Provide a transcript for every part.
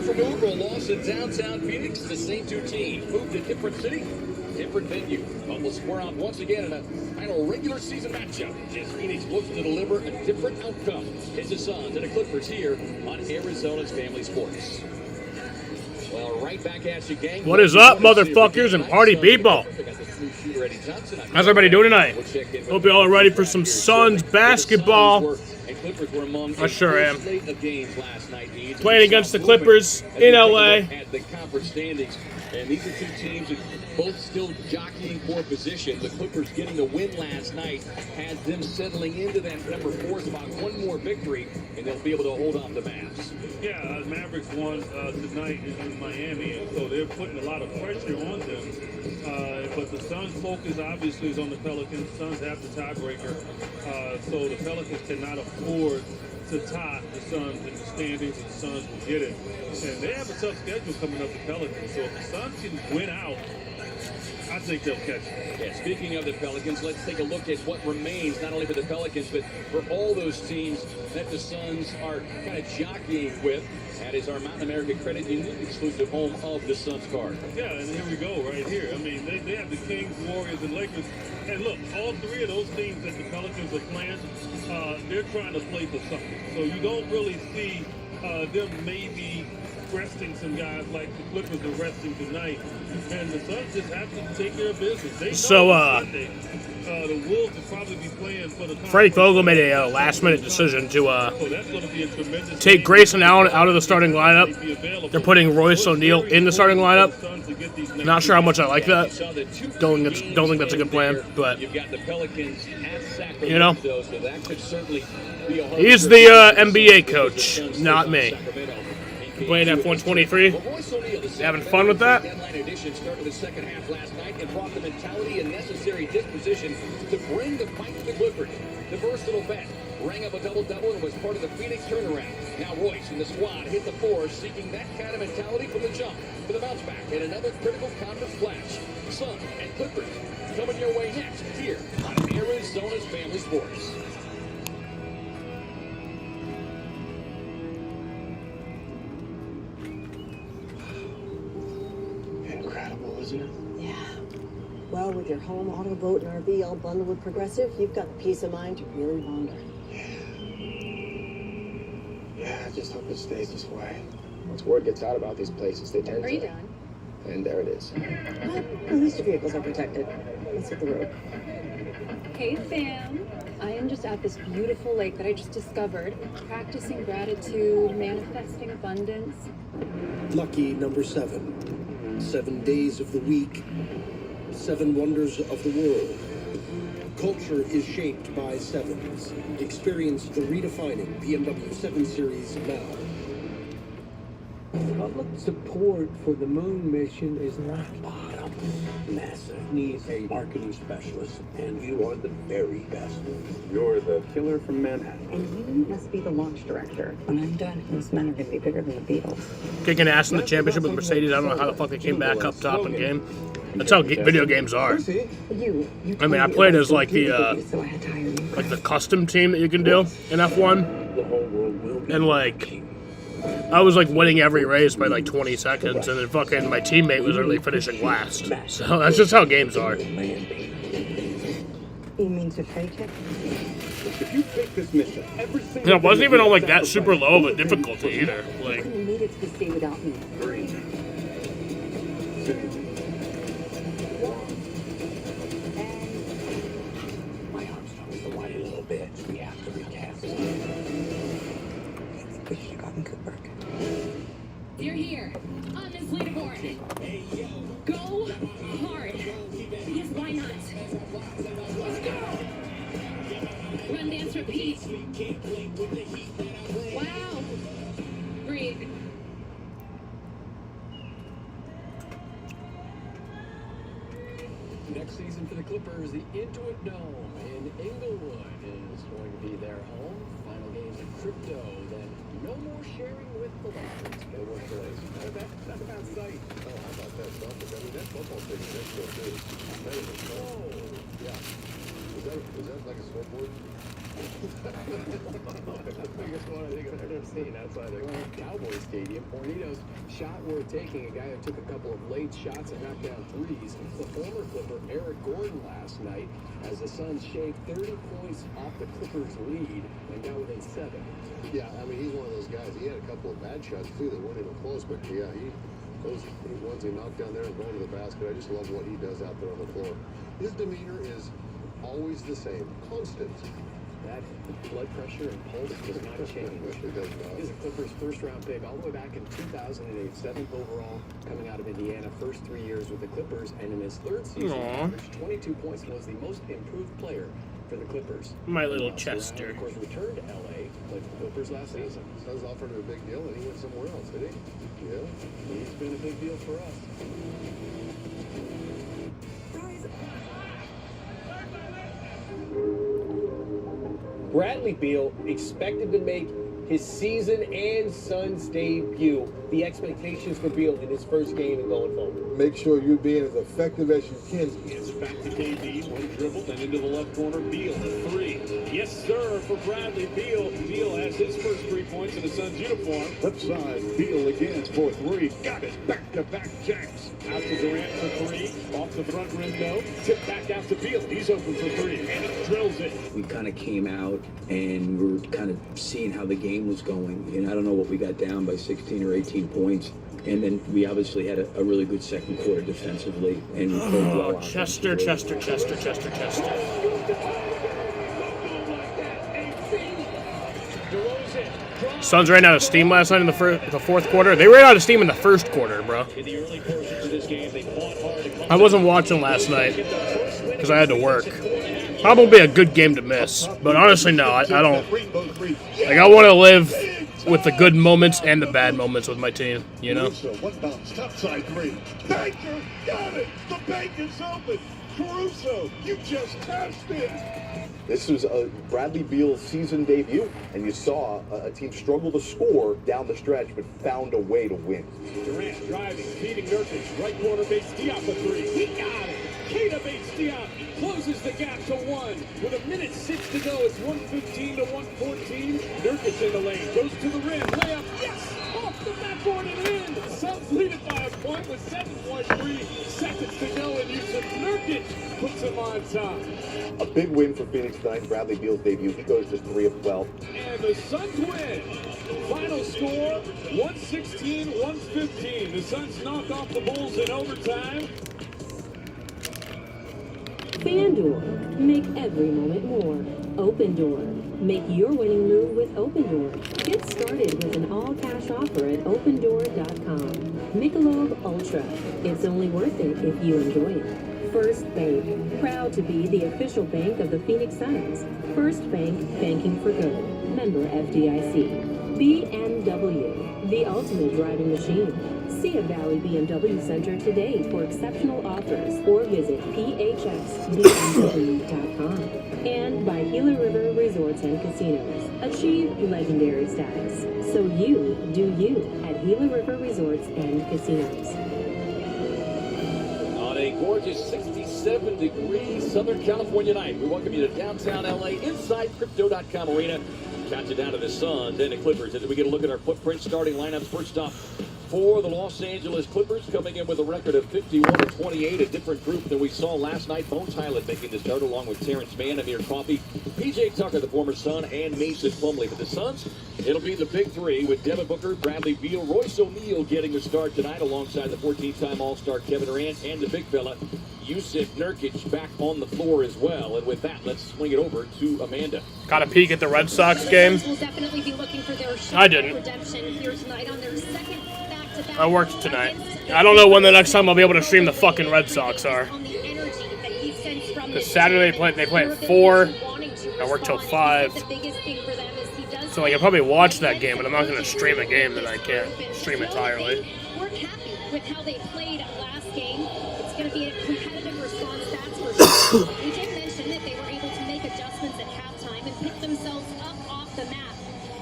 for move or a loss in downtown Phoenix, the same two teams moved to different city, different venue. But will square off once again in a final regular season matchup as Phoenix looks to deliver a different outcome. It's the Suns and the Clippers here on Arizona's Family Sports. Well, right back at you, gang. What is up, motherfuckers and party people? How's everybody doing tonight? Hope you all are ready for some Suns basketball. I sure am. Playing against the Clippers in LA. The conference standings, and these are two teams that both still jockeying for position. The Clippers getting the win last night has them settling into that number 4 spot. One more victory, and they'll be able to hold off the Mavs. Yeah, Mavericks won tonight in Miami, and so they're putting a lot of pressure on them. But the Suns' focus obviously is on the Pelicans. Suns have the tiebreaker, so the Pelicans cannot afford to tie the Suns in the standings, and the Suns will get it. And they have a tough schedule coming up, the Pelicans. So if the Suns can win out, I think they'll catch it. Yeah, speaking of the Pelicans, let's take a look at what remains, not only for the Pelicans, but for all those teams that the Suns are kind of jockeying with. That is our Mountain America Credit Union exclusive home of the Suns card. Yeah, and here we go right here. I mean, they have the Kings, Warriors, and Lakers. And look, all three of those teams that the Pelicans are playing, they're trying to play for something. So you don't really see them maybe resting some guys like the Clippers are resting tonight. And the Suns just have to take care of business. They know Sunday, the Wolves will probably be playing for the Freddie Vogel made a last-minute decision to so that's going to be a tremendous take Grayson Allen out of the starting lineup. They're putting Royce O'Neal in the starting lineup. Not sure how much I like that. Don't think that's a good plan, but you know, he's the NBA coach, not me. Playing F123, having fun with that. Started the second half last night and brought the mentality and necessary disposition to bring the fight to the Clippers. The versatile vet rang up a double-double and was part of the Phoenix turnaround. Now Royce and the squad hit the floor, seeking that kind of mentality from the jump for the bounce back and another critical conference flash. Suns and Clippers coming your way next here on Arizona's Family Sports. Isn't it? Yeah. Well, with your home, auto, boat, and RV all bundled with Progressive, you've got the peace of mind you really wander. Yeah, I just hope it stays this way. Once word gets out about these places, they tend to... Are you done? And there it is. Well, at least your vehicles are protected. Let's hit the road. Hey, fam. I am just at this beautiful lake that I just discovered, practicing gratitude, manifesting abundance. Lucky number 7. 7 days of the week, 7 wonders of the world. Culture is shaped by sevens. Experience the redefining BMW 7 Series now. Public support for the moon mission is rock bottom. NASA needs a marketing specialist, and you are the very best. You're the killer from Manhattan. And you must be the launch director. When I'm done, those men are going to be bigger than the Beatles. Kicking ass in the championship with Mercedes. I don't know how the fuck they came back up top in the game. That's how video games are. I mean, I played as like the custom team that you can do in F1, and like I was like winning every race by like 20 seconds, and then fucking my teammate was literally finishing last. So that's just how games are. You mean to fake it? If you take this mission, every single And it wasn't even on like that super low of a difficulty either. Like, couldn't made it to the state without me. 3, 2, My Armstrong is the whiny little bitch. We have to recast. We should have gotten Cooper. You're here on this leaderboard. Go hard. Because why not? Let's go. Run, dance, repeat. Wow. Breathe. Next season for the Clippers, the Intuit Dome in Inglewood is going to be their home. Final games of crypto, then no more sharing with the Lakers. No more sharing. That's a bad sight. Oh, how about that stuff? I mean, that football thing is so good. Oh, yeah. Was that like a scoreboard? The biggest one I think I've ever seen outside the Cowboy Stadium. Hornito's shot worth taking. A guy who took a couple of late shots and knocked down threes. The former Clipper Eric Gordon last night as the Suns shaved 30 points off the Clippers' lead and got within 7. Yeah, I mean, he's one of those guys. He had a couple of bad shots too that weren't even close, but yeah, those ones he knocked down there and going to the basket. I just love what he does out there on the floor. His demeanor is always the same, constant. That blood pressure and pulse does not change. It does not. He's a Clippers first-round pick all the way back in 2008, 7th overall, coming out of Indiana. First 3 years with the Clippers, and in his third season, averaged 22 points and was the most improved player for the Clippers. My little Brown, Chester. of course, returned to LA, played for the Clippers last season. Suns offered him a big deal, and he went somewhere else, did he? Yeah. He's been a big deal for us. Bradley Beal expected to make his season and Suns debut. The expectations for Beal in his first game and going forward. Make sure you're being as effective as you can. It's back to KD, one dribble, then into the left corner. Beal, the three. Yes, sir, for Bradley Beal. Beal has his first 3 points in the Suns uniform. Left side, Beal again for three. Got it. Back-to-back jacks. Out to Durant for three. Off the front rim, though. Tip back out to Beal. He's open for three, and he drills it. We kind of came out and we were kind of seeing how the game was going. And I don't know what we got down by 16 or 18 points. And then we obviously had a really good second quarter defensively. And we played well. Chester. Suns ran out of steam last night in the fourth quarter. They ran out of steam in the first quarter, bro. In the early portions of this game, they fought hard. I wasn't watching last night because I had to work. Probably a good game to miss, but honestly, no, I don't. Like, I want to live with the good moments and the bad moments with my team, you know? One bounce, top side three. Banker, got it. The bank is open. Caruso, you just cashed it. This was Bradley Beal's season debut, and you saw a team struggle to score down the stretch, but found a way to win. Durant driving, feeding Nurkic. Right corner base, Diop for three. He got it. Keita baits Diop. Closes the gap to one. With 1:06 to go, it's 115 to 114. Nurkic in the lane. Goes to the rim. Layup. Yes! Off the backboard and in. Suns lead it by a point with 7.3 seconds to go, and Yusuf Nurkic puts him on top. A big win for Phoenix tonight. Bradley Beal's debut. He goes just 3 of 12. And the Suns win. Final score, 116-115. The Suns knock off the Bulls in overtime. FanDuel, make every moment more. Open Door, make your winning move with Open Door. Get started with an all-cash offer at opendoor.com. Michelob Ultra, it's only worth it if you enjoy it. First Bank, proud to be the official bank of the Phoenix Suns. First Bank, banking for good. Member FDIC. BMW, the ultimate driving machine. See a Valley BMW Center today for exceptional offers or visit phxbmw.com. And by Gila River Resorts and Casinos. Achieve legendary status. So you do you at Gila River Resorts and Casinos. On a gorgeous 67-degree Southern California night, we welcome you to downtown LA inside Crypto.com Arena. Count you down to the Suns and the Clippers as we get a look at our footprint starting lineups. First off, for the Los Angeles Clippers, coming in with a record of 51-28, a different group than we saw last night. Bones Highland making the start along with Terrence Mann, Amir Coffey, P.J. Tucker, the former Sun, and Mason Plumlee. For the Suns, it'll be the big three with Devin Booker, Bradley Beal, Royce O'Neal getting the start tonight alongside the 14-time All-Star Kevin Durant and the big fella, Yusuf Nurkic, back on the floor as well. And with that, let's swing it over to Amanda. Got a peek at the Red Sox game. Will definitely be looking for their I didn't. redemption here tonight on their second back-to-back. I worked tonight. I don't know when the next time I'll be able to stream the fucking Red Sox are. Because Saturday they play at 4. I work till 5. So I can probably watch that game, but I'm not going to stream a game that I can't stream entirely. We're happy with how they played last game. It's going to be a competitive response, that's for sure. We did mention that they were able to make adjustments at halftime and pick themselves up off the mat.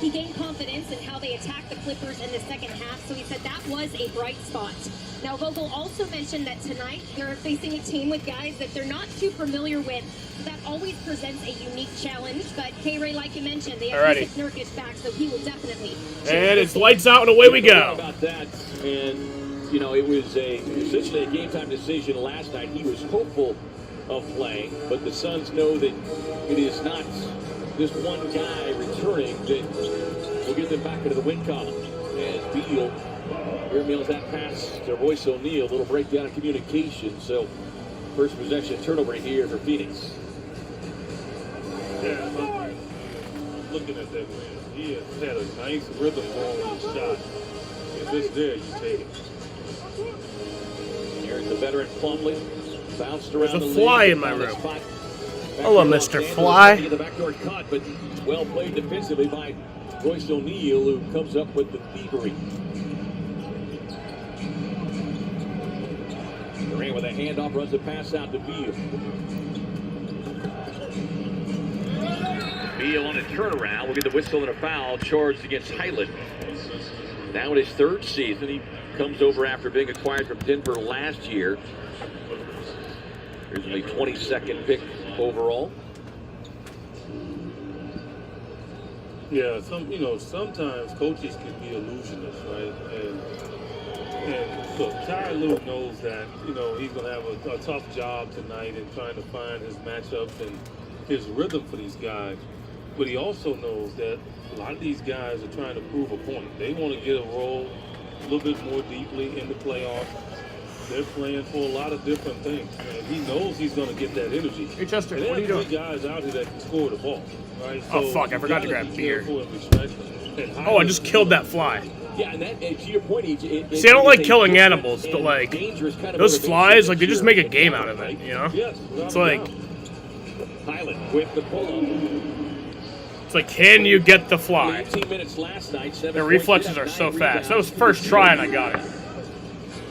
He gained confidence in how they attacked the Clippers in the second half, so he said that was a bright spot. Now, Vogel also mentioned that tonight they're facing a team with guys that they're not too familiar with. That always presents a unique challenge, but K-Ray, like you mentioned, they have Yusuf Nurkic back, so he will definitely... And it's lights out and away we go. About that, and, you know, it was essentially a game-time decision last night. He was hopeful of playing, but the Suns know that it is not just one guy returning that will get them back into the win column. As Beal airmails that pass to Royce O'Neal, a little breakdown in communication. So first possession turnover here for Phoenix. Yeah, looking at that man, he has had a nice rhythm going with his shot. If it's there, you take it. Here's the veteran Plumlee. Bounced around There's a fly in my room. Hello, Mr. Fly. The backdoor cut, but well played defensively by Royce O'Neal, who comes up with the thievery. Durant with a handoff, runs a pass out to Beal. Beal on a turnaround will get the whistle and a foul charged against Highland. Now in his third season, he comes over after being acquired from Denver last year. Here's the 22nd pick overall. Yeah, sometimes coaches can be illusionists, right? And so Ty Lue knows that, he's going to have a tough job tonight in trying to find his matchups and his rhythm for these guys. But he also knows that a lot of these guys are trying to prove a point. They want to get a role a little bit more deeply in the playoffs. They're playing for a lot of different things. And he knows he's going to get that energy. Hey, Chester, and what are you doing? guys out here that can score the ball, right? Oh, So fuck, I you forgot to gotta grab be beer. careful and respect them. And Oh, I just killed that fly. Yeah, and to your point, See, I don't like killing animals, but like those flies, like they just make a game out of it, Yes, It's like Highland with the pull-up. it's like, can you get the fly? 18 minutes last night. Their reflexes are so fast. That was first try and I got it.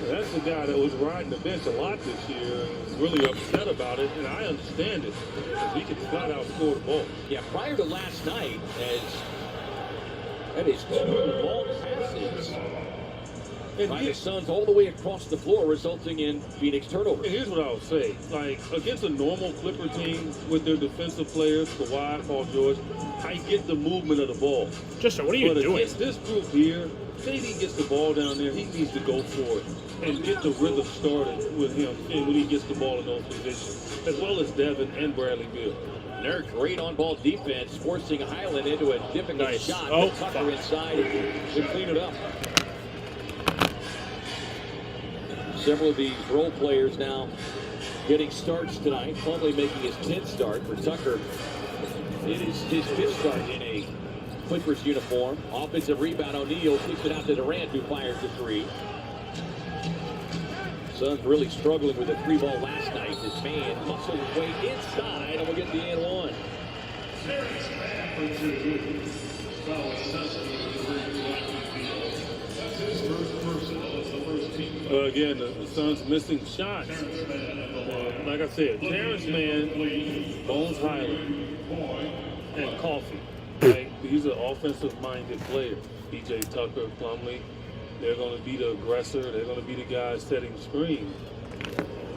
That's the guy that was riding the bench a lot this year and was really upset about it, and I understand it. Because he can flat out score the ball. Yeah, prior to last night, that is 2 long passes by the Suns all the way across the floor, resulting in Phoenix turnovers. And here's what I would say. Like, against a normal Clipper team with their defensive players, Kawhi, Paul George, I get the movement of the ball. Justin, what are you but doing? Against this group here, KD gets the ball down there, he needs to go for it and get the rhythm started with him and when he gets the ball in those positions, as well as Devin and Bradley Beal. Nurk, great on-ball defense, forcing Highland into a difficult shot. Oh, Tucker inside to clean it up. Several of these role players now getting starts tonight. Plumlee making his 10th start for Tucker. It is his 5th start in a Clippers uniform. Offensive rebound, O'Neal kicks it out to Durant, who fires the three. Suns really struggling with the 3-ball last night. This man muscled his way inside, and we'll get the and one. Again, the Suns missing shots. Like I said, Terrence Mann, Bones Highland, and Coffee. Right? These are offensive-minded players. PJ Tucker, Plumlee. They're going to be the aggressor. They're going to be the guys setting screens.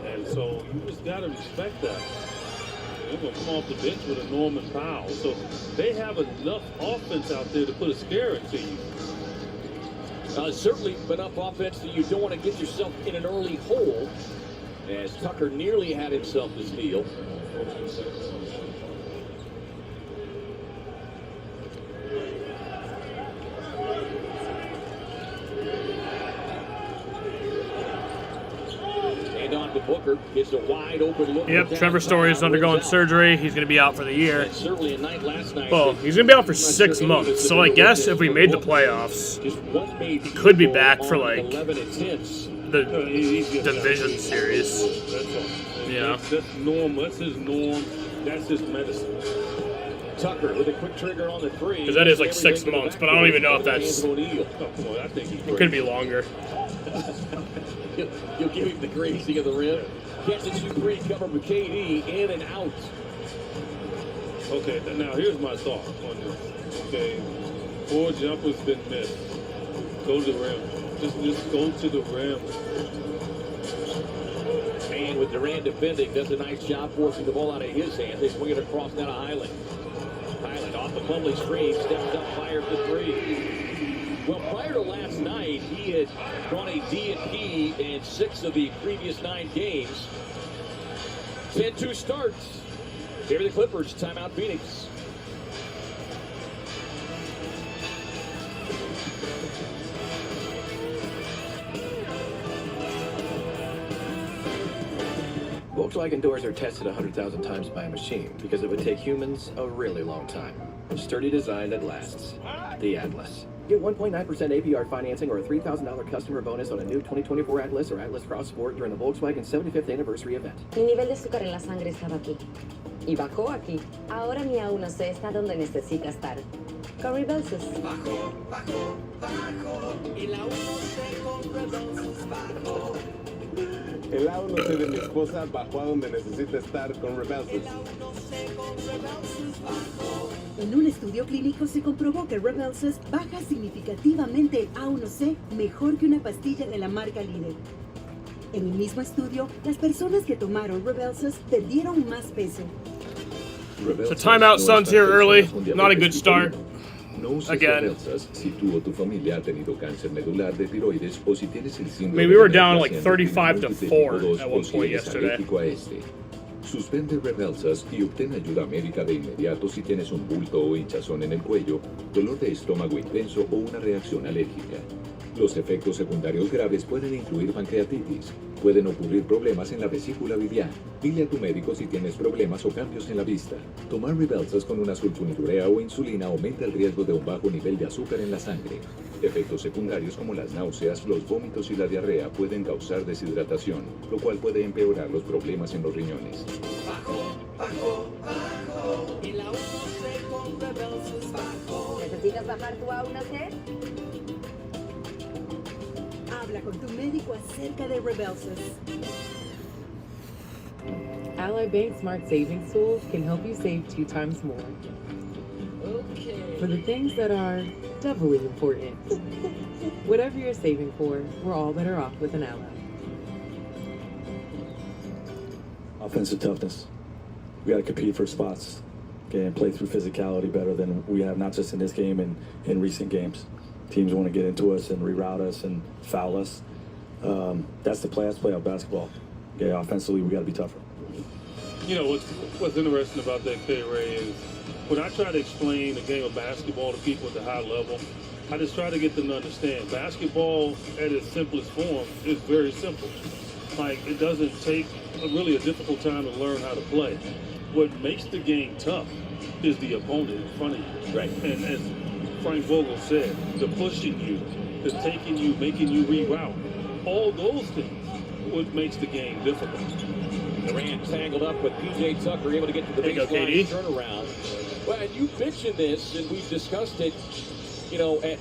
And so you just got to respect that. They're going to come off the bench with a Norman Powell. So they have enough offense out there to put a scare into you. Certainly enough offense that you don't want to get yourself in an early hole, as Tucker nearly had himself the steal. Booker gets a wide open look. Yep, Trevor Story is undergoing surgery. He's going to be out for the year. Certainly a night last night. Well, he's going to be out for 6 months. So I guess if we made the playoffs, he could be back for like the division series. Yeah. That's normal. That's his norm. That's his medicine. Tucker with a quick trigger on the three. Because that is like 6 months, but I don't even know if that's. I think it could be longer. You'll give him the grazing of the rim. Catch and shoot three, cover with KD, in and out. Okay, now here's my thought on this. Okay, 4 jumpers been missed. Go to the rim. Just go to the rim. And with Durant defending, does a nice job forcing the ball out of his hands. They swing it across now to Highland. Highland off the Plumlee screen, steps up, fires the 3. Well, prior to last night, he had drawn a D&P in 6 of the previous 9 games. 10-2 starts. Here are the Clippers. Timeout Phoenix. Volkswagen doors are tested 100,000 times by a machine because it would take humans a really long time. Sturdy design that lasts. The Atlas. Get 1.9% APR financing or a $3,000 customer bonus on a new 2024 Atlas or Atlas Cross Sport during the Volkswagen 75th anniversary event. Mi nivel de azúcar en la sangre estaba aquí. Y bajó aquí. Ahora mi A1C está donde necesita estar. Con Rybelsus. Bajo, bajo, bajo. Y la A1C con Rybelsus bajo. El A1C de mi esposa bajó a donde necesita estar con Rybelsus. En un estudio clínico se comprobó que Rybelsus baja significativamente el A1C mejor que una pastilla de la marca líder. En el mismo estudio, las personas que tomaron Rybelsus perdieron más peso. So timeout, Suns here early. Not a good start. Again. Si tú o tu familia ha tenido cáncer medular de tiroides o si tienes el síndrome. I mean, we were down like 35-4 at one point yesterday. Suspende Rybelsus y obtén ayuda médica de inmediato si tienes un bulto o hinchazón en el cuello, dolor de estómago intenso o una reacción alérgica. Los efectos secundarios graves pueden incluir pancreatitis. Pueden ocurrir problemas en la vesícula biliar. Dile a tu médico si tienes problemas o cambios en la vista. Tomar Rybelsus con una sulfonilurea o insulina aumenta el riesgo de un bajo nivel de azúcar en la sangre. Efectos secundarios como las náuseas, los vómitos y la diarrea pueden causar deshidratación, lo cual puede empeorar los problemas en los riñones. Bajo, bajo, bajo. Y la A1C con Rybelsus bajo. ¿Necesitas bajar tu A1C? Habla con tu médico acerca de Rybelsus. Ally Bank Smart Savings Tools can help you save 2 times more. Okay. For the things that are doubly important. Whatever you're saving for, we're all better off with an Ally. Offensive toughness. We got to compete for spots. Okay, and play through physicality better than we have, not just in this game and in recent games. Teams want to get into us and reroute us and foul us. That's the playoff basketball. Okay, offensively, we got to be tougher. You know, what's interesting about that, K-Ray, is when I try to explain the game of basketball to people at the high level, I just try to get them to understand basketball at its simplest form is very simple. Like, it doesn't take really a difficult time to learn how to play. What makes the game tough is the opponent in front of you. Right. And as Frank Vogel said, the pushing you, the taking you, making you reroute, all those things what makes the game difficult. Durant tangled up with P.J. Tucker, able to get to the baseline turnaround. Well, and you mentioned this, and we've discussed it, you know, at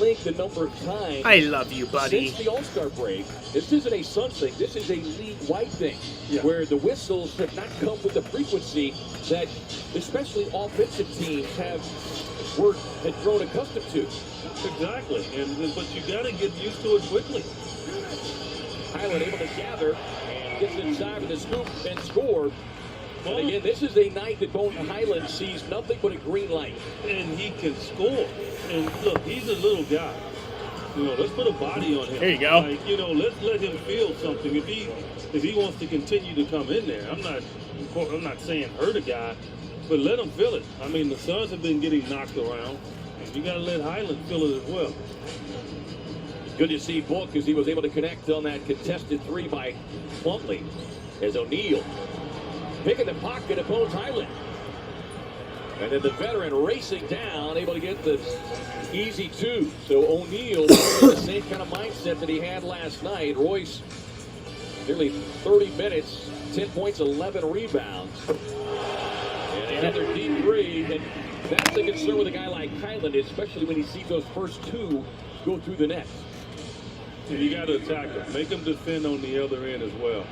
length a number of times. I love you, buddy. Since the All-Star break, this isn't a Suns thing. This is a league-wide thing, where the whistles have not come with the frequency that especially offensive teams had grown accustomed to. Exactly, but you got to get used to it quickly. Highland able to gather and gets inside with a scoop and score. But again, this is a night that Bones Highland sees nothing but a green light. And he can score. And look, he's a little guy. You know, let's put a body on him. There you go. Like, you know, let's let him feel something. If he wants to continue to come in there, I'm not saying hurt a guy, but let him feel it. I mean, the Suns have been getting knocked around, and you got to let Highland feel it as well. Good to see Book as he was able to connect on that contested 3 by Plumlee. As O'Neal picking the pocket of Bones Highland. And then the veteran racing down, able to get the easy 2. So O'Neal in the same kind of mindset that he had last night. Royce, nearly 30 minutes, 10 points, 11 rebounds. And another deep 3. And that's the concern with a guy like Highland, especially when he sees those first 2 go through the net. And you got to attack him. Make him defend on the other end as well.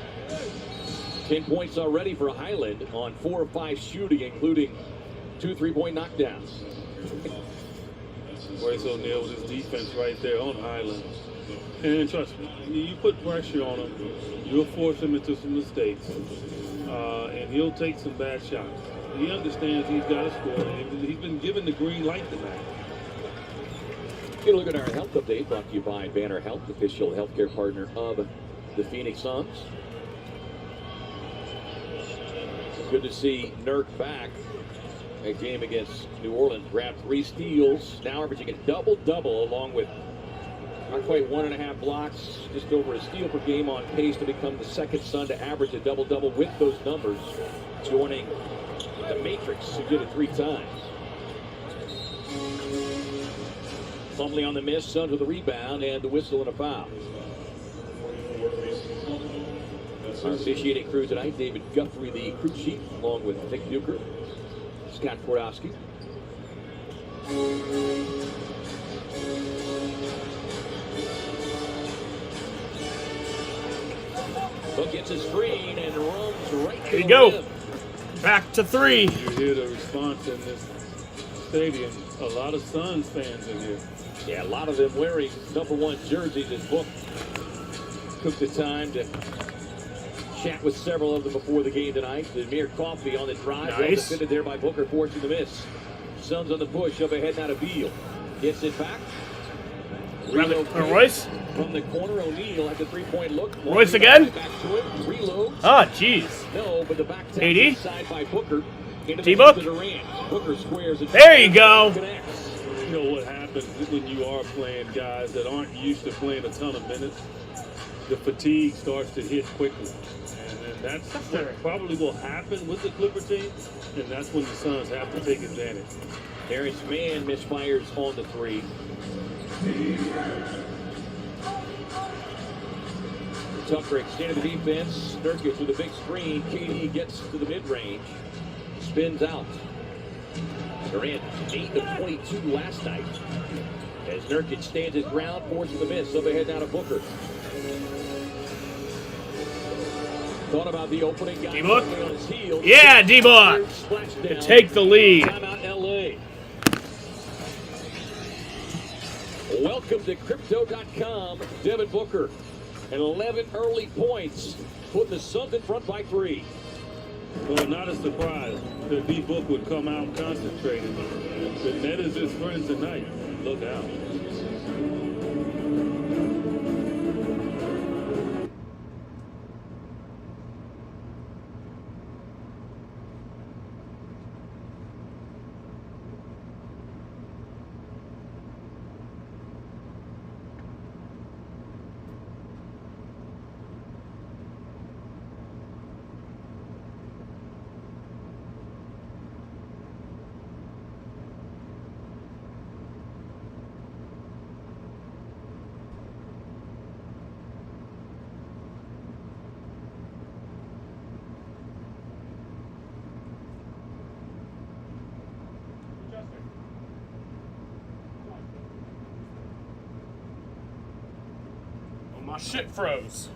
10 points already for Highland on 4 of 5 shooting, including 2 3-point knockdowns. Royce O'Neal with his defense right there on Highland. And trust me, you put pressure on him, you'll force him into some mistakes, and he'll take some bad shots. He understands he's got to score, and he's been given the green light tonight. Get a look at our health update brought to you by Banner Health, official healthcare partner of the Phoenix Suns. Good to see Nurk back. A game against New Orleans, grabbed 3 steals, now averaging a double-double along with not quite 1.5 blocks, just over a steal per game, on pace to become the second Sun to average a double-double with those numbers, joining the Matrix, who did it 3 times. Plumlee on the miss, Suns with the rebound and the whistle and a foul. Our officiating crew tonight, David Guthrie, the crew chief, along with Nick Bucher, Scott Twardowski. Book gets a screen and runs right to Here you the go. rim. Back to 3. You hear the response in this stadium. A lot of Suns fans in here. Yeah, a lot of them wearing #1 jerseys. As Book took the time to chat with several of them before the game tonight. Amir Coffey on the drive. Well Nice. defended there by Booker, forcing the miss. Suns on the push, up ahead now to Beal. Gets it back. Royce? From the corner, O'Neal at the 3-point look. Royce again? Back to it. Reload. Ah, jeez. No, but the back tap AD? inside by Booker. Into the D-Book? hands of Durant. Booker squares it. There you go. Connects. You know what happens when you are playing guys that aren't used to playing a ton of minutes? The fatigue starts to hit quickly. And then that's what probably will happen with the Clipper team, and that's when the Suns have to take advantage. Terrence Mann misfires on the 3. Tucker extended the defense. Nurkic with a big screen. KD gets to the mid-range. Spins out. Durant 8 of 22 last night. As Nurkic stands his ground, forces the miss. Up ahead now to Booker. Thought about the opening guy. D-Book? On his heels. Yeah, D-Book. To take the lead. Timeout LA. Welcome to Crypto.com. Devin Booker. And 11 early points. Putting the Suns in front by 3. Well, not a surprise that D-Book would come out concentrated. The net is his friend tonight. Look out. My shit froze.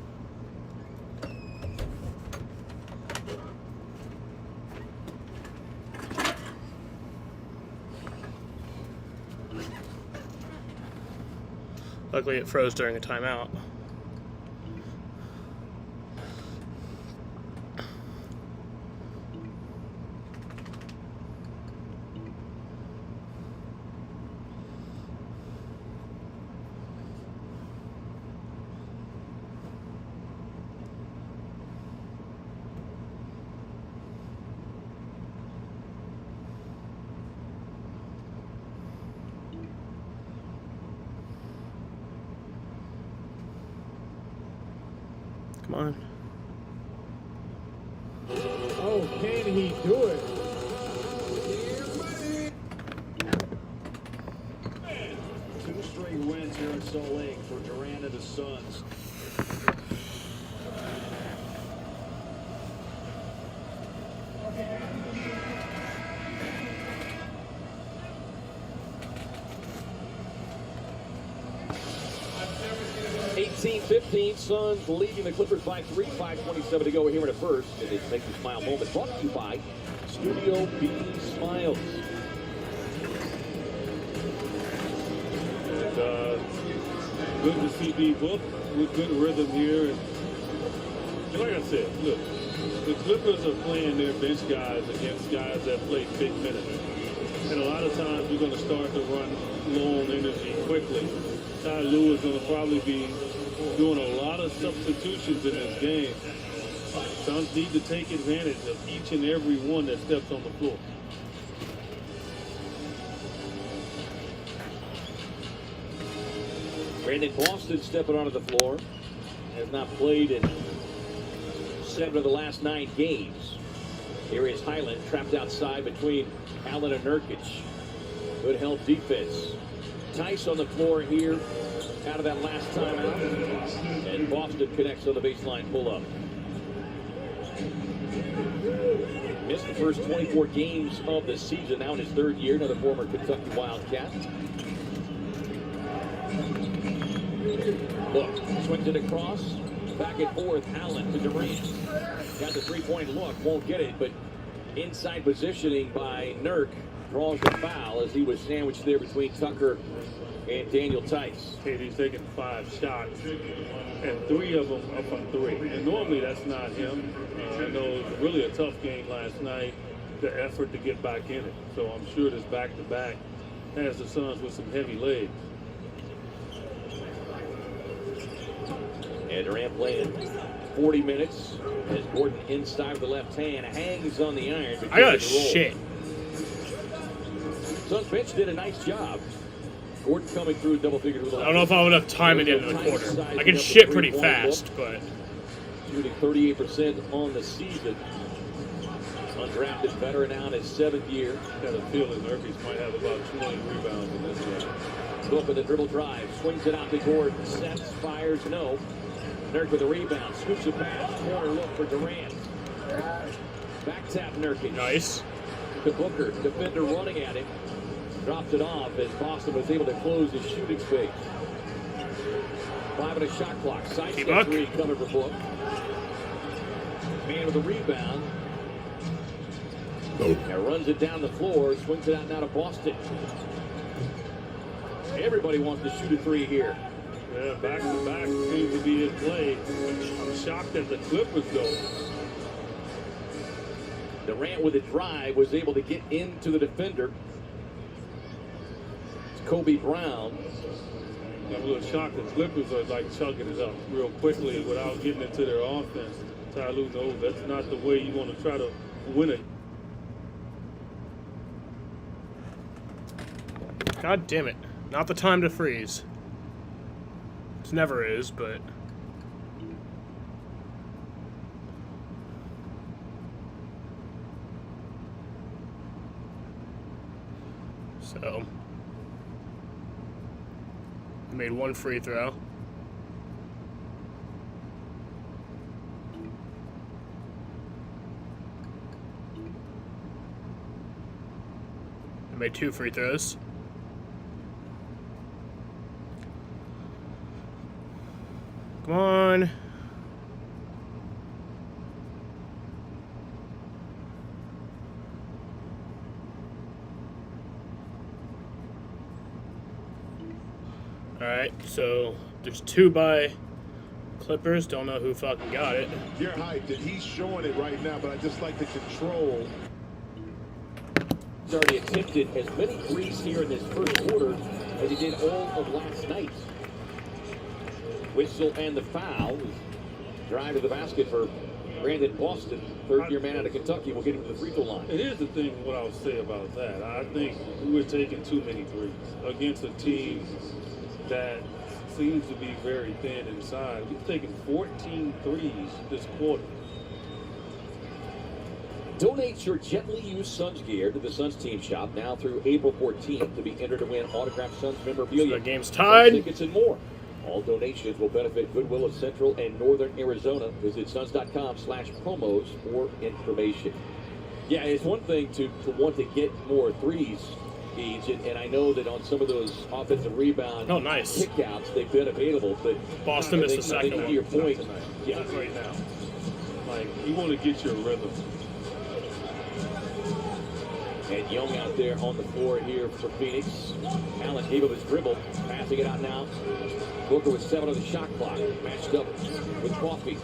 Luckily it froze during a timeout. Come on. Oh, can he do it? Two straight wins here in Salt Lake for Durant and the Suns. (18-15), Suns leading the Clippers by 3. 5:27 to go here in the first. And it's Make You Smile moment brought to you by Studio B Smiles. Good to see D-Book with good rhythm here. And like I said, look, the Clippers are playing their bench guys against guys that play big minutes. And a lot of times you're going to start to run low on energy quickly. Ty Lue is going to probably be doing a lot of substitutions in this game. Suns need to take advantage of each and every one that steps on the floor. Brandon Boston stepping onto the floor. Has not played in 7 of the last 9 games. Here is Highland trapped outside between Allen and Nurkic. Good help defense. Tice on the floor here out of that last timeout. And Boston connects on the baseline pull-up. Missed the first 24 games of the season. Now in his 3rd year, another former Kentucky Wildcat. Look, swings it across. Back and forth, Allen to Durant. Got the 3-point look, won't get it, but inside positioning by Nurk draws the foul as he was sandwiched there between Tucker and Daniel Tice. KD's taking 5 shots, and 3 of them up on 3. And normally that's not him. I know it was really a tough game last night, the effort to get back in it. So I'm sure this back-to-back has the Suns with some heavy legs. And Durant playing 40 minutes as Gordon inside with the left hand hangs on the iron. I got shit. Suns bench did a nice job. Gordon coming through double figures with the I don't know if I have enough time at the end of the quarter. I can shit pretty fast, but shooting 38% on the season. Undrafted veteran out his 7th year. Got a feeling Nurkic might have about 20 rebounds in this game. Go up with the dribble drive, swings it out to Gordon, sets, fires, no. Nurk with a rebound, scoops it past, corner look for Durant. Back tap Nurkic. Nice. To Booker, defender running at him. Drops it off as Boston was able to close his shooting space. 5 on a shot clock. Side step 3 covered for Book. Man with a rebound. Now runs it down the floor, swings it out now to Boston. Everybody wants to shoot a 3 here. Yeah, back-to-back seems to be his play. I'm shocked that the Clippers go. Durant with a drive was able to get into the defender. It's Kobe Brown. I'm a little shocked the Clippers are like chugging it up real quickly without getting into their offense. Ty Lue knows that's not the way you want to try to win it. God damn it. Not the time to freeze. It never is, but... So... I made 1 free throw. I made 2 free throws. Come on. Alright, so there's 2 by Clippers. Don't know who fucking got it. You're hyped, and he's showing it right now, but I just like the control. He's already attempted as many threes here in this first quarter as he did all of last night. Whistle and the foul. Drive to the basket for Brandon Boston, 3rd-year man out of Kentucky. Will get him to the free throw line. And here's the thing, what I'll say about that. I think we're taking too many threes against a team that seems to be very thin inside. We've taken 14 threes this quarter. Donate your gently used Suns gear to the Suns team shop now through April 14th to be entered to win autographed Suns memorabilia. So the game's tied. Tickets and more. All donations will benefit Goodwill of Central and Northern Arizona. Visit suns.com/promos for information. Yeah, it's one thing to want to get more threes, Gage, and I know that on some of those offensive rebound kickouts, they've been available, but Boston missed the second one. To your point, yeah, Not right now. Like, you want to get your rhythm. And Young out there on the floor here for Phoenix. Allen gave up his dribble, passing it out now. Booker with 7 on the shot clock, matched up with Coffee.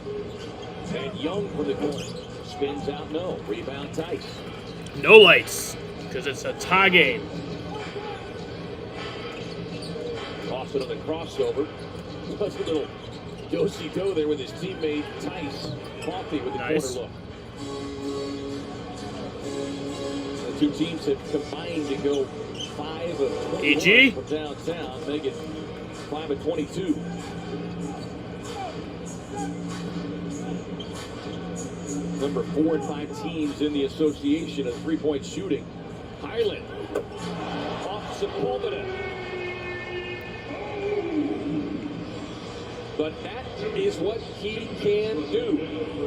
And Young from the corner. Spins out, no. Rebound Tice. No lights, because it's a tie game. Toss it on the crossover. Plus a little do-si-do there with his teammate Tice. Coffee with the corner look. The two teams have combined to go 5 of 21 from downtown, make it 5 of 22. Number 4 and 5 teams in the association of three-point shooting. Highland off Sepulveda. But that is what he can do,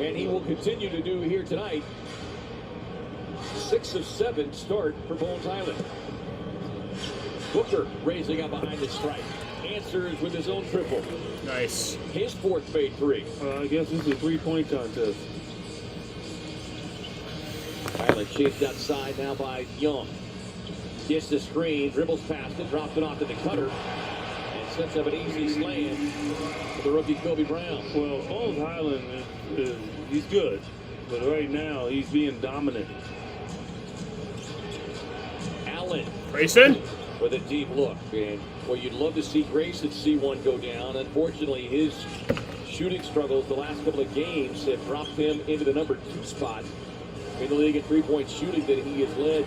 and he will continue to do here tonight. 6 of 7 start for Bones Island. Booker raising up behind the strike. Answers with his own triple. Nice. His 4th made 3. I guess this is a 3-point contest. Island chased outside now by Young. Gets the screen, dribbles past it, drops it off to the cutter, and sets up an easy slam for the rookie Kobe Brown. Well, Bones Highland he's good, but right now he's being dominant. Allen. Grayson? With a deep look. And, well, you'd love to see Grayson see one go down. Unfortunately, his shooting struggles the last couple of games have dropped him into the number 2 spot in the league in three-point shooting that he has led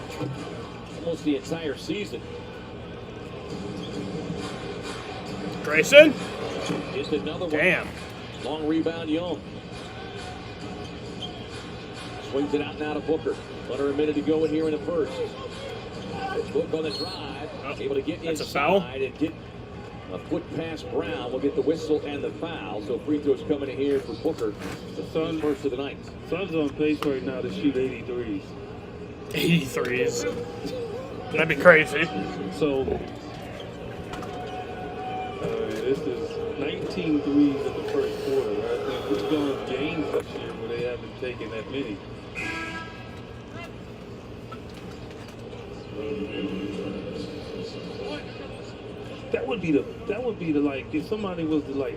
almost the entire season. Grayson? Just another one. Damn. Long rebound, Young. Swings it out now to Booker. Under a minute to go in here in the first. Book on the drive. Able to get That's inside a foul? and get a foot past Brown. Will get the whistle and the foul. So free throws coming in here for Booker. The Suns first of the night. Suns on pace right now to shoot 83s. 83s. That'd be crazy. So, this is 19 threes in the first quarter. I think we've gone games this year where they haven't taken that many. That would be the like, if somebody was to like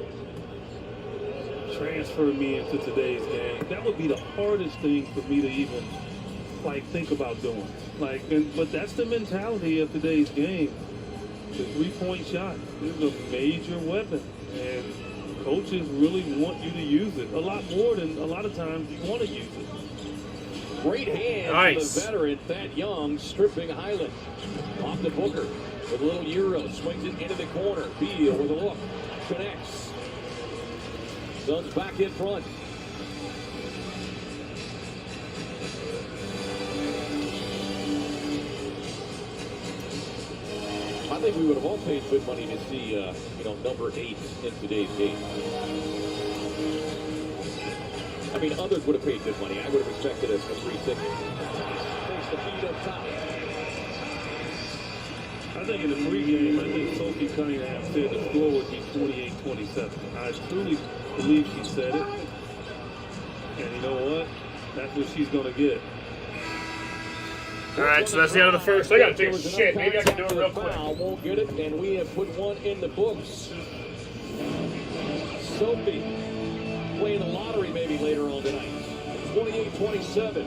transfer me into today's game, that would be the hardest thing for me to even like think about doing. Like, but that's the mentality of today's game. The 3-point shot is a major weapon, and coaches really want you to use it a lot more than a lot of times you want to use it. Great hand Nice. for the veteran Thad Young, stripping Highland. Off to Booker with a little euro, swings it into the corner. Beal with a look, connects. Suns back in front. I think we would have all paid good money to see, number 8 in today's game. I mean, others would have paid good money. I would have expected a free ticket. Takes the feed up top. I think in the pregame, I think Sophie Cunningham said the score would be 28-27. I truly believe she said it. And you know what? That's what she's going to get. All right, so that's the end of the first. I gotta take a shit. Maybe I can do it real quick. Won't get it, and we have put one in the books. Sophie playing the lottery maybe later on tonight. 28-27.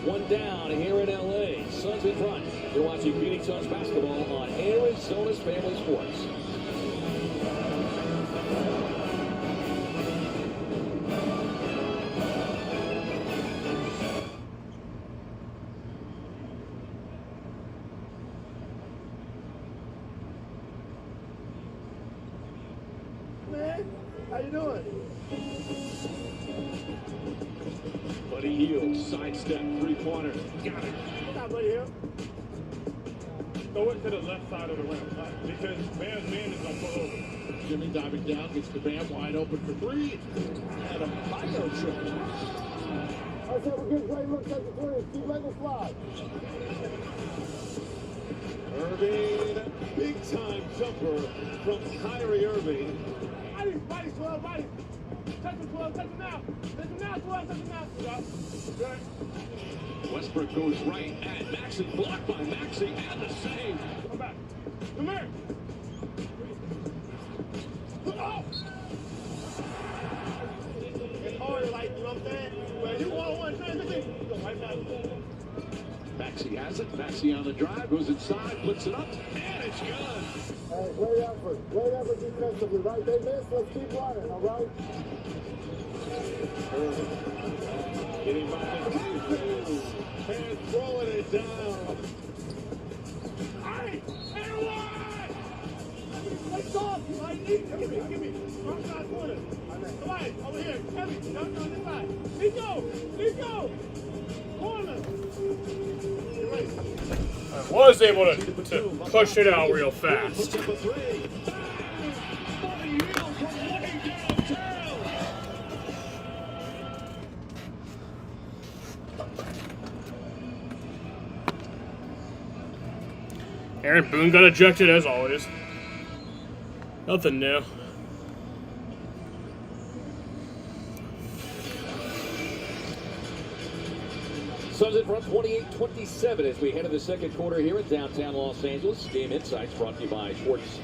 One down here in LA. Suns in front. You're watching Phoenix Suns basketball on Arizona's Family Sports. Man, how you doing? Buddy Hield, sidestep, 3-pointer. Got it. Stop, Buddy Hield. Throw it to the left side of the rim. Because man's man is going to pull over. Jimmy diving down, gets the Bam wide open for 3. And a bio triple. I said we're getting great looks at the 20. Keep letting it fly. Irving, big time jumper from Kyrie Irving. Body, 12, body. Westbrook goes right at Maxey, blocked by Maxey, and the save. Come back. Come here. Oh! It's hard, like, you know what I'm saying? When you one transition, you go right back. Maxey has it. Maxey on the drive, goes inside, puts it up, and it's good. Hey, great effort defensively, right? They missed, let's keep running, all right? Getting by the two, and throwing it down. Hey, everyone! Let's go! Give me. Strong side corner. Somebody, over here. Heavy, down on this side. Let's go! Corner. I was able to push it out real fast. Aaron Boone got ejected as always. Nothing new. Suns in front 28-27 as we head to the second quarter here in downtown Los Angeles. Game Insights brought to you by Schwartz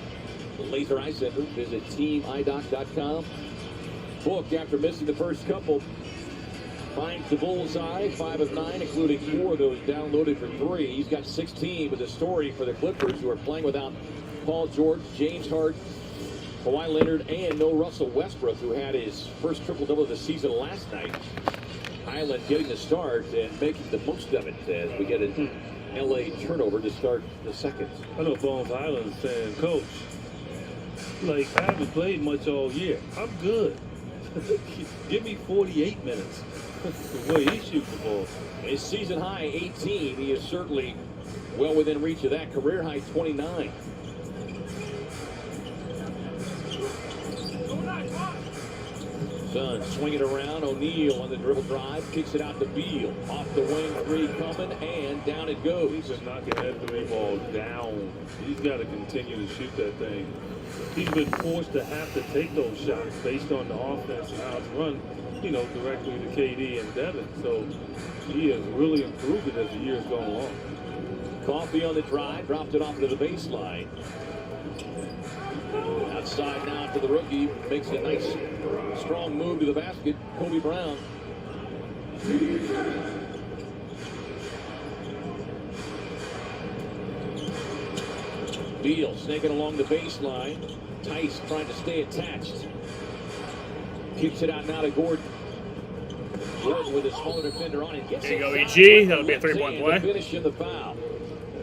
Laser Eye Center. Visit teamidoc.com. Book, after missing the first couple, finds the bullseye, 5 of 9, including 4 of those downloaded for 3. He's got 16 with a story for the Clippers, who are playing without Paul George, James Harden, Kawhi Leonard, and no Russell Westbrook, who had his first triple-double of the season last night. Island getting the start and making the most of it as we get an LA turnover to start the second. I know Bones Island's saying, Coach, like, I haven't played much all year. I'm good. Give me 48 minutes. The way he shoots the ball. His season high 18. He is certainly well within reach of that. Career high 29. Suns swing it around. O'Neal on the dribble drive. Kicks it out to Beal. Off the wing, 3 coming, and down it goes. He's just knocking that 3 ball down. He's got to continue to shoot that thing. He's been forced to have to take those shots based on the offense and how it's run, you know, directly to KD and Devin. So he has really improved it as the year's gone on. Coffee on the drive. Dropped it off to the baseline. Outside now to the rookie. Makes a nice, strong move to the basket. Kobe Brown. Beal snaking along the baseline. Tice trying to stay attached. Kicks it out now to Gordon. Gordon with a smaller defender on it. There you go, EG. That'll be a 3-point play. Finish in the foul.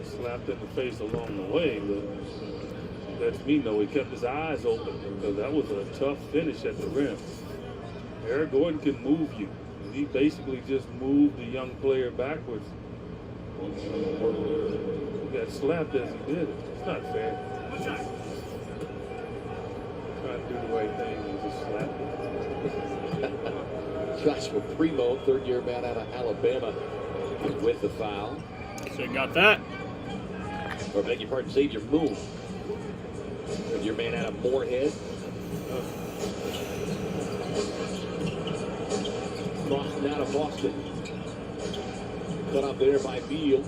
Slapped in the face along the way, but lets me know he kept his eyes open because that was a tough finish at the rim. Eric Gordon can move you. He basically just moved the young player backwards. He got slapped as he did it. It's not fair. Trying to do the right thing and just slap it. Joshua Primo, third-year man out of Alabama, with the foul. So you got that. Or beg your pardon, Xavier Moon. Your man out of Moorhead. Boston out of Boston. Cut up there by Beal.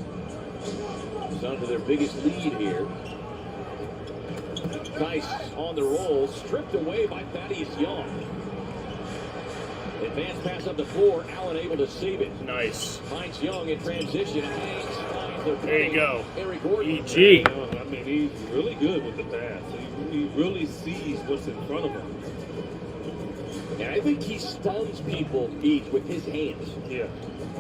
Down to their biggest lead here. Tice on the roll. Stripped away by Thaddeus Young. Advanced pass up the floor. Allen able to save it. Nice. Finds Young in transition. There you go. Eric Gordon. EG. I mean, he's really good with the pass. He really sees what's in front of him. And I think he stuns people each with his hands. Yeah.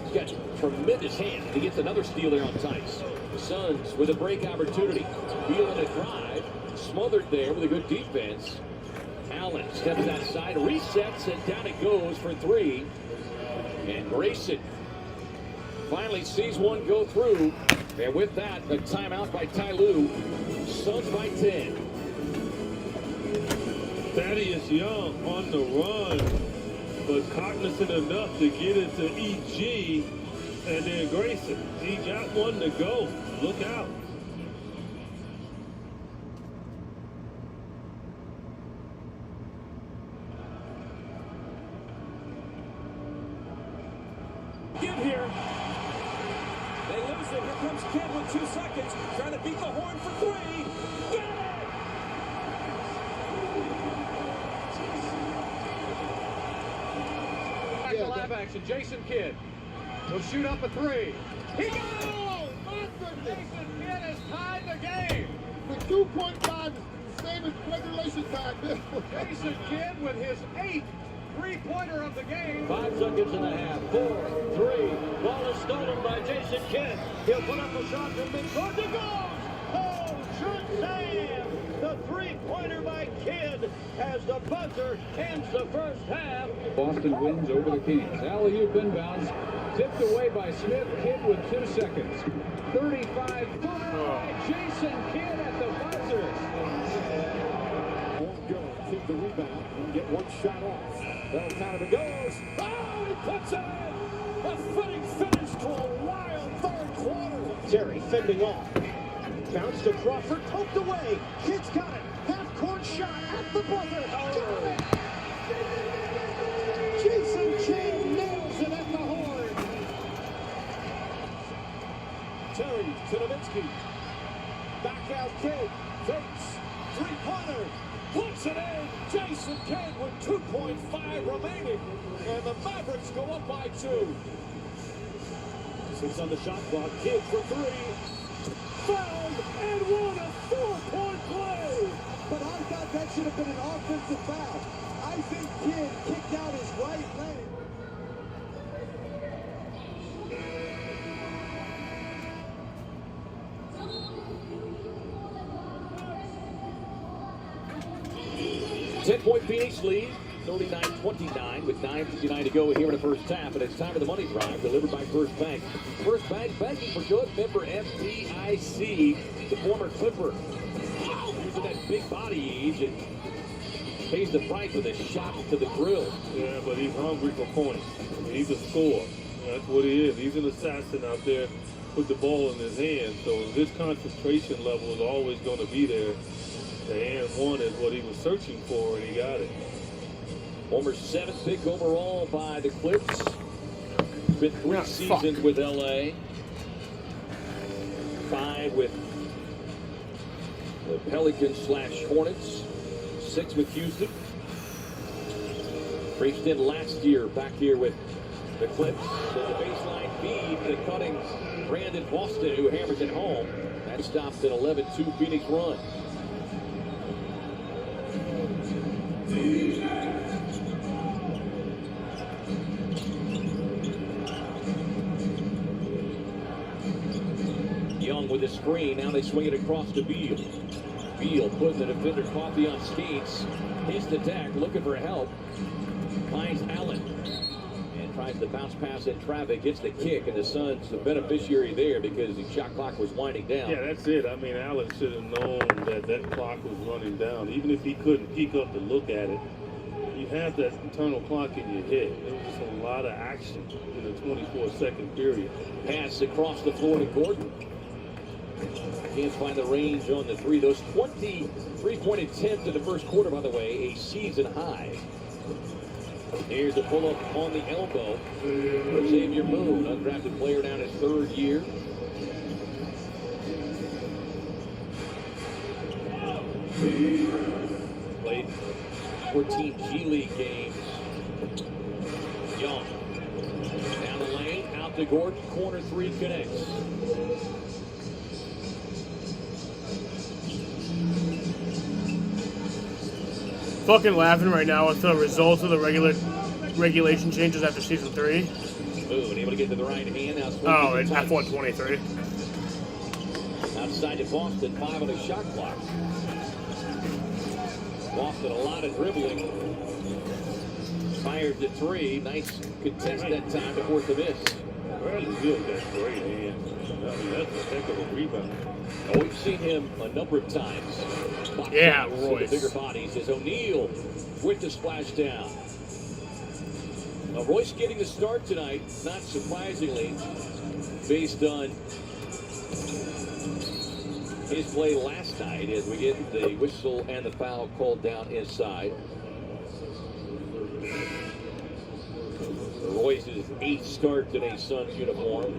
He's got tremendous hands. He gets another steal there on Tice. The Suns with a break opportunity. Beal in a drive. Smothered there with a good defense. Allen steps outside, resets, and down it goes for 3. And Grayson finally sees one go through. And with that, a timeout by Ty Lue. Suns by 10. Thaddeus Young on the run, but cognizant enough to get it to EG and then Grayson. He got one to go. Look out. Give here. They lose it. Here comes Kidd with 2 seconds. Trying to beat the horn for 3. Get it! Back to live action. Jason Kidd will shoot up a 3. He goes! Jason Kidd has tied the game. The 2.5 is the same as regulation time. Jason Kidd with his 8th three-pointer of the game. 5 seconds and a half. 4, 3. Ball is stolen by Jason Kidd. He'll put up a shot from midcourt. He goes! Oh, shoot Sam! The three-pointer by Kidd as the buzzer ends the first half. Boston wins over the Kings. Alley-oop inbounds. Tipped away by Smith. Kidd with 2 seconds. 35-footer by Jason Kidd at the buzzer. Won't go. Keep the rebound and get one shot off. Bell kind of goes. Oh, he puts it in! A fitting finish to a wild third quarter. Terry fending off. Bounce to Crawford, poked away. Kidd's got it. Half-court shot at the buzzer. Got it! Jason Kidd nails it at the horn. Terry to Nowitzki. Back out Kidd. Fakes. Three-pointer. Puts it in. Jason Kidd with 2.5 remaining. And the Mavericks go up by 2. 6 on the shot clock. Kidd for 3. Fouled and won a 4-point play. But I thought that should have been an offensive foul. I think Kidd kicked out his right leg. Ten-point Phoenix lead, 39-29 with 9:59 to go here in the first half. And it's time for the money drive delivered by First Bank. First Bank banking for good. Member FDIC, the former Clipper. Using that big body age and pays the price with a shot to the grill. Yeah, but he's hungry for points. He's a scorer. That's what he is. He's an assassin out there with the ball in his hand. So his concentration level is always going to be there. The and one is what he was searching for, and he got it. Former 7th pick overall by the Clips. Spent 3 seasons with LA. 5 with the Pelicans/Hornets. 6 with Houston. Brief stint last year back here with the Clips. So the baseline feed to cutting Brandon Boston, who hammers it home. That stops an 11-2 Phoenix run. Young with the screen. Now they swing it across to Beal. Beal putting the defender Coffee on skates. Hits the deck, looking for help. Finds Allen. And tries to bounce pass in traffic. Gets the kick, and the Suns the beneficiary there because the shot clock was winding down. Yeah, that's it. I mean, Allen should have known that that clock was running down. Even if he couldn't peek up to look at it, you have that internal clock in your head. There was just a lot of action in a 24-second period. Pass across the floor to Gordon. Can't find the range on the 3. Those 23-point attempts in the first quarter, by the way, a season high. Here's a pull-up on the elbow for Xavier Moon, undrafted player down his 3rd year. Played 14 G League games. Young. Down the lane, out to Gordon, corner 3 connects. Fucking laughing right now with the results of the regulation changes after season 3. Moon able to get to the right hand. Now oh, it's F123. Outside to Boston, 5 on the shot clock. Boston a lot of dribbling. Fires the 3. Nice contest that time to force the miss. Bradley Beal got great hands. I mean, that's a heck of a rebound. Oh, we've seen him a number of times. Yeah, Royce. The bigger bodies as O'Neal with the splashdown. Now, Royce getting the start tonight, not surprisingly, based on his play last night as we get the whistle and the foul called down his side. Royce is his 8th start in a Suns uniform.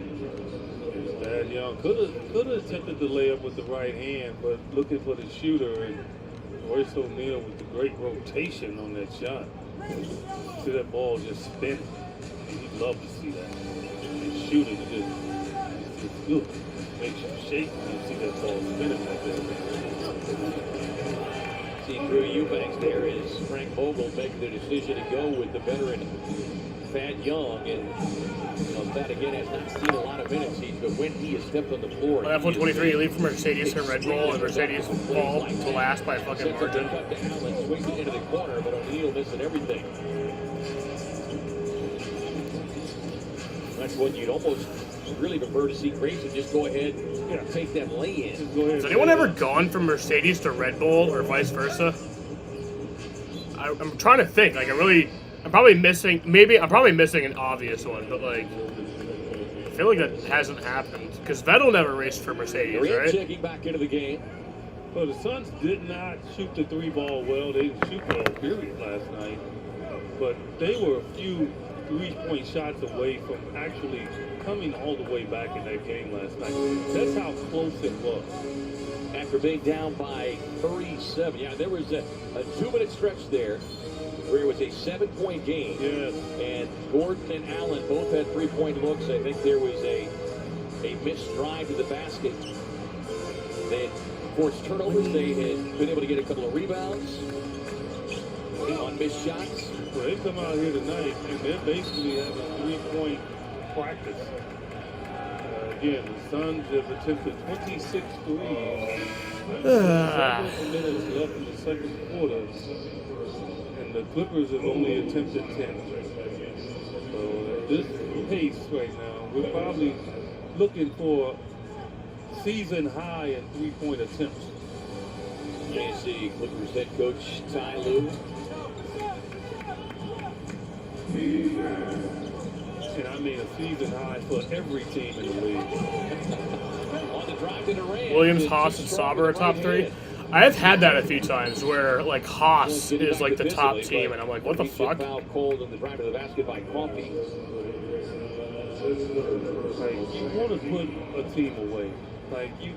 Thad Young could have attempted the layup with the right hand, but looking for the shooter, and Royce O'Neal with the great rotation on that shot. See that ball just spin. You'd love to see that. And shooting just good. Makes you shake when you see that ball spinning like that. See Drew Eubanks there as Frank Vogel making the decision to go with the veteran Thad Young, and Thad again has not seen a lot of minutes, but when he has stepped on the floor, F123, you leave from Mercedes to Red Bull, and Mercedes fall to last by a fucking margin. Allen swings it into the corner, but O'Neal missing everything. That's what you'd almost really prefer to see Grayson just go ahead and take that lay-in. Has anyone ever gone from Mercedes to Red Bull or vice versa? I'm trying to think. Like, I'm probably missing an obvious one, but like, I feel like that hasn't happened because Vettel never raced for Mercedes, right? Checking back into the game. Well, the Suns did not shoot the 3-ball well. They didn't shoot well, period, last night. But they were a few 3-point shots away from actually coming all the way back in that game last night. That's how close it was. After being down by 37, yeah, there was a 2-minute stretch there where it was a 7-point game. Yes. And Gordon and Allen both had 3-point looks. I think there was a missed drive to the basket. They had forced turnovers. They had been able to get a couple of rebounds on missed shots. Well, they come out here tonight and they're basically having 3-point practice. Again, the Suns have attempted 26 threes. 7 minutes left in the second quarter. And the Clippers have only attempted 10. So at this pace right now, we're probably looking for season high in 3-point attempts. JC Clippers head coach Ty Lue. And I mean a season high for every team in the league. On the drive to Durant. Williams, Haas, and Sauber are top 3. I have had that a few times where like Haas is like the top team, and I'm like, what the fuck? Cold on the drive to the basket by Coffee. Like, you want to put a team away. Like, you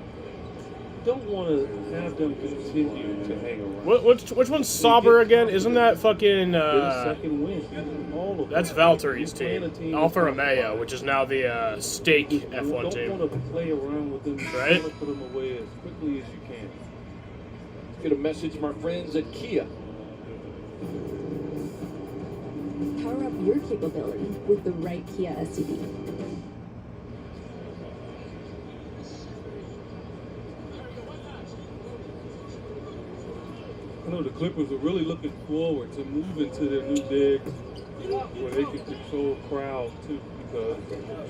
don't want to have them continue to hang around. Which one's Sauber again? Isn't that fucking second win? All of that's Valtteri's team. Alfa Romeo, which is now the Stake F1 team. You don't want to play around with them. Right? You want to put them away as quickly as you can. Let's get a message from our friends at Kia. Power up your capability with the right Kia SUV. I know the Clippers are really looking forward to moving to their new digs where they can control the crowd too, because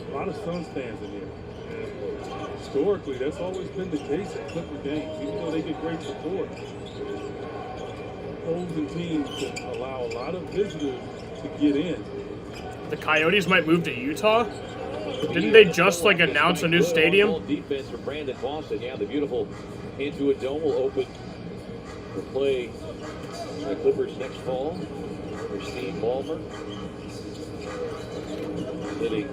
a lot of Suns fans in here. And historically, that's always been the case at Clipper games, even though they get great support. Opposing teams can allow a lot of visitors to get in. The Coyotes might move to Utah? Didn't they just like announce a new stadium? Defense from Brandon Boston. Yeah, the beautiful Intuit Dome will open for play the Clippers next fall. For Steve Ballmer. Sitting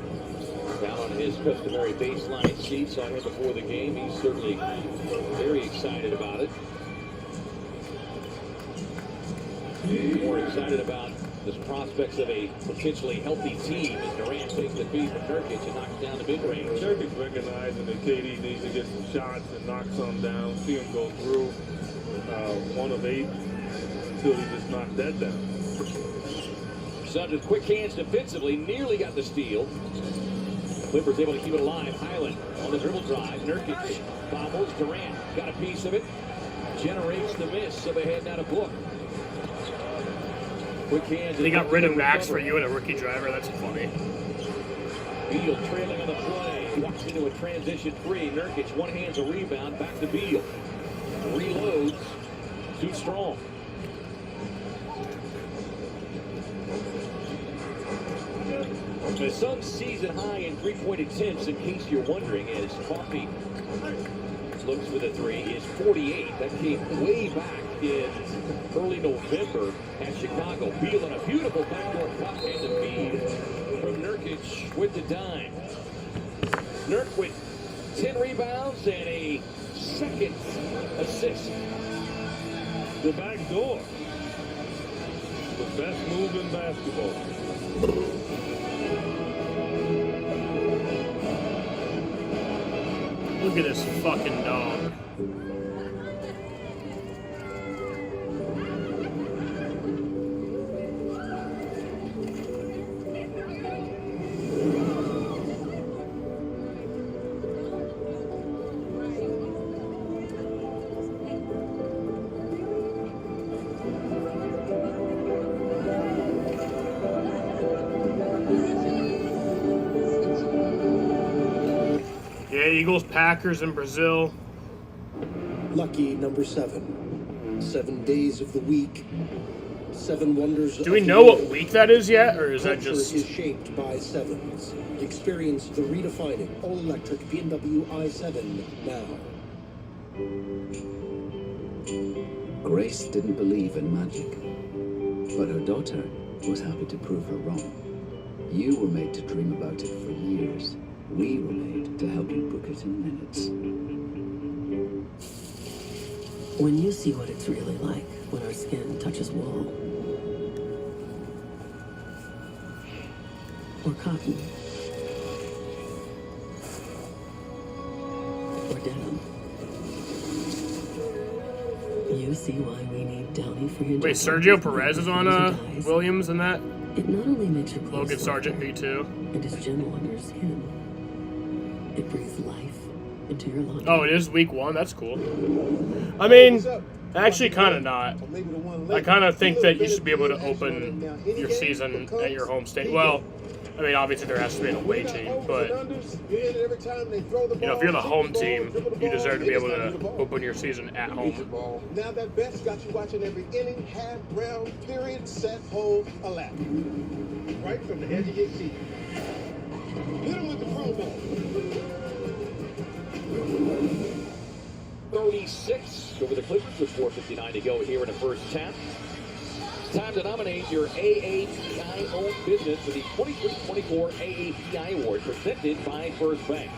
down on his customary baseline seat. Saw him before the game. He's certainly very excited about it. More excited about the prospects of a potentially healthy team as Durant takes the feed from Nurkic and knocks down the mid-range. Nurkic recognizing that KD needs to get some shots and knock some down. See him go through 1 of 8 until he just knocked that down. Suns with quick hands defensively, nearly got the steal. Clippers able to keep it alive. Highland on the dribble drive. Nurkic bobbles. Durant got a piece of it. Generates the miss. So they head down a book. Quick hands. They got rid of Max for you and a rookie driver. That's funny. Beal trailing on the play. Walks into a transition 3. Nurkic one hands a rebound. Back to Beal. Reloads. Too strong. The Suns season high in 3-point attempts, in case you're wondering, as Coffee looks for the 3, is 48. That came way back in early November at Chicago. Beal on a beautiful backdoor cut and the feed from Nurkic with the dime. Nurk with 10 rebounds and a second assist. The back door. The best move in basketball. Look at this fucking dog. Yeah, Eagles, Packers in Brazil. Lucky number 7. 7 days of the week. 7 wonders. Do we know what week that is yet, or is that Culture just... is shaped by sevens. Experience the redefining all-electric BMW i7 now. Grace didn't believe in magic, but her daughter was happy to prove her wrong. You were made to dream about it for years. We were made to help you book it in minutes. When you see what it's really like when our skin touches wool or cotton or denim, you see why we need Downy for your Wait, Sergio Perez is on Williams in that? It not only makes your clothes Logan Sargent V2. and is gentle on your skin, it breathes life into your lungs. Oh, it is week 1? That's cool. I mean, actually kind of not. I kind of think that you should be able to open your season at your home state. Well, I mean, obviously there has to be an away team, but, you know, if you're the home team, you deserve to be able to open your season at home. Now that bet's got you watching every inning, half, round, period, set, hold, a lap. Right from the edge of your seat. Hit him with the Pro Bowl. 36 over the Clippers with 4:59 to go here in the first half. It's time to nominate your AAPI-owned business for the 23-24 AAPI Award presented by First Bank.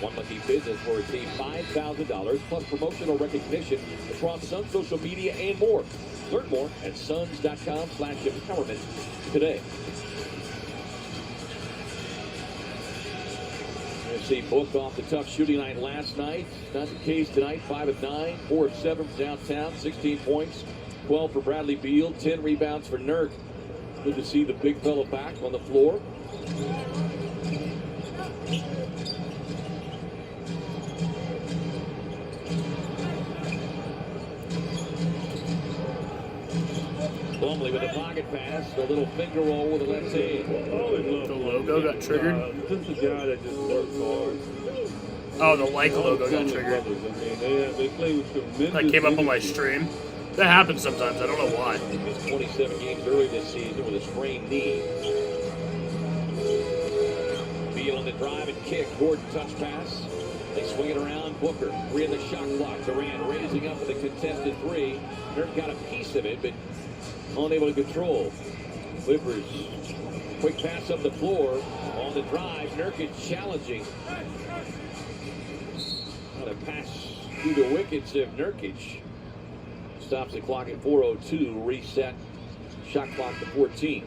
One lucky business will receive $5,000 plus promotional recognition across Suns social media and more. Learn more at suns.com/empowerment today. NFC booked off the tough shooting night last night. Not the case tonight. 5 of 9, 4 of 7 from downtown, 16 points, 12 for Bradley Beal, 10 rebounds for Nurk. Good to see the big fella back on the floor. Plumlee with a pocket pass, a little finger roll with the left hand. The logo got triggered? Just a guy that just works hard. Oh, the like logo got triggered. They play with tremendous. That came up on my stream. That happens sometimes. I don't know why. He missed 27 games early this season with a sprained knee. Beal on the drive and kick. Gordon touch pass. They swing it around. Booker, 3 in the shot clock. Durant raising up with a contested 3. Nurk got a piece of it, but unable to control. Clippers, quick pass up the floor. On the drive, Nurkic challenging. On a pass through the wickets of Nurkic. Stops the clock at 4:02. Reset. Shot clock to 14.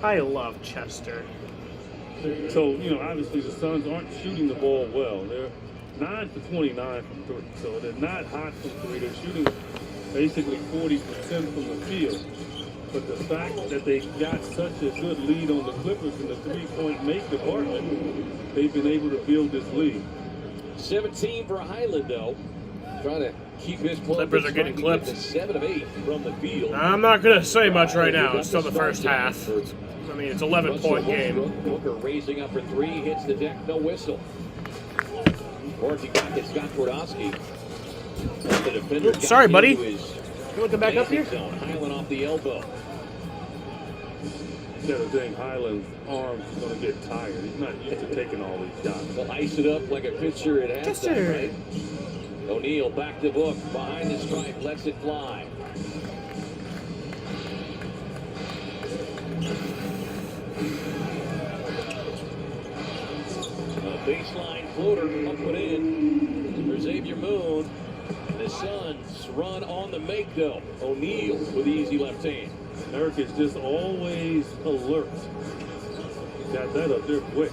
I love Chester. So, you know, obviously the Suns aren't shooting the ball well. They're 9 for 29 from 3. So they're not hot from 3. They're shooting basically 40% from the field. But the fact that they got such a good lead on the Clippers in the three-point make department, they've been able to build this lead. 17 for Highland, though. Trying to keep his Clippers are getting clipped. 7 of 8 from the field. I'm not going to say much right now. It's still the first half. I mean, it's an 11-point game. Booker raising up for 3, hits the deck, no whistle. Working back at Scott Twardowski. The defender Sorry, buddy. You want to come back up here? Highland off the elbow. The other thing, Highland's arms are going to get tired. He's not used to taking all these shots. They'll ice it up like a pitcher at halftime, right? O'Neal back to Book, behind the stripe, lets it fly. A baseline floater up and in for Xavier Moon. The Suns run on the make, though. O'Neal with the easy left hand. Nurk is just always alert. Got that up there quick.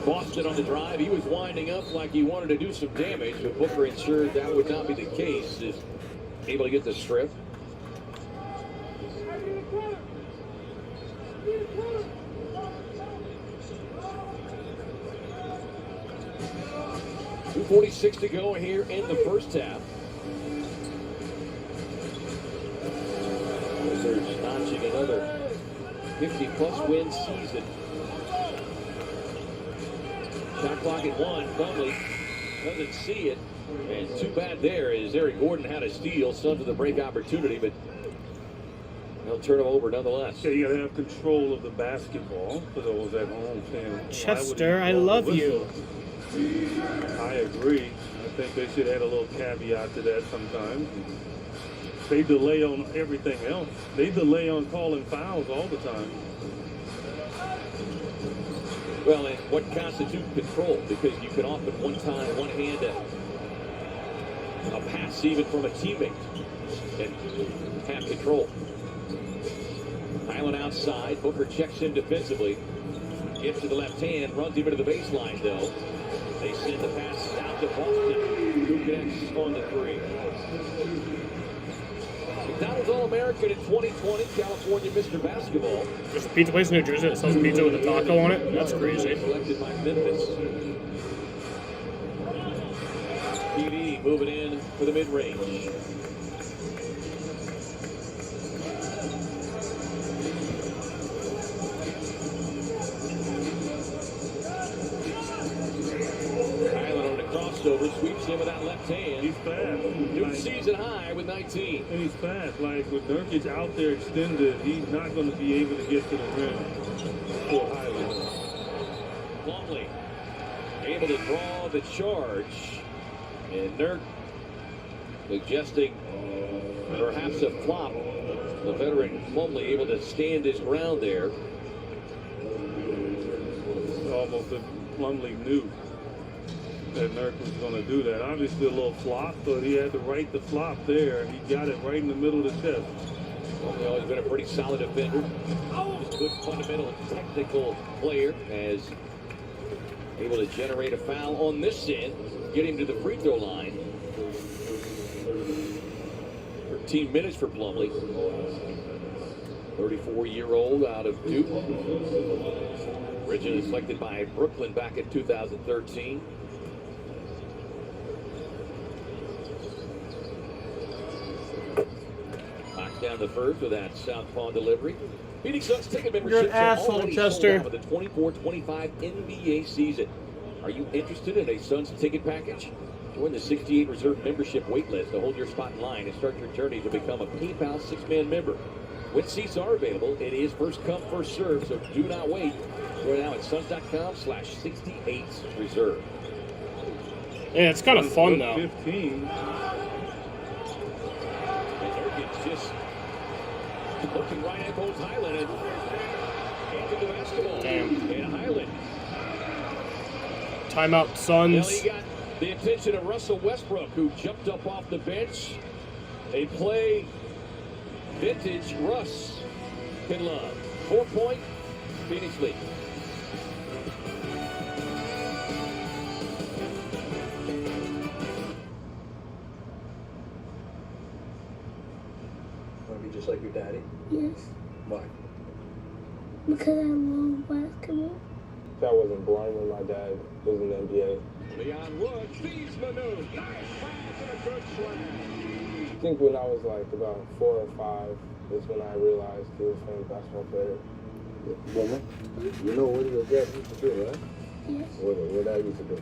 Boston on the drive. He was winding up like he wanted to do some damage, but Booker ensured that would not be the case. Is able to get the strip. .246 to go here in the first half. Wizards notching another 50-plus win season. Shot clock at 1. Plumlee doesn't see it. And too bad there is Eric Gordon had a steal. Suns with a break opportunity, but they'll turn him over nonetheless. Yeah, you got to have control of the basketball for those at home saying, Chester, I love you. I agree. I think they should add a little caveat to that sometimes. They delay on everything else. They delay on calling fouls all the time. Well, and what constitutes control? Because you can often one hand a pass even from a teammate and have control. Highland outside. Booker checks in defensively. Gets to the left hand. Runs him into the baseline, though. They send the pass down to Boston, who connects on the three. McDonald's All-American in 2020, California Mr. Basketball. There's a pizza place in New Jersey that sells pizza with a taco on it. That's crazy. Selected by Memphis. PD moving in for the mid-range. Over, sweeps him with that left hand. He's fast. New season high with 19. And he's fast. Like with Nurkic out there extended, he's not going to be able to get to the rim for Highland. Plumlee able to draw the charge. And Nurk suggesting perhaps a flop. The veteran Plumlee able to stand his ground there. It's almost a Plumlee knew that Nurk was going to do that. Obviously a little flop, but he had to right the flop there. He got it right in the middle of the chest. Well, he's always been a pretty solid defender. Just good fundamental technical player, as able to generate a foul on this end, get him to the free throw line. 13 minutes for Plumlee. 34-year-old out of Duke. Originally selected by Brooklyn back in 2013. Down the first with that southpaw delivery. Phoenix Suns ticket memberships You're an asshole, Chester. For the 24-25 NBA season. Are you interested in a Suns ticket package? Join the 68 Reserve membership waitlist to hold your spot in line and start your journey to become a PayPal 6-man member. When seats are available, it is first come, first serve, so do not wait. Join now at suns.com/68reserve. Yeah, it's kind of fun though. 15. Just looking right at both Highland and into the basketball. Damn. And Highland. Timeout, Suns. Well, he got the attention of Russell Westbrook, who jumped up off the bench. They play vintage Russ can love. 4-point Phoenix lead. Just like your daddy? Yes, Why? because I love basketball. I wasn't born when my dad was in the NBA. Leon Wood feeds Manu. Nice pass and a good slam. I think when I was like about 4 or 5 is when I realized he was a famous basketball player. Mama, you know what your dad used to do, right? Yes. What dad used to do?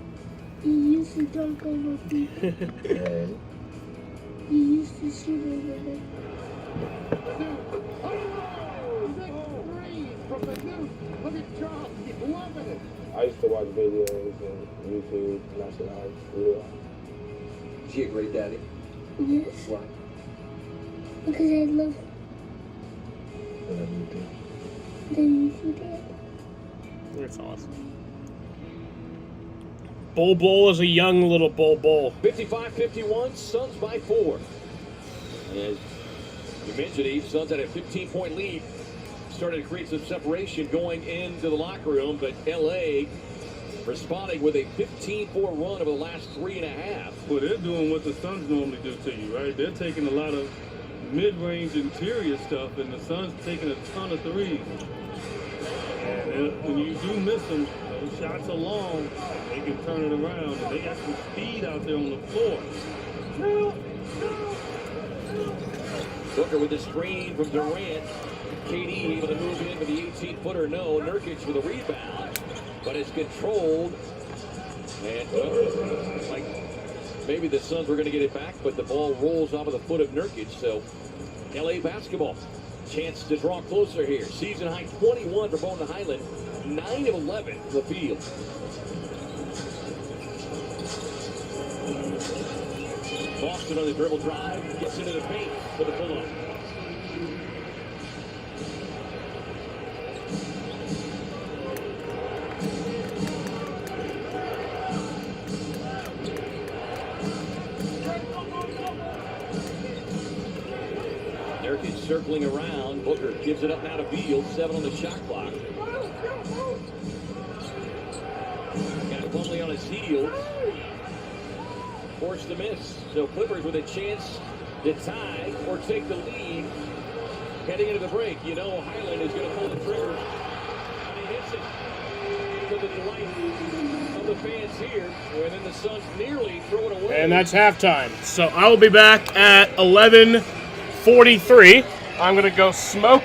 He used to dunk over people. And He used to shoot over them. From the Duke. Look at Charles. He's loving it. I used to watch videos and YouTube, National Real. is he a great daddy? Yes. Why? Because I love the YouTube Dad. That's awesome. Bol Bol is a young little Bol Bol. 55-51, Suns by 4. As you mentioned, Eve, Suns had a 15-point lead. Started to create some separation going into the locker room, but L.A. responding with a 15-4 run over the last 3.5. Well, they're doing what the Suns normally do to you, right? They're taking a lot of mid-range interior stuff, and the Suns taking a ton of threes. And when you do miss them, those shots are long, they can turn it around, and they got some speed out there on the floor. Booker with the screen from Durant. KD able to move in with the 18-footer. No, Nurkic with a rebound, but it's controlled. And like maybe the Suns were going to get it back, but the ball rolls off of the foot of Nurkic. So LA basketball, chance to draw closer here. Season high 21 for Bowen Highland, 9 of 11 from the field. Boston on the dribble drive, gets into the paint for the pull-up. Nurkic circling around. Booker gives it up now to Beal. 7 on the shot clock. Got Plumlee on his heels. Forced to miss. So Clippers with a chance to tie or take the lead heading into the break. You know Highland is going to pull the trigger. And he hits it to the delight of the fans here. And then the Suns nearly throw it away. And that's halftime. So I will be back at 11:43. I'm going to go smoke,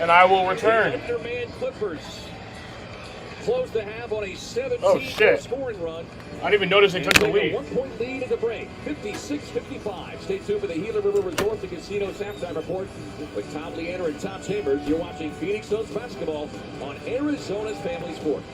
and I will return. The Underman Clippers close the half on a 17 scoring run. I didn't even notice they took the lead. A 1-point lead at the break, 56-55. Stay tuned for the Gila River Resorts and Casinos halftime report with Tom Leander and Tom Chambers. You're watching Phoenix Suns basketball on Arizona's Family Sports.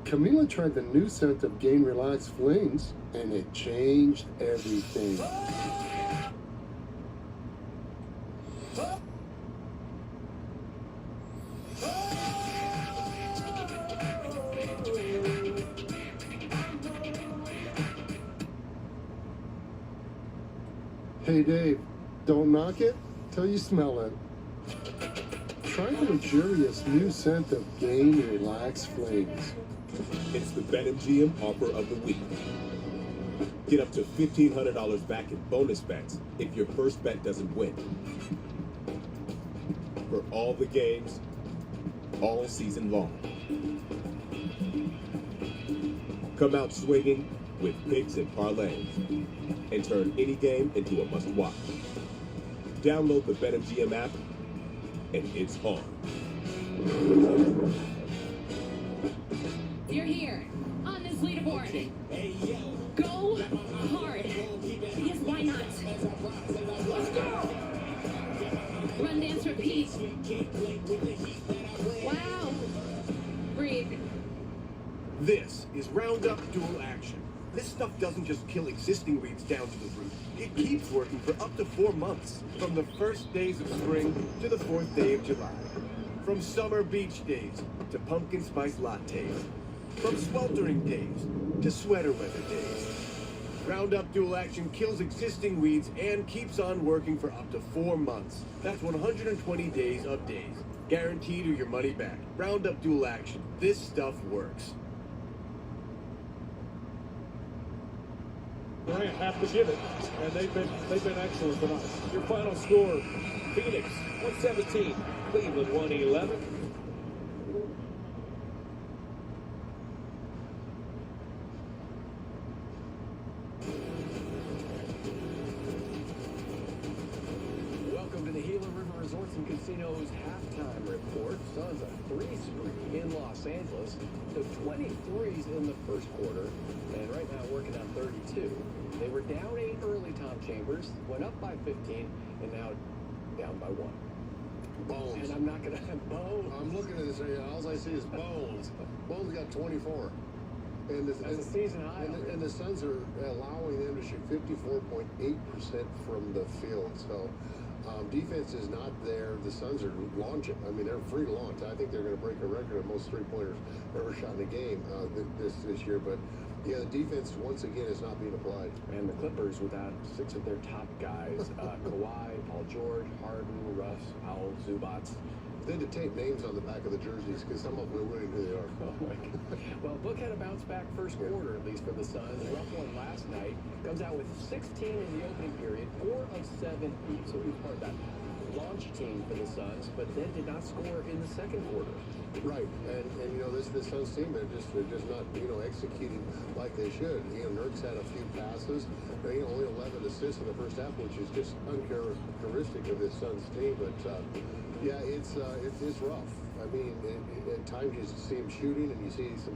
Camila tried the new scent of Gain Relax Flings, and it changed everything. Hey Dave, don't knock it till you smell it. Try the luxurious new scent of Gain Relax Flings. It's the BetMGM offer of the week. Get up to $1,500 back in bonus bets if your first bet doesn't win. For all the games, all season long. Come out swinging with picks and parlays and turn any game into a must-watch. Download the BetMGM app and it's on. You're here on this leaderboard. Go hard. Yes, why not? Let's go. Run, dance, repeat. Wow. Breathe. This is Roundup Dual Action. This stuff doesn't just kill existing weeds down to the root. It keeps working for up to 4 months, from the first days of spring to the 4th day of July. From summer beach days to pumpkin spice lattes. From sweltering days to sweater weather days. Roundup Dual Action kills existing weeds and keeps on working for up to 4 months. That's 120 days of days. Guaranteed or your money back. Roundup Dual Action. This stuff works. Durant have to give it, and they've been excellent tonight. Your final score: Phoenix 117, Cleveland 111. Welcome to the Gila River Resorts and Casinos halftime report. Suns a 3-streak in Los Angeles. So 23s in the first quarter, and right now working on 32. They were down 8 early, Tom Chambers, went up by 15, and now down by 1. Bones. And I'm not going to have Bones. I'm looking at this, all I see is Bones. Bones got 24. And That's a season high. And the Suns are allowing them to shoot 54.8% from the field. So defense is not there. The Suns are launching. I mean, they're free to launch. I think they're going to break a record of most three-pointers ever shot in a game this year. But yeah, the defense once again is not being applied. And the Clippers without 6 of their top guys: Kawhi, Paul George, Harden, Russ, Powell, Zubac. They had to tape names on the back of the jerseys because some of them are winning who they are. Oh my God. Well, Book had a bounce back first quarter, at least for the Suns. Rough one last night. Comes out with 16 in the opening period, 4 of 7. So he's part of that launch team for the Suns, but then did not score in the second quarter. Right, and you know this Suns team, they're just not executing like they should. Nurk's had a few passes, only 11 assists in the first half, which is just uncharacteristic of this Suns team. But yeah, it's rough. I mean, at times you see him shooting and you see some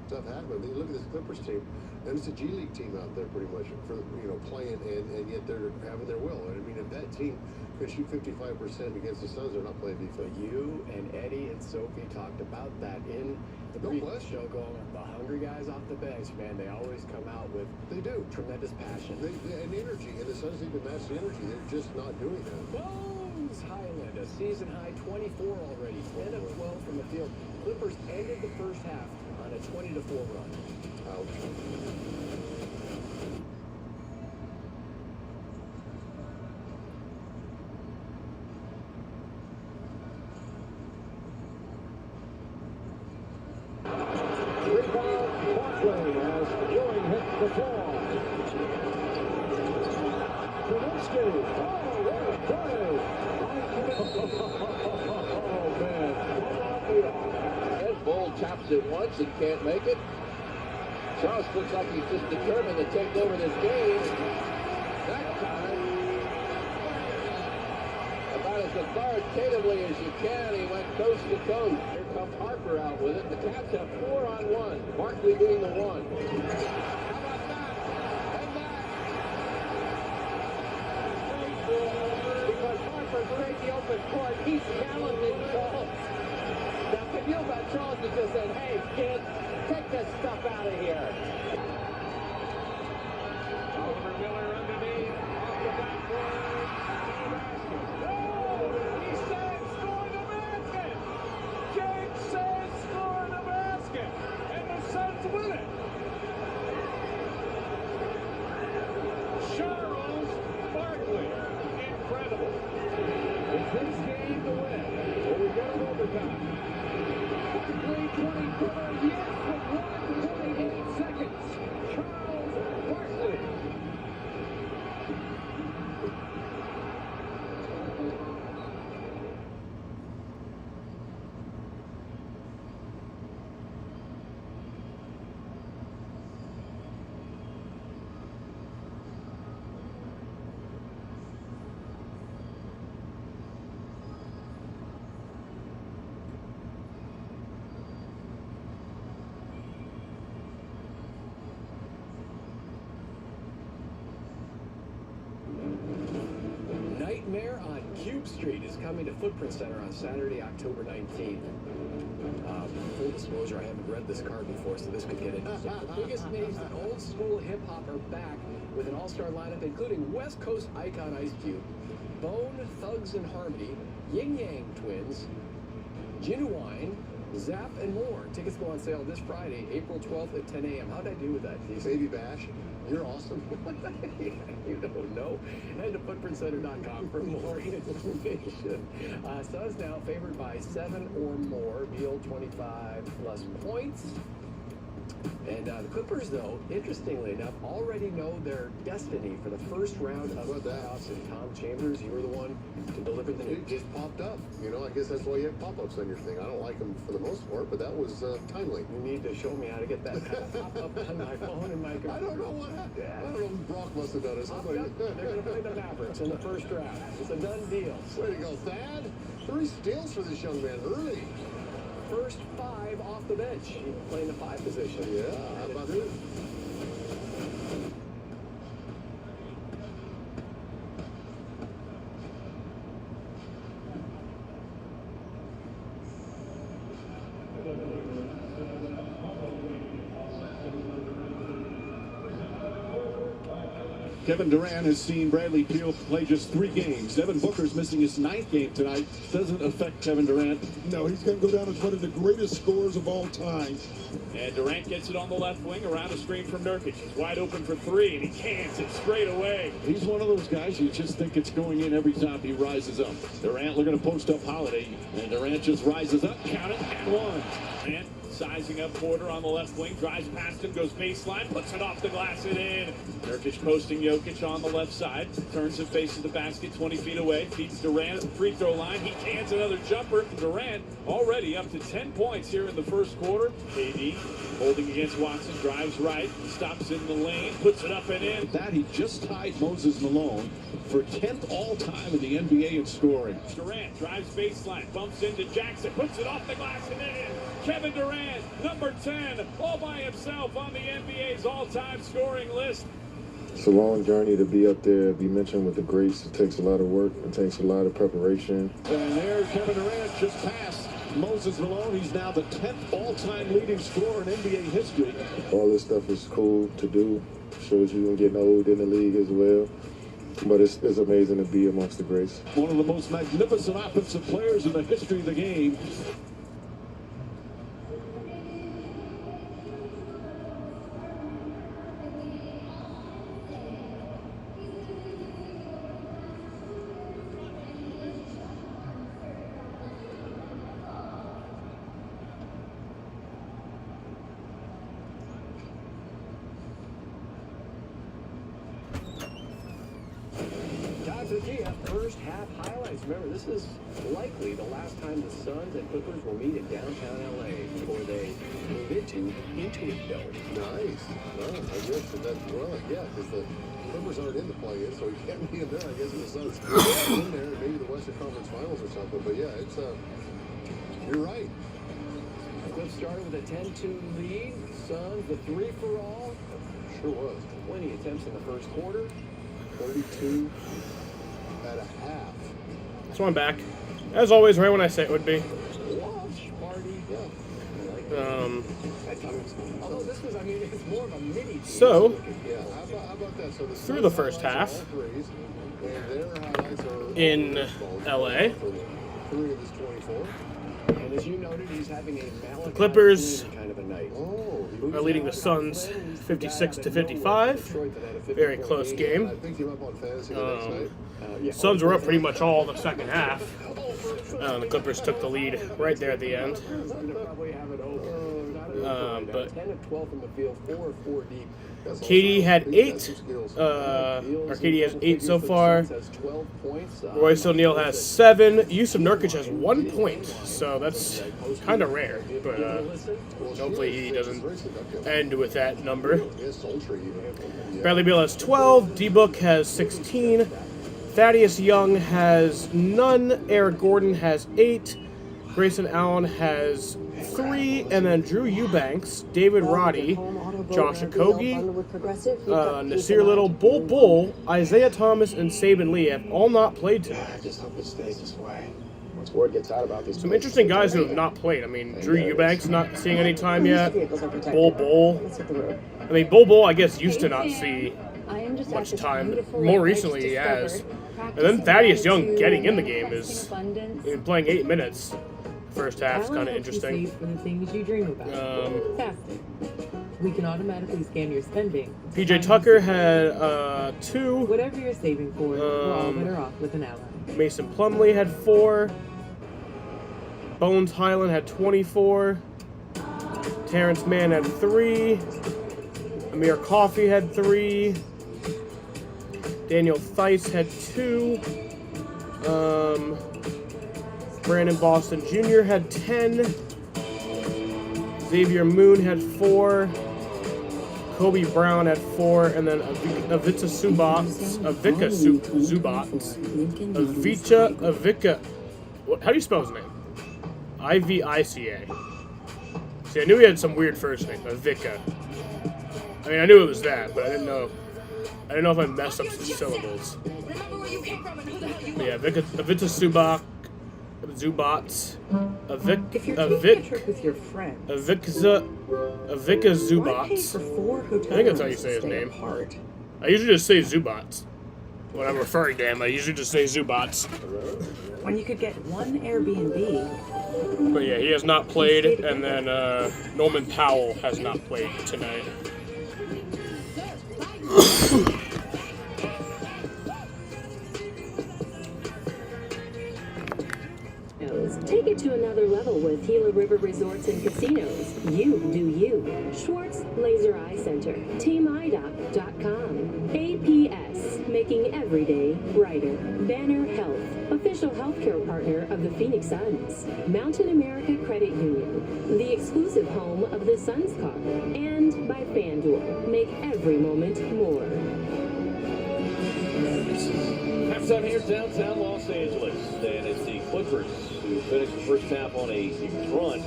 stuff happen. I mean, look at this Clippers team, and it's a G League team out there pretty much for playing, and yet they're having their will. And I mean, if that team can shoot 55% against the Suns, they're not playing defense. You and Eddie and Sophie talked about that in the previous show, going the hungry guys off the bench, man. They always come out with tremendous passion. And energy, and the Suns need to match the energy. They're just not doing that. Bones Highland, a season high 24 already, 10 of 12 from the field. Clippers ended the first half on a 20-4 run. Ouch. The floor. Kaminsky. Oh, what a play. Oh, man. Ed Bull taps it once and can't make it. Charles looks like he's just determined to take over this game. That time, about as authoritatively as you can, he went coast to coast. Here comes Harper out with it. The Cats have 4-on-1. Barkley being the one. Because Harper played the open court, he's challenging Charles. Now, can you about Charles has just said, hey, kid, take this stuff out of here. Oliver Miller underneath, off the backboard. Oh, he said score the basket. James says score the basket. And the Suns win it. Charles Barkley. Incredible. Is this game to win? Or we go to overtime? Barkley 20-footer, yes, with 1:28 seconds. Charles Barkley. Nightmare on Cube Street is coming to Footprint Center on Saturday, October 19th. Full disclosure, I haven't read this card before, so this could get interesting. The biggest names in old school hip hop are back with an all-star lineup including West Coast icon Ice Cube, Bone Thugs and Harmony, Yin Yang Twins, Genuine, Zap, and more. Tickets go on sale this Friday, April 12th at 10 a.m. How'd I do with that? Baby Bash, you're awesome. You don't know. Head to footprintcenter.com for more information. Suns now favored by 7 or more. Beal 25+ points. And the Clippers, though, interestingly enough, already know their destiny for the first round of the playoffs. And Tom Chambers, you were the one to deliver the news. It just popped up. I guess that's why you have pop-ups on your thing. I don't like them for the most part, but that was timely. You need to show me how to get that pop-up on my phone and my computer. I don't know what happened. I don't know if Brock must have done it. They're going to play the Mavericks in the first round. It's a done deal. Way to go, Thad. 3 steals for this young man early. First 5 off the bench, playing the 5 position. Yeah, how about this? Kevin Durant has seen Bradley Beal play just 3 games. Devin Booker's missing his 9th game tonight. Doesn't affect Kevin Durant. No, he's going to go down as one of the greatest scorers of all time. And Durant gets it on the left wing around a screen from Nurkic. He's wide open for 3, and he cans it straight away. He's one of those guys you just think it's going in every time he rises up. Durant looking to post up Holiday, and Durant just rises up, count it, and 1. Durant sizing up Porter on the left wing, drives past him, goes baseline, puts it off the glass and in. Nurkic posting Jokic on the left side, turns and faces the basket 20 feet away, feeds Durant at the free throw line. He cans another jumper. Durant already up to 10 points here in the first quarter. KD holding against Watson, drives right, stops in the lane, puts it up and in. That he just tied Moses Malone for 10th all-time in the NBA in scoring. Durant drives baseline, bumps into Jackson, puts it off the glass and in. Kevin Durant, number 10, all by himself on the NBA's all-time scoring list. It's a long journey to be up there, be mentioned with the greats. It takes a lot of work. It takes a lot of preparation. And there, Kevin Durant just passed Moses Malone. He's now the 10th all-time leading scorer in NBA history. All this stuff is cool to do. Shows you getting old in the league as well. But it's amazing to be amongst the greats. One of the most magnificent offensive players in the history of the game. First half highlights. Remember, this is likely the last time the Suns and Clippers will meet in downtown LA before they move into Intuit Dome. Nice. Well, I guess that's well, yeah, because the Clippers aren't in the play-in, so he can't be in there. I guess the Suns in there, maybe the Western Conference Finals or something. But yeah, it's you're right. Clips started with a 10-2 lead. Suns, the 3-for-all. Sure was. 20 attempts in the first quarter. 32 at a half. So I'm back. As always, right when I say it would be. Watch party. Although this was, I mean, it's more of a mini team. So, Yeah, how about that? So through the first half, and their highlights are in LA, 3 of his 24. And as you noted, he's having a the Clippers kind of a night. are leading the Suns 56-55. Very close game. Suns were up pretty much all the second half. The Clippers took the lead right there at the end. But 10 of 12 from the field, 4 of 4 deep. KD had 8. Or KD has 8 so far. Royce O'Neal has 7. Yusuf Nurkic has 1 point. So that's kind of rare. But hopefully he doesn't end with that number. Bradley Beal has 12. D-Book has 16. Thaddeus Young has none. Eric Gordon has 8. Grayson Allen has 3. And then Drew Eubanks, David Roddy, Josh Okogie, Nasir Little, Bull, Isaiah Thomas, and Saban Lee have all not played tonight. Just hope it stays this way. Once word gets out about these Some interesting guys who have not played. I mean, Drew Eubanks not seeing any time yet. Bull. I mean, Bull, I guess, used to not see much time. More recently, he has. And then Thaddeus Young getting in the game is playing 8 minutes. First half is kind of interesting. For the things you dream about. Fantastic. We can automatically scan your spending. PJ Tucker had 2. Whatever you're saving for, we're all better off with an ally. Mason Plumlee had 4. Bones Highland had 24. Terrence Mann had 3. Amir Coffey had 3. Daniel Theis had 2. Brandon Boston Jr. had 10. Xavier Moon had 4. Kobe Brown had 4. And then Avika How do you spell his name? Ivica. See, I knew he had some weird first name, Ivica. I mean, I knew it was that, but I didn't know if I messed up some syllables. But yeah, Ivica Zubats. If you're taking a trip with your friend, Ivica Zubats. I think that's how you say his name. I usually just say Zubats. When I'm referring to him, I usually just say Zubats. when you could get one Airbnb. But yeah, he has not played, and then Norman Powell has not played tonight. Take it to another level with Gila River Resorts and Casinos. You do you. Schwartz Laser Eye Center. TeamEyeDoc.com. APS, making every day brighter. Banner Health, official healthcare partner of the Phoenix Suns. Mountain America Credit Union, the exclusive home of the Suns car. And by FanDuel, make every moment more. Halftime here downtown Los Angeles, and it's the Clippers who finished the first half on a huge run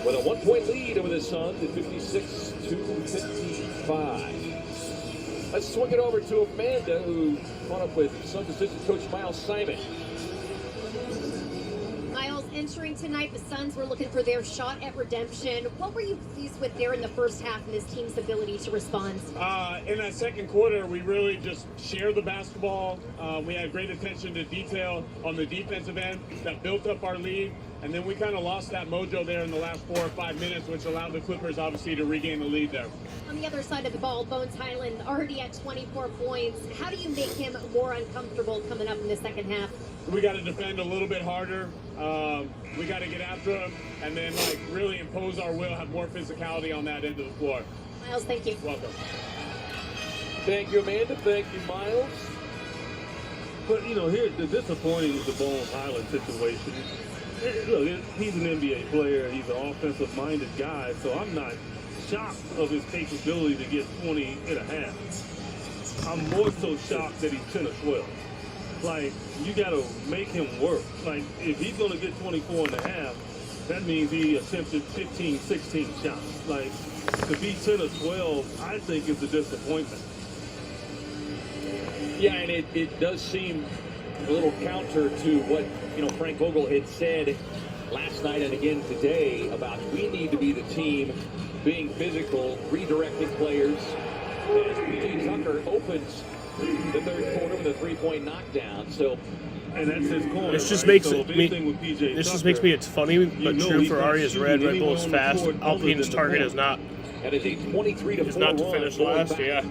with a 1-point lead over the Suns at 56-55. Let's swing it over to Amanda, who caught up with Suns assistant coach Miles Simon. Miles, entering tonight, the Suns were looking for their shot at redemption. What were you pleased with there in the first half and this team's ability to respond? In that second quarter, we really just shared the basketball. We had great attention to detail on the defensive end that built up our lead. And then we kind of lost that mojo there in the last 4 or 5 minutes, which allowed the Clippers, obviously, to regain the lead there. On the other side of the ball, Bones Highland already at 24 points. How do you make him more uncomfortable coming up in the second half? We got to defend a little bit harder. We got to get after him and then really impose our will, have more physicality on that end of the floor. Miles, thank you. Welcome. Thank you, Amanda. Thank you, Miles. But, here, the disappointing is the Bones Highland situation. Look, he's an NBA player. He's an offensive-minded guy, so I'm not shocked of his capability to get 20 and a half. I'm more so shocked that he's 10 or 12. You got to make him work. If he's going to get 24 and a half, that means he attempted 15, 16 shots. To be 10 or 12, I think is a disappointment. Yeah, and it does seem a little counter to what Frank Vogel had said last night and again today about we need to be the team being physical, redirecting players. As P.J. Tucker opens the third quarter with a 3-point knockdown. And that's his corner. This just makes it's funny but true for Arias Red Bull is fast. Alpine's target is not. That is a 23-4 is not to finish last. Yeah.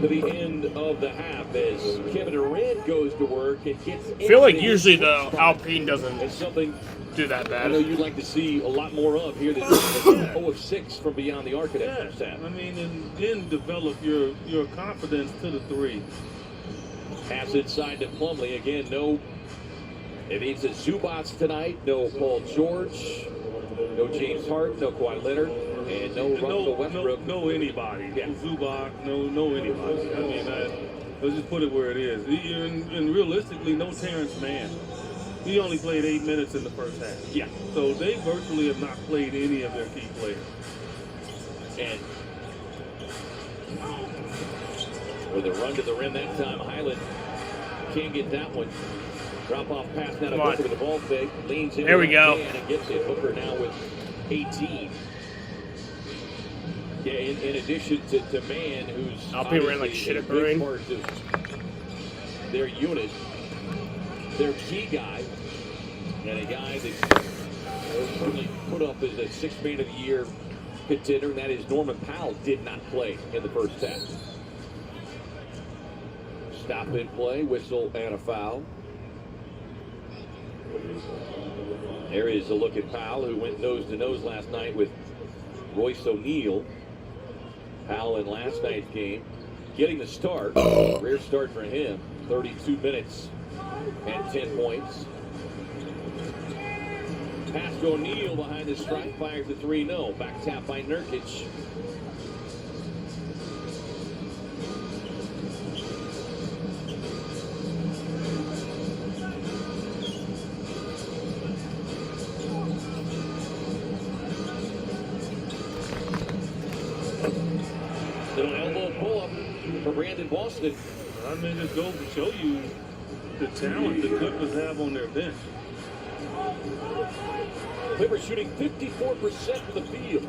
To the end of the half as Kevin Durant goes to work and gets. I feel like usually the Alpine doesn't do that bad. I know you'd like to see a lot more of here. 0 of 6 from beyond the arc at that first half. I mean, and then develop your confidence to the three. Pass inside to Plumlee again. No, it means the Zubats tonight. No Paul George. No James Harden. No Kawhi Leonard. And no Russell Westbrook. No anybody. Yeah. No Zubac. No anybody. I mean, let's just put it where it is. And realistically, no Terrence Mann. He only played 8 minutes in the first half. Yeah. So they virtually have not played any of their key players. And with a run to the rim that time, Highland can't get that one. Drop off pass now to Booker to the ball fake. Leans in. There we go. And gets it. Booker now with 18. Yeah, in addition to Mann, who's Alpine ran like shit at big part of their unit, their key guy, and a guy that certainly put up as a 6th man of the year contender, and that is Norman Powell, did not play in the first half. Stop in play, whistle, and a foul. There is a look at Powell, who went nose-to-nose last night with Royce O'Neal. Powell in last night's game getting the start. Rare start for him. 32 minutes and 10 points. Pass to O'Neal behind the stripe. Fires the 3-0. Back tap by Nurkic. pull-up for Brandon Boston. I mean, this goes to show you the talent the Clippers have on their bench. Clippers shooting 54% from the field.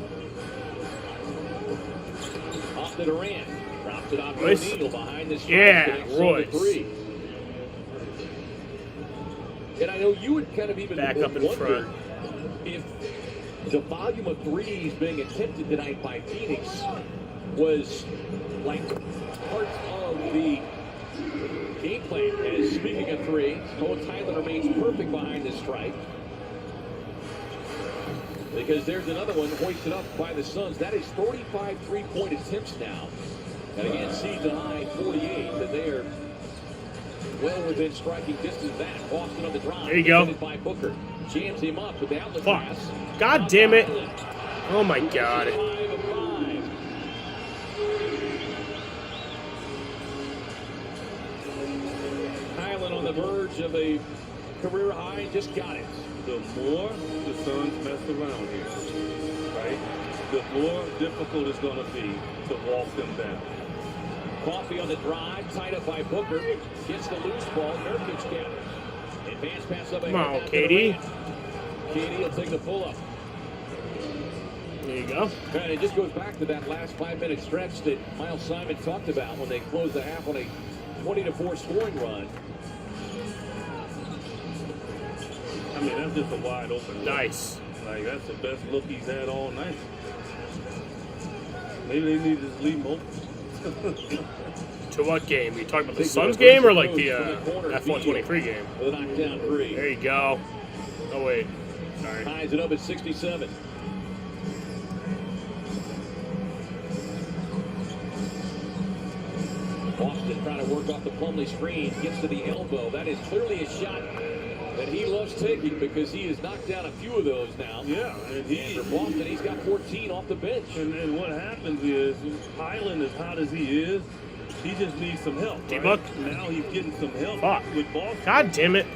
Off to Durant. Drops it off to Royce. O'Neal behind the stripe. Yeah, Connects on the Royce. three. And I know you would kind of even Back up in wonder front. if the volume of threes being attempted tonight by Phoenix was like part of the game plan. As speaking of three, Owen Tyler remains perfect behind the stripe. Because there's another one hoisted up by the Suns. That is 35 three-point attempts now. And again, season high 48. That they are well within striking distance of that. Boston on the drive. There you go. Defended by Booker. Jams him up with the outlet Fuck. pass. God damn it. Oh my god. 5 of 5. Highland on the verge of a career high. Just got it. The more the Suns mess around here, right, the more difficult it's going to be to walk them down. Coffee on the drive, tied up by Booker. Gets the loose ball. Nurkic got it. Advance pass up ahead. Come on, now to Katie. Durant. Katie will take the pull-up. There you go. And it just goes back to that last 5-minute stretch that Miles Simon talked about when they closed the half on a 20-4 scoring run. I mean, that's just a wide open look. Nice. Like, that's the best look he's had all night. Maybe they need to just leave him open. To what game? You talking about the Suns game or like the F123 game? With a knockdown three. There you go. Oh wait. Sorry. Ties it up at 67. Boston trying to work off the Plumlee screen. Gets to the elbow. That is clearly a shot that he loves taking because he has knocked down a few of those now. Yeah, and for Boston, he's got 14 off the bench. And what happens is, Highland, as hot as he is, he just needs some help. D-Book. Right? Now he's getting some help Fuck. with Boston. God damn it.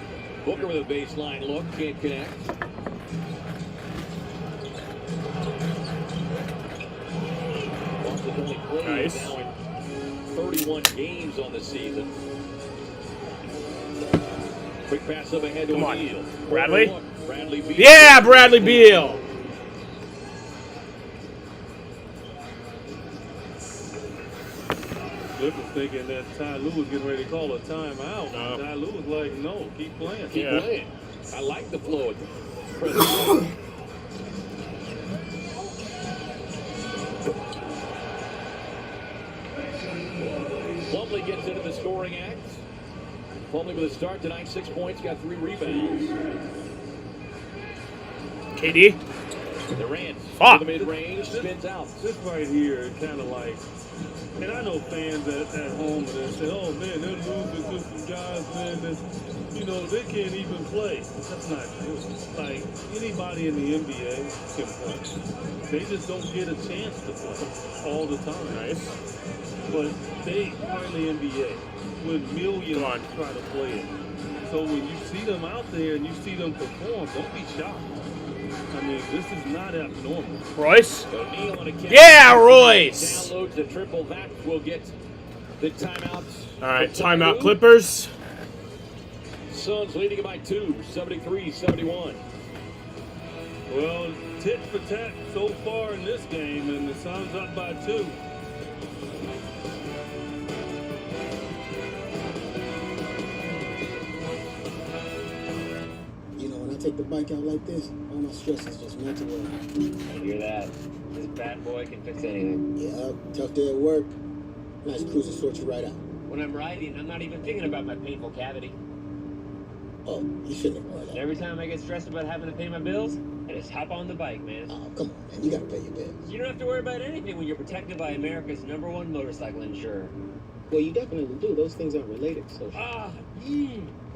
Booker with a baseline look. Can't connect. Boston's only played Nice. now in 31 games on the season. Quick pass up ahead to Come on. O'Neal. Bradley? Bradley Beal. Yeah, Bradley Beal. Clippers thinking that Ty Lue was getting ready to call a timeout. No. Ty Lue was like, no, keep playing. Keep Yeah. playing. I like the flow at the present. Plumlee gets into the scoring act. Plumlee with a start tonight, 6 points, got 3 rebounds. KD. Durant Fuck. to the mid-range, spins out. This right here is kind of like, and I know fans at home that say, oh man, they're losing to some guys, man, that, you know, they can't even play. That's not true. Like, anybody in the NBA can play. They just don't get a chance to play all the time. Nice. But they are in the NBA when millions Come on. try to play it. So when you see them out there and you see them perform, don't be shocked. I mean, this is not abnormal. Royce. O'Neal on a catch. Yeah, Royce. Downloads the triple. That will get the timeout. All right, timeout Clippers. Suns leading it by 2, 73-71. Well, tit for tat so far in this game, and the Suns up by 2. You know, when I take the bike out like this, all my stress is just melted away. I hear that. This bad boy can fix anything. Yeah, tough day at work. Nice cruiser sort you right out. When I'm riding, I'm not even thinking about my painful cavity. Oh, you shouldn't ignore that. Every time I get stressed about having to pay my bills, I just hop on the bike, man. Oh, come on, man. You gotta pay your bills. You don't have to worry about anything when you're protected by America's #1 motorcycle insurer. Well, you definitely do. Those things aren't related, so...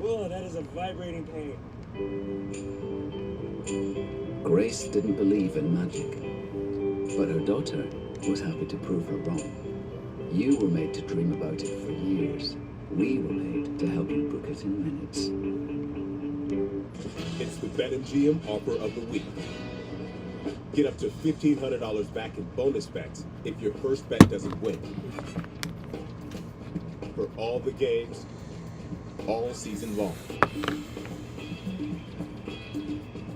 Oh, that is a vibrating pain. Grace didn't believe in magic, but her daughter was happy to prove her wrong. You were made to dream about it for years. We were made to help you book it in minutes. It's the BetMGM offer of the week. Get up to $1,500 back in bonus bets if your first bet doesn't win. For all the games, all season long.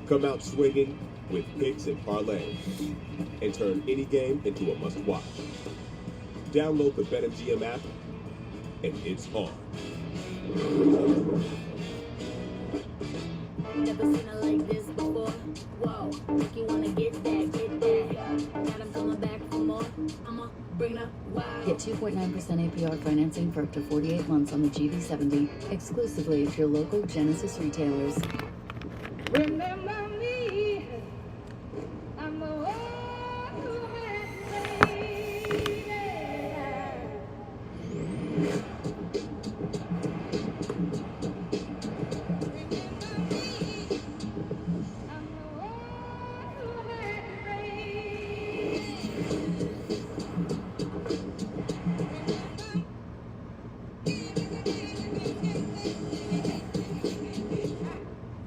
Come out swinging with picks and parlays and turn any game into a must-watch. Download the BetMGM app, and it's on. Never seen it like this before. Whoa, make you wanna get that, get that. Got 'em coming back for more. I'ma bring the wow. Get 2.9% APR financing for up to 48 months on the GV70, exclusively at your local Genesis retailers. Remember me, I'm the one who had waited.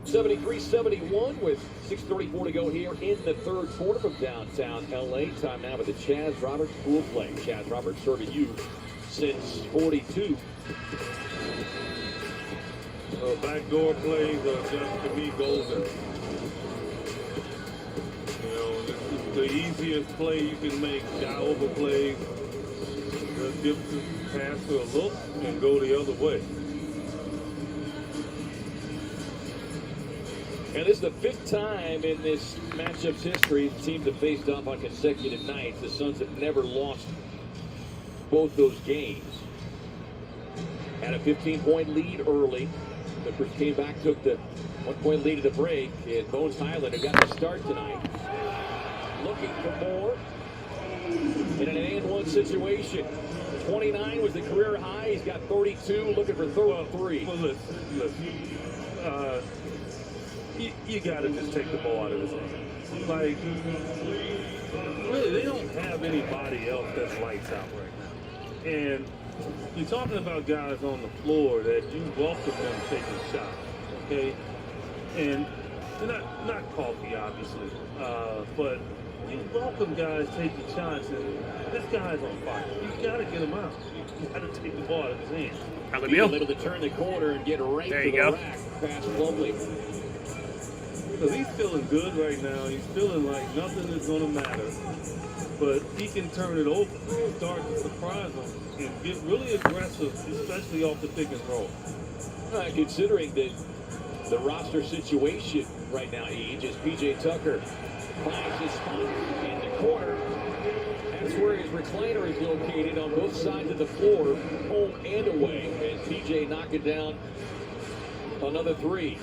$73-71 with 6:34 to go here in the third quarter from downtown LA. Time now with the Chaz Roberts Pool Play. Chaz Roberts serving you since 42. Backdoor plays are just, to me, golden. You know, this is the easiest play you can make. Guy overplays, just give the passer a look and go the other way. And this is the fifth time in this matchup's history the teams have faced off on consecutive nights. The Suns have never lost both those games. Had a 15-point lead early. The Clippers came back, took the 1-point lead at the break. And Bones Highland, who got the start tonight, looking for more in an and-one situation. 29 was the career high. He's got 32, looking for 33. Well, listen. You gotta just take the ball out of his hand. Like, really, they don't have anybody else that's lights out right now. And you're talking about guys on the floor that you welcome them taking shots, okay? And they're not coffee, obviously, but you welcome guys taking shots, and this guy's on fire. You gotta get him out. You gotta take the ball out of his hand. He's able to turn the corner and get right to the rack. Past Plumlee. Because he's feeling good right now. He's feeling like nothing is going to matter. But he can turn it over and start to surprise them and get really aggressive, especially off the pick and roll. Considering the roster situation right now, just P.J. Tucker finds his spot in the corner. That's where his recliner is located on both sides of the floor, home and away. And P.J. knocking down another three.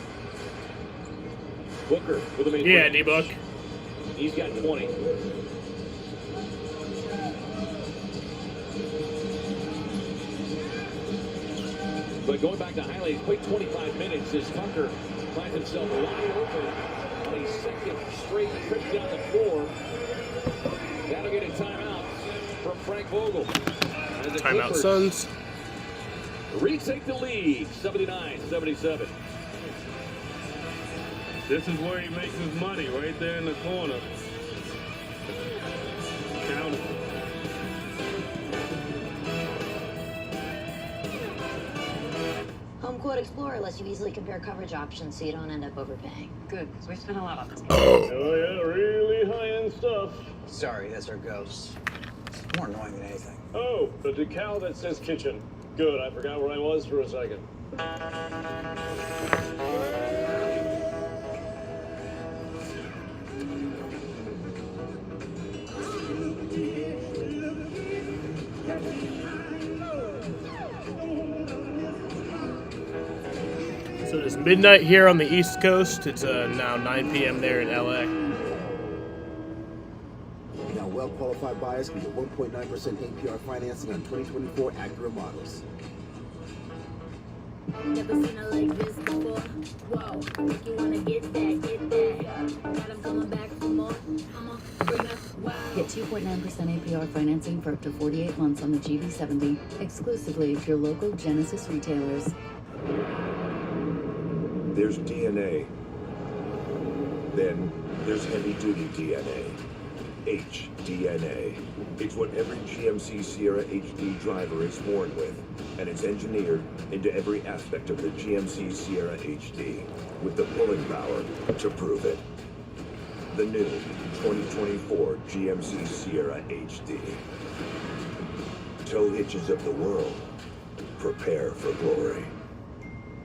Booker with a mid-range. Yeah, D-Book. He's got 20. But going back to highlights, played 25 minutes as Tucker finds himself wide open on a second straight trip down the floor. That'll get a timeout from Frank Vogel. Timeout, Suns. Retake the lead, 79-77. This is where he makes his money, right there in the corner. Count it. Home Court Explorer lets you easily compare coverage options so you don't end up overpaying. Good, because we spent a lot on this game. Oh yeah, really high-end stuff. Sorry, that's our ghost. It's more annoying than anything. Oh, the decal that says kitchen. Good, I forgot where I was for a second. So it is midnight here on the East Coast. It's now 9 p.m. there in LA. Now, well-qualified buyers can get 1.9% APR financing on 2024 Acura models. Never seen it like this before. Whoa, make you wanna get that, get that. Got 'em coming back for more. I'ma bring the wow. Get 2.9% APR financing for up to 48 months on the GV70, exclusively at your local Genesis retailers. There's DNA. Then there's heavy-duty DNA. HDNA. It's what every GMC Sierra HD driver is born with, and it's engineered into every aspect of the GMC Sierra HD, with the pulling power to prove it. The new 2024 GMC Sierra HD. Tow hitches of the world. Prepare for glory.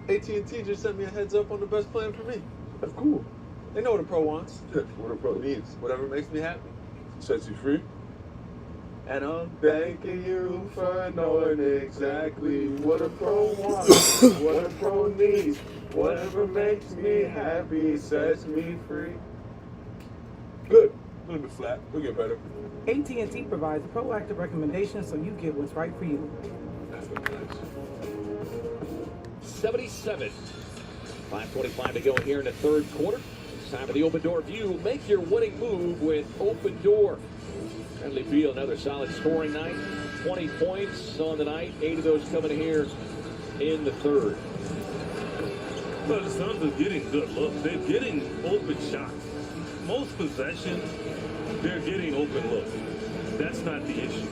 AT&T just sent me a heads up on the best plan for me. That's cool. They know what a pro wants. What a pro needs. Whatever makes me happy. Sets you free. And I'm thanking you for knowing exactly what a pro wants, what a pro needs. Whatever makes me happy sets me free. Good. A little bit flat. We'll get better. AT&T provides proactive recommendations so you get what's right for you. That's what it is. 77. 5:25 to go here in the third quarter. It's time for the Open Door View. Make your winning move with Open Door. Bradley Beal, another solid scoring night. 20 points on the night. 8 of those coming here in the third. Well, the Suns are getting good looks. They're getting open shots. Most possessions, they're getting open looks. That's not the issue.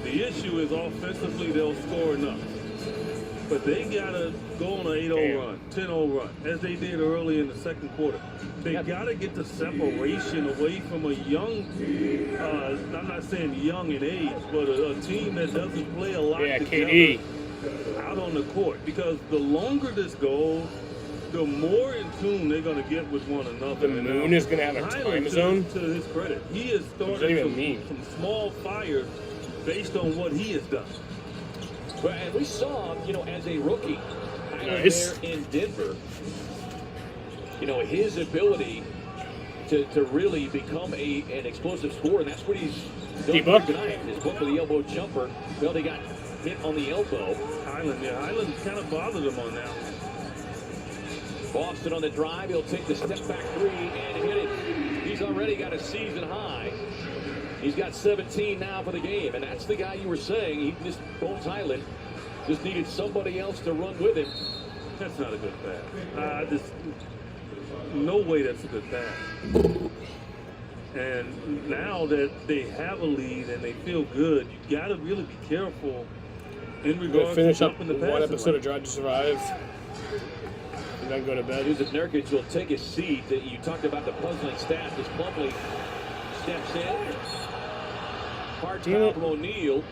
The issue is offensively, they'll score enough. But they got to go on an 8-0 run, 10-0 run, as they did early in the second quarter. They got to get the separation away from a young, I'm not saying young in age, but a team that doesn't play a lot together out on the court. Because the longer this goes, the more in tune they're going to get with one another. The Moon is going to have a time zone? To his credit, he has started some small fires based on what he has done. But and we saw, as a rookie, Nice. there in Denver, his ability to really become an explosive scorer, and that's what he's done D-Book. tonight. His book for the elbow jumper. Well, they got hit on the elbow. Highland kind of bothered him on that. Boston on the drive. He'll take the step back three and hit it. He's already got a season high. He's got 17 now for the game, and that's the guy you were saying. He just, Bones Highland, just needed somebody else to run with him. That's not a good pass. No way that's a good pass. And now that they have a lead and they feel good, you got to really be careful in We're going regards to finish to up jumping the one passing episode lane. of Drive to Survive. And then go to bed. Yusuf Nurkic will take his seat. You talked about the puzzling stats as Plumlee steps in. Hard foul from O'Neal.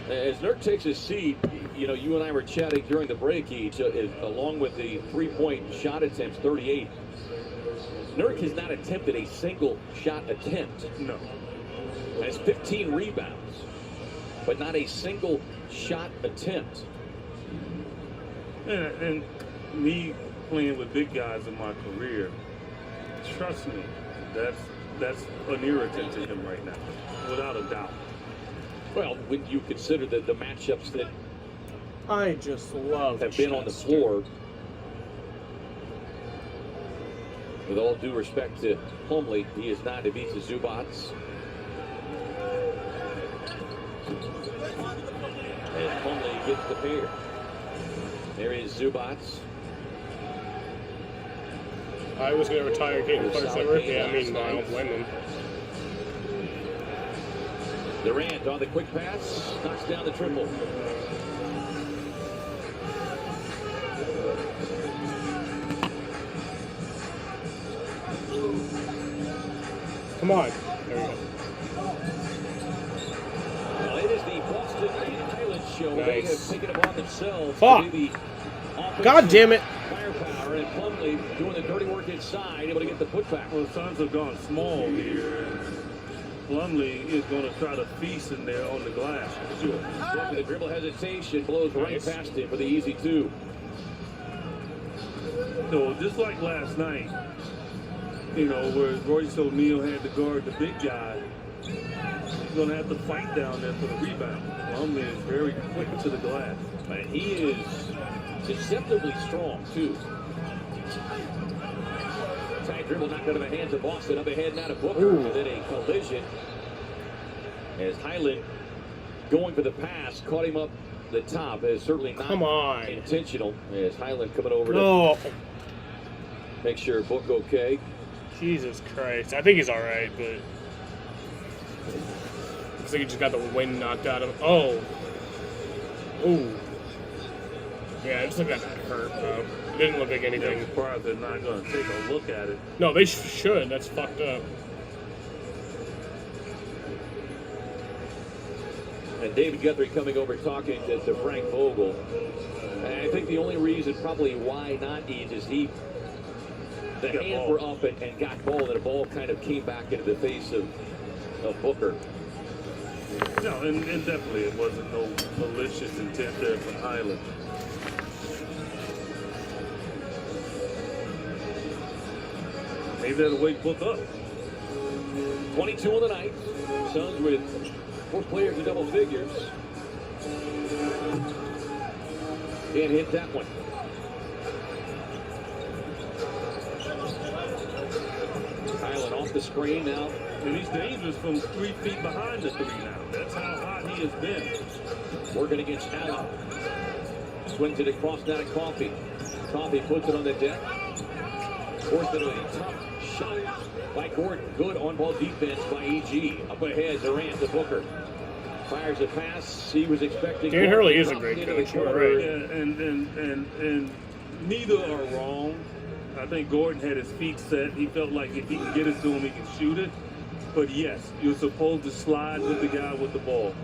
As Nurk takes his seat, you and I were chatting during the break each, along with the three-point shot attempts, 38. Nurk has not attempted a single shot attempt. No. Has 15 rebounds, but not a single shot attempt. And me playing with big guys in my career, trust me, that's an irritant to him right now, without a doubt. Well, when you consider the matchups that I just love have been on the floor, with all due respect to Plumlee, he is not Ivica Zubac. And Plumlee gets the pair. There is Zubac. I was going to retire Caitlin Clark's birthday. I mean, I don't blame him. Durant on the quick pass, knocks down the triple. Come on. There we go. Well, it is the Boston Highland show. Nice. They have taken it upon themselves Fuck. to be the God damn it. firepower, and Plumlee doing the dirty work inside, able to get the putback. Well, the Suns have gone small here. Plumlee is going to try to feast in there on the glass. Sure. After the dribble hesitation, blows right past him for the easy two. So just like last night, where Royce O'Neal had to guard the big guy, he's going to have to fight down there for the rebound. Plumlee is very quick to the glass. And he is deceptively strong, too. Tight dribble knocked out of the hands of Boston. Up ahead now to Booker. Ooh. And then a collision as Highland going for the pass caught him up the top. Is certainly not intentional as Highland coming over to make sure Book okay. Jesus Christ. I think he's alright, but looks like he just got the wind knocked out of him. Oh. Ooh. Yeah, it just looked like that hurt, bro. It didn't look like anything. I'm surprised they're not going to take a look at it. No, they should. That's fucked up. And David Guthrie coming over talking to Frank Vogel. And I think the only reason probably why not Eads is the hands were up and got ball, and the ball kind of came back into the face of Booker. No, and definitely it wasn't no malicious intent there from Highland. Maybe that'll wake Book up. 22 on the night. Suns with 4 players in double figures. Can't hit that one. Highland off the screen now. And he's dangerous from 3 feet behind the 3 now. That's how hot he has been. Working against Allen. Swings it across now to Coffee. Coffee puts it on the deck. Forced into a tough shot by Gordon. Good on-ball defense by E.G. Up ahead, Durant to Booker. Fires a pass. He was expecting. Dan Hurley is a great coach. You're right. Yeah, and neither are wrong. I think Gordon had his feet set. He felt like if he can get it to him, he can shoot it. But yes, you're supposed to slide with the guy with the ball.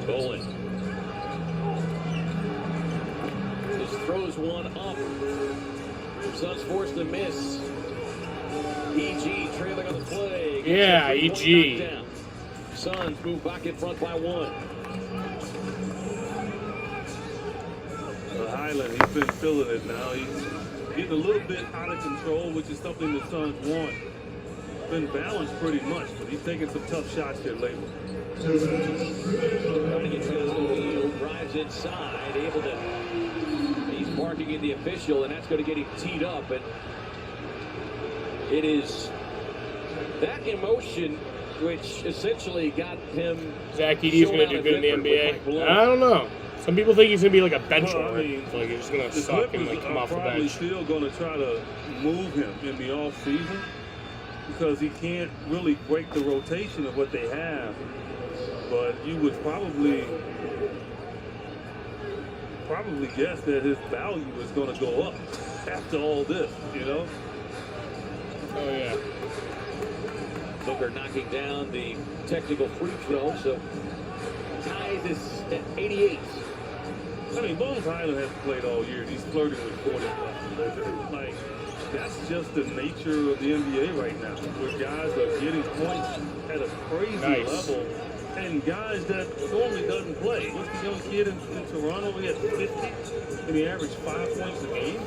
Dolan. Just throws one up. Suns forced to miss. E.G. trailing on the play. Yeah, E.G. Suns move back in front by 1. Highland, he's been feeling it now. He's getting a little bit out of control, which is something the Suns want. Been balanced pretty much, but he's taking some tough shots here lately. Trying to get past the wheel, drives inside, able to. He's marking in the official, and that's going to get him teed up. And it is that emotion which essentially got him. Zach Edey's going to do good in the NBA. I don't know. Some people think he's going to be like a bench warmer. So like he's just going to suck and like come off the probably bench. Still going to try to move him in the off season because he can't really break the rotation of what they have. But you would probably guess that his value is going to go up after all this, you know? Oh yeah. Booker knocking down the technical free throw, so ties is at 88. I mean, Bones Highland hasn't played all year. He's flirting with 40. Like, that's just the nature of the NBA right now, where guys are getting points at a crazy level, and guys that normally doesn't play. What's the young kid in Toronto? He had 50, and he averaged 5 points a game.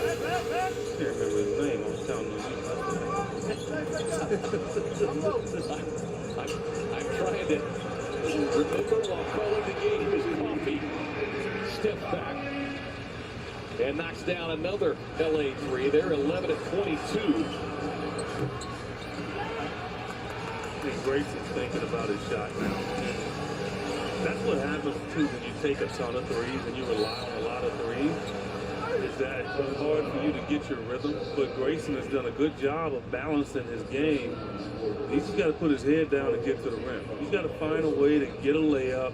I can't remember his name. I was counting on you. I'm trying to remember while calling the game. His Coffee steps back and knocks down another LA 3. They're 11 at 22. And Grayson's thinking about his shot now. That's what happens too when you take a ton of threes and you rely on a lot of threes. Is that it's hard for you to get your rhythm, but Grayson has done a good job of balancing his game. He's just got to put his head down and get to the rim. He's got to find a way to get a layup,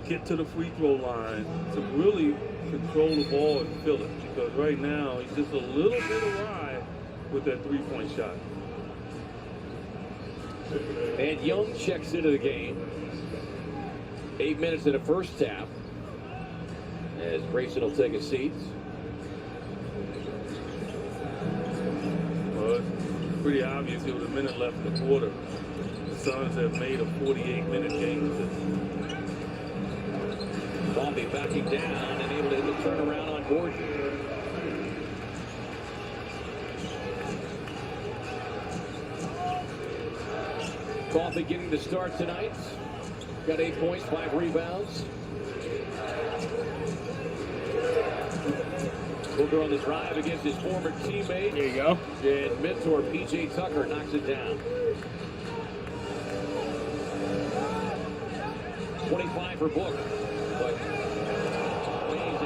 get to the free throw line, to really control the ball and fill it. Because right now, he's just a little bit awry with that three-point shot. And Young checks into the game. 8 minutes in the first half. As Grayson will take a seat. Well, it's pretty obvious there was a minute left in the quarter. The Suns have made a 48-minute game with this. Coffee backing down and able to hit the turnaround on Gordon. Coffee getting the start tonight. Got 8 points, 5 rebounds. Booker on the drive against his former teammate. There you go. And mentor P.J. Tucker knocks it down. 25 for Book. But remains a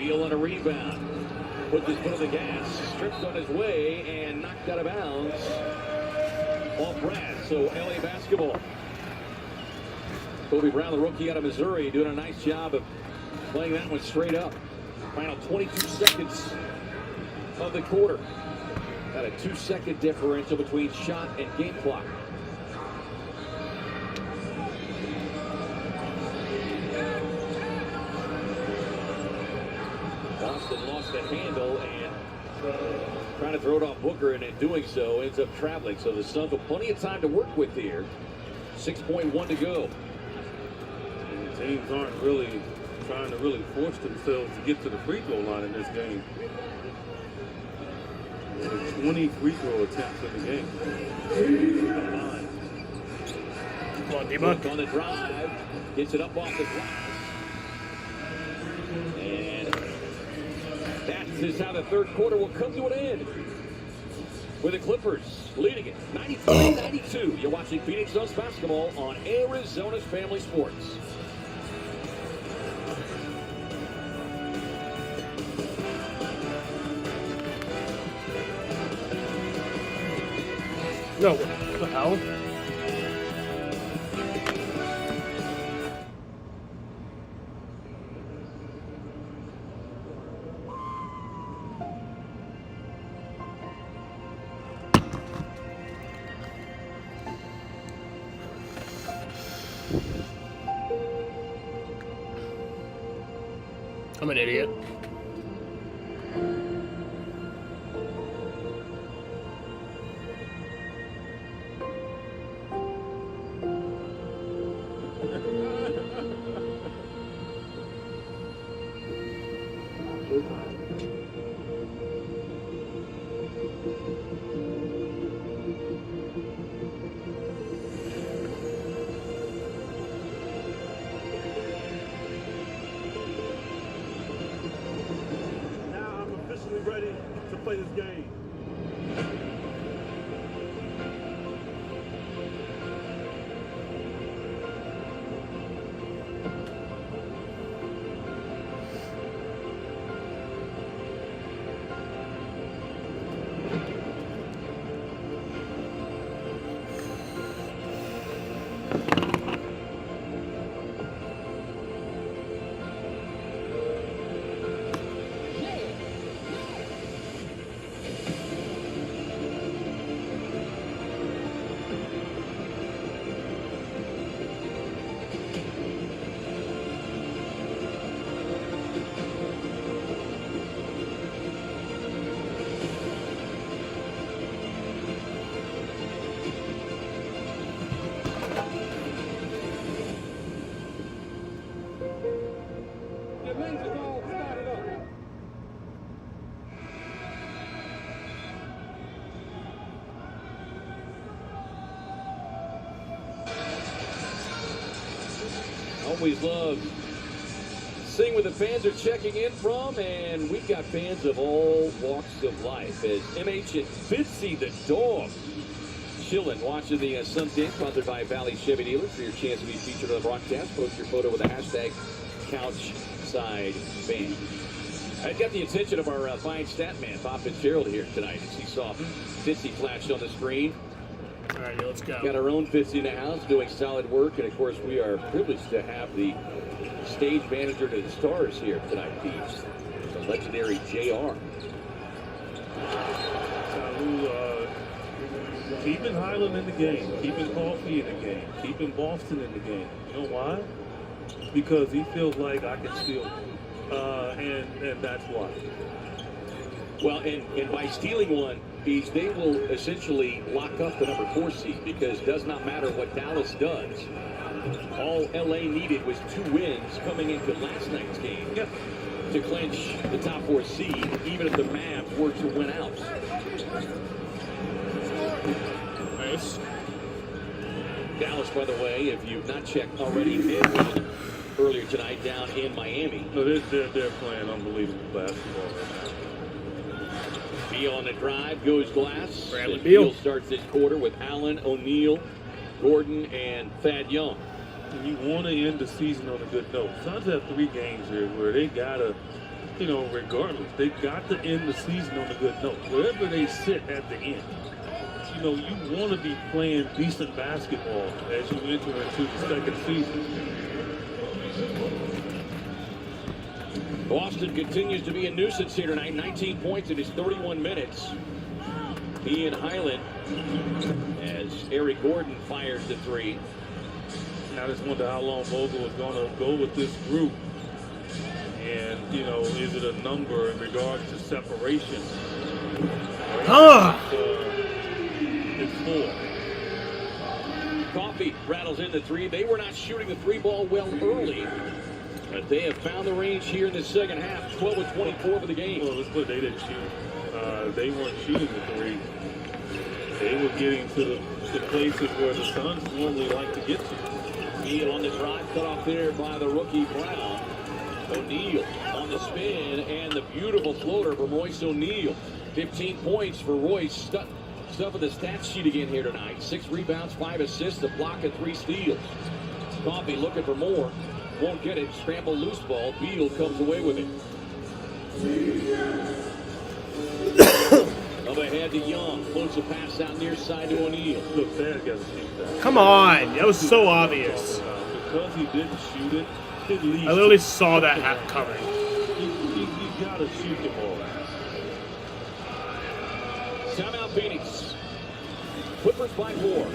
Beal on a rebound. Put his foot on the gas, stripped on his way, and knocked out of bounds off Brad. So LA basketball. Kobe Brown, the rookie out of Missouri, doing a nice job of playing that one straight up. Final 22 seconds of the quarter. Got a 2-second differential between shot and game clock. Boston lost the handle and trying to throw it off Booker, and in doing so ends up traveling. So the Suns have plenty of time to work with here. 6.1 to go. Teams aren't really trying to really force themselves to get to the free throw line in this game. 20 free throw attempts in the game. Come on, D-Buck. On the drive, gets it up off the glass. And that is how the third quarter will come to an end. With the Clippers leading it 93-92. You're watching Phoenix Suns basketball on Arizona's Family Sports. No, what the hell? I'm an idiot. Now I'm officially ready to play this game. Always love seeing where the fans are checking in from, and we've got fans of all walks of life. As MH and Fitzy the dog chilling, watching the Suns game, sponsored by Valley Chevy Dealers. For your chance to be featured on the broadcast, post your photo with the hashtag CouchSideFan. I got the attention of our fine stat man, Bob Fitzgerald, here tonight, as he saw Fitzy flash on the screen. All right, let's go. Got our own Fitzy in the house doing solid work, and of course we are privileged to have the stage manager to the stars here tonight, the legendary JR. Keeping Highland in the game, keeping Coffee in the game, keeping Boston in the game. You know why? Because he feels like I can steal, and that's why. Well, and by stealing one, they will essentially lock up the number 4 seed, because it does not matter what Dallas does. All LA needed was 2 wins coming into last night's game to clinch the top 4 seed, even if the Mavs were to win out. Nice. Dallas, by the way, if you've not checked already, did win earlier tonight down in Miami. So they're playing unbelievable basketball right now. Beal on the drive, goes glass. Bradley Beal starts this quarter with Allen, O'Neal, Gordon, and Thad Young. And you want to end the season on a good note. Suns have 3 games here where they gotta you know, regardless, they've got to end the season on a good note. Wherever they sit at the end, you know, you want to be playing decent basketball as you enter into the second season. Boston continues to be a nuisance here tonight. 19 points in his 31 minutes. He and Highland as Eric Gordon fires the three. I just wonder how long Vogel is going to go with this group. And, you know, is it a number in regards to separation? It's 4. Coffee rattles in the three. They were not shooting the three ball well early, but they have found the range here in the second half. 12 of 24 for the game. Well, let's put they didn't shoot. They weren't shooting the three. They were getting to the places where the Suns normally like to get to. O'Neal on the drive, cut off there by the rookie Brown. O'Neal on the spin, and the beautiful floater from Royce O'Neal. 15 points for Royce. Stuff of the stat sheet again here tonight. 6 rebounds, 5 assists, a block, and 3 steals. Coffee looking for more. Won't get it. Scramble loose ball. Beal comes away with it. Up ahead to Young. Floats a pass out near side to O'Neal. Look, Thad got to shoot that. Come on. That was so obvious. Because he didn't shoot it, at least. I literally saw that coming. You got to shoot the ball. Timeout Phoenix. Clippers by 4.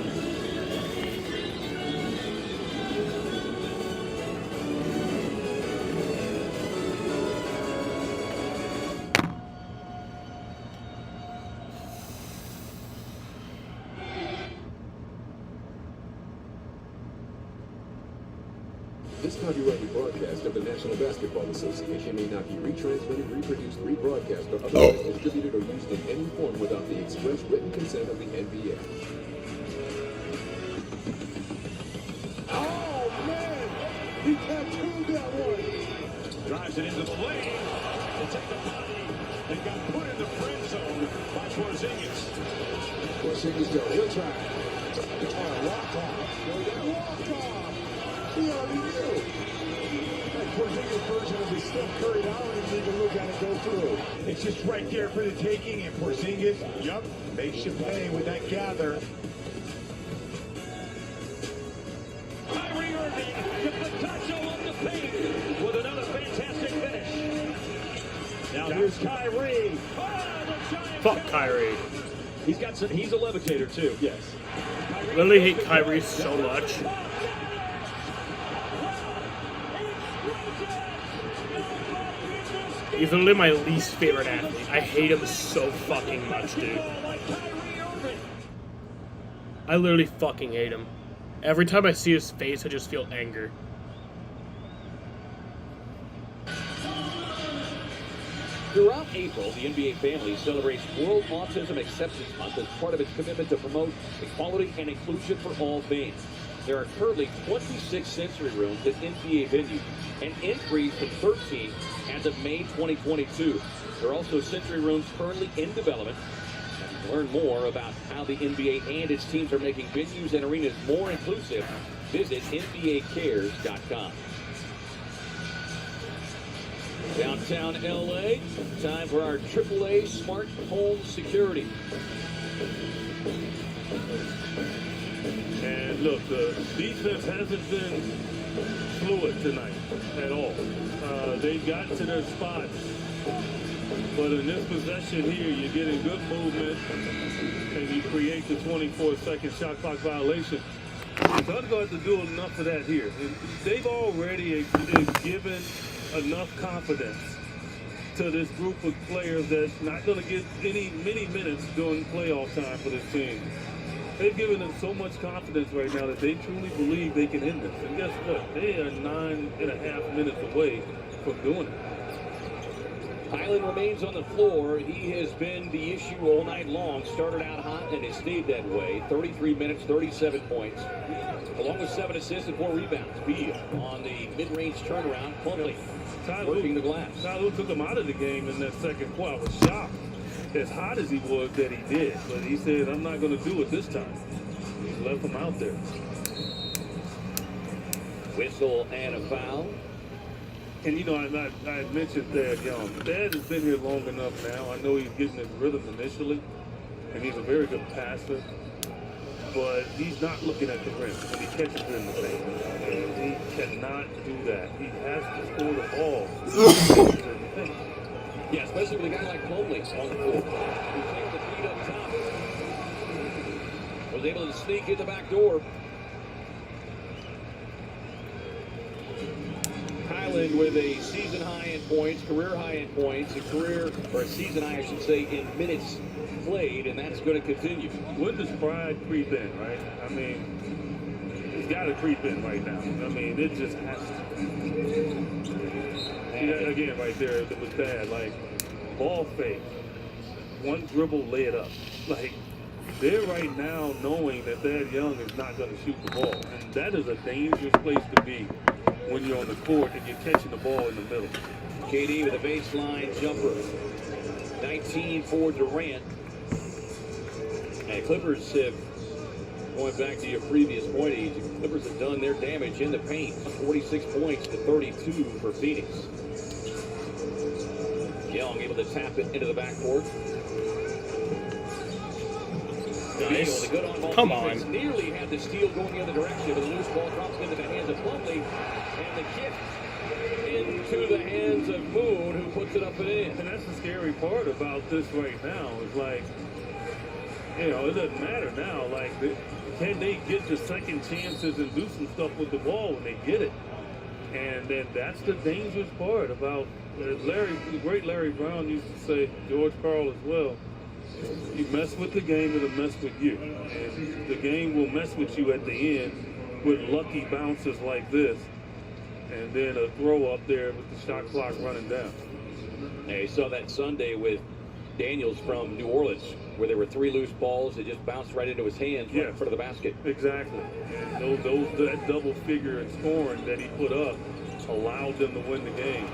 This copyrighted broadcast of the National Basketball Association may not be retransmitted, reproduced, rebroadcast, or otherwise distributed or used in any form without the express written consent of the NBA. Oh, man! He tattooed that one! Drives it into the lane to take the body and got put in the friend zone by Porzingis. Porzingis, though, he'll try. Walk off! He already knew. That Porzingis version of the Steph Curry, I don't even need to look at it go through. It's just right there for the taking, and Porzingis, makes you pay with that gather. Kyrie Irving to Patacho on the paint with another fantastic finish. Now here's Kyrie. Fuck Kyrie. He's a levitator too. Yes. I literally hate Kyrie so much. He's literally my least favorite athlete. I hate him so fucking much, dude. I literally fucking hate him. Every time I see his face, I just feel anger. Throughout April, the NBA family celebrates World Autism Acceptance Month as part of its commitment to promote equality and inclusion for all fans. There are currently 26 sensory rooms at NBA venues, an increase from 13 as of May 2022. There are also sensory rooms currently in development. And to learn more about how the NBA and its teams are making venues and arenas more inclusive, visit NBAcares.com. Downtown LA, time for our AAA Smart Home Security. And look, the defense hasn't been fluid tonight at all. They got to their spots, but in this possession here, you're getting good movement, and you create the 24-second shot clock violation. The Suns going to do enough of that here. And they've already given enough confidence to this group of players that's not going to get many minutes during playoff time for this team. They've given them so much confidence right now that they truly believe they can end this. And guess what? They are 9.5 minutes away from doing it. Highland remains on the floor. He has been the issue all night long. Started out hot and has stayed that way. 33 minutes, 37 points, along with 7 assists and 4 rebounds. Beal on the mid-range turnaround, Plumlee working the glass. Tyler took him out of the game in that second quarter. I was shocked, as hot as he was, that he did. But he said, I'm not going to do it this time. He left him out there. Whistle and a foul. And, you know, I mentioned Thad Young. Thad has been here long enough now. I know he's getting his rhythm initially, and he's a very good passer. But he's not looking at the rim when he catches it in the paint. And he cannot do that. He has to score the ball. Yeah, especially with a guy like Plumlee on the floor. Who takes the feed up top. Was able to sneak in the back door. Highland with a season high in points, career high in points, a season high, I should say, in minutes played, and that's going to continue. When does pride creep in, right? I mean, it's got to creep in right now. I mean, it just has to. Yeah, again, right there, it was bad. Like, ball fake, one dribble, lay it up. Like, they're right now knowing that Thad Young is not going to shoot the ball, and that is a dangerous place to be when you're on the court and you're catching the ball in the middle. KD with a baseline jumper. 19 for Durant. And Clippers have, going back to your previous point, the Clippers have done their damage in the paint. 46 points to 32 for Phoenix. Young able to tap it into the backcourt. Nice. Good on ball Come defense. on. Nearly had the steal going the other direction, but the loose ball drops into the hands of Plumlee. And the kick into the hands of Moon, who puts it up and in. And that's the scary part about this right now. Is like, you know, it doesn't matter now. Like, can they get the second chances and do some stuff with the ball when they get it? And then that's the dangerous part about the great Larry Brown used to say, George Karl as well, you mess with the game, it'll mess with you. And the game will mess with you at the end with lucky bounces like this. And then a throw up there with the shot clock running down. Hey, saw that Sunday with Daniels from New Orleans, where there were 3 loose balls that just bounced right into his hands right in front of the basket. Exactly. And that double figure in scoring that he put up allowed them to win the game.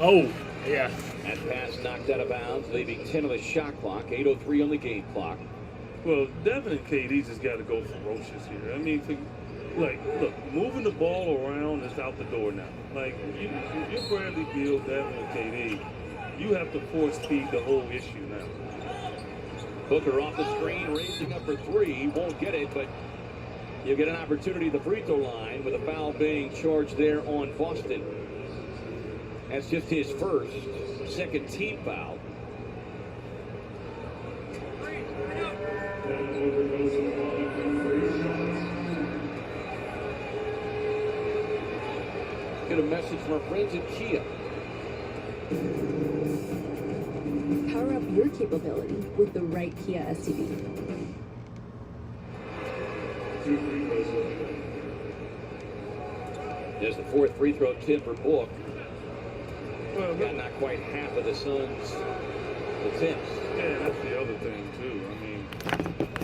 Oh, yeah. That pass knocked out of bounds, leaving 10 on the shot clock, 8:03 on the game clock. Well, Devin and KD just got to go ferocious here. I mean, look, moving the ball around is out the door now. Like, if you're Bradley Beal, Devin, and KD, you have to force feed the whole issue now. Booker off the screen, raising up for 3. Won't get it, but you'll get an opportunity at the free throw line with a foul being charged there on Boston. That's just his second team foul. Get a message from our friends at Kia. Power up your capability with the right Kia SUV. There's the 4th free throw tip for Book. Well, got not quite half of the Suns' attempts. Yeah, that's the other thing, too. I mean,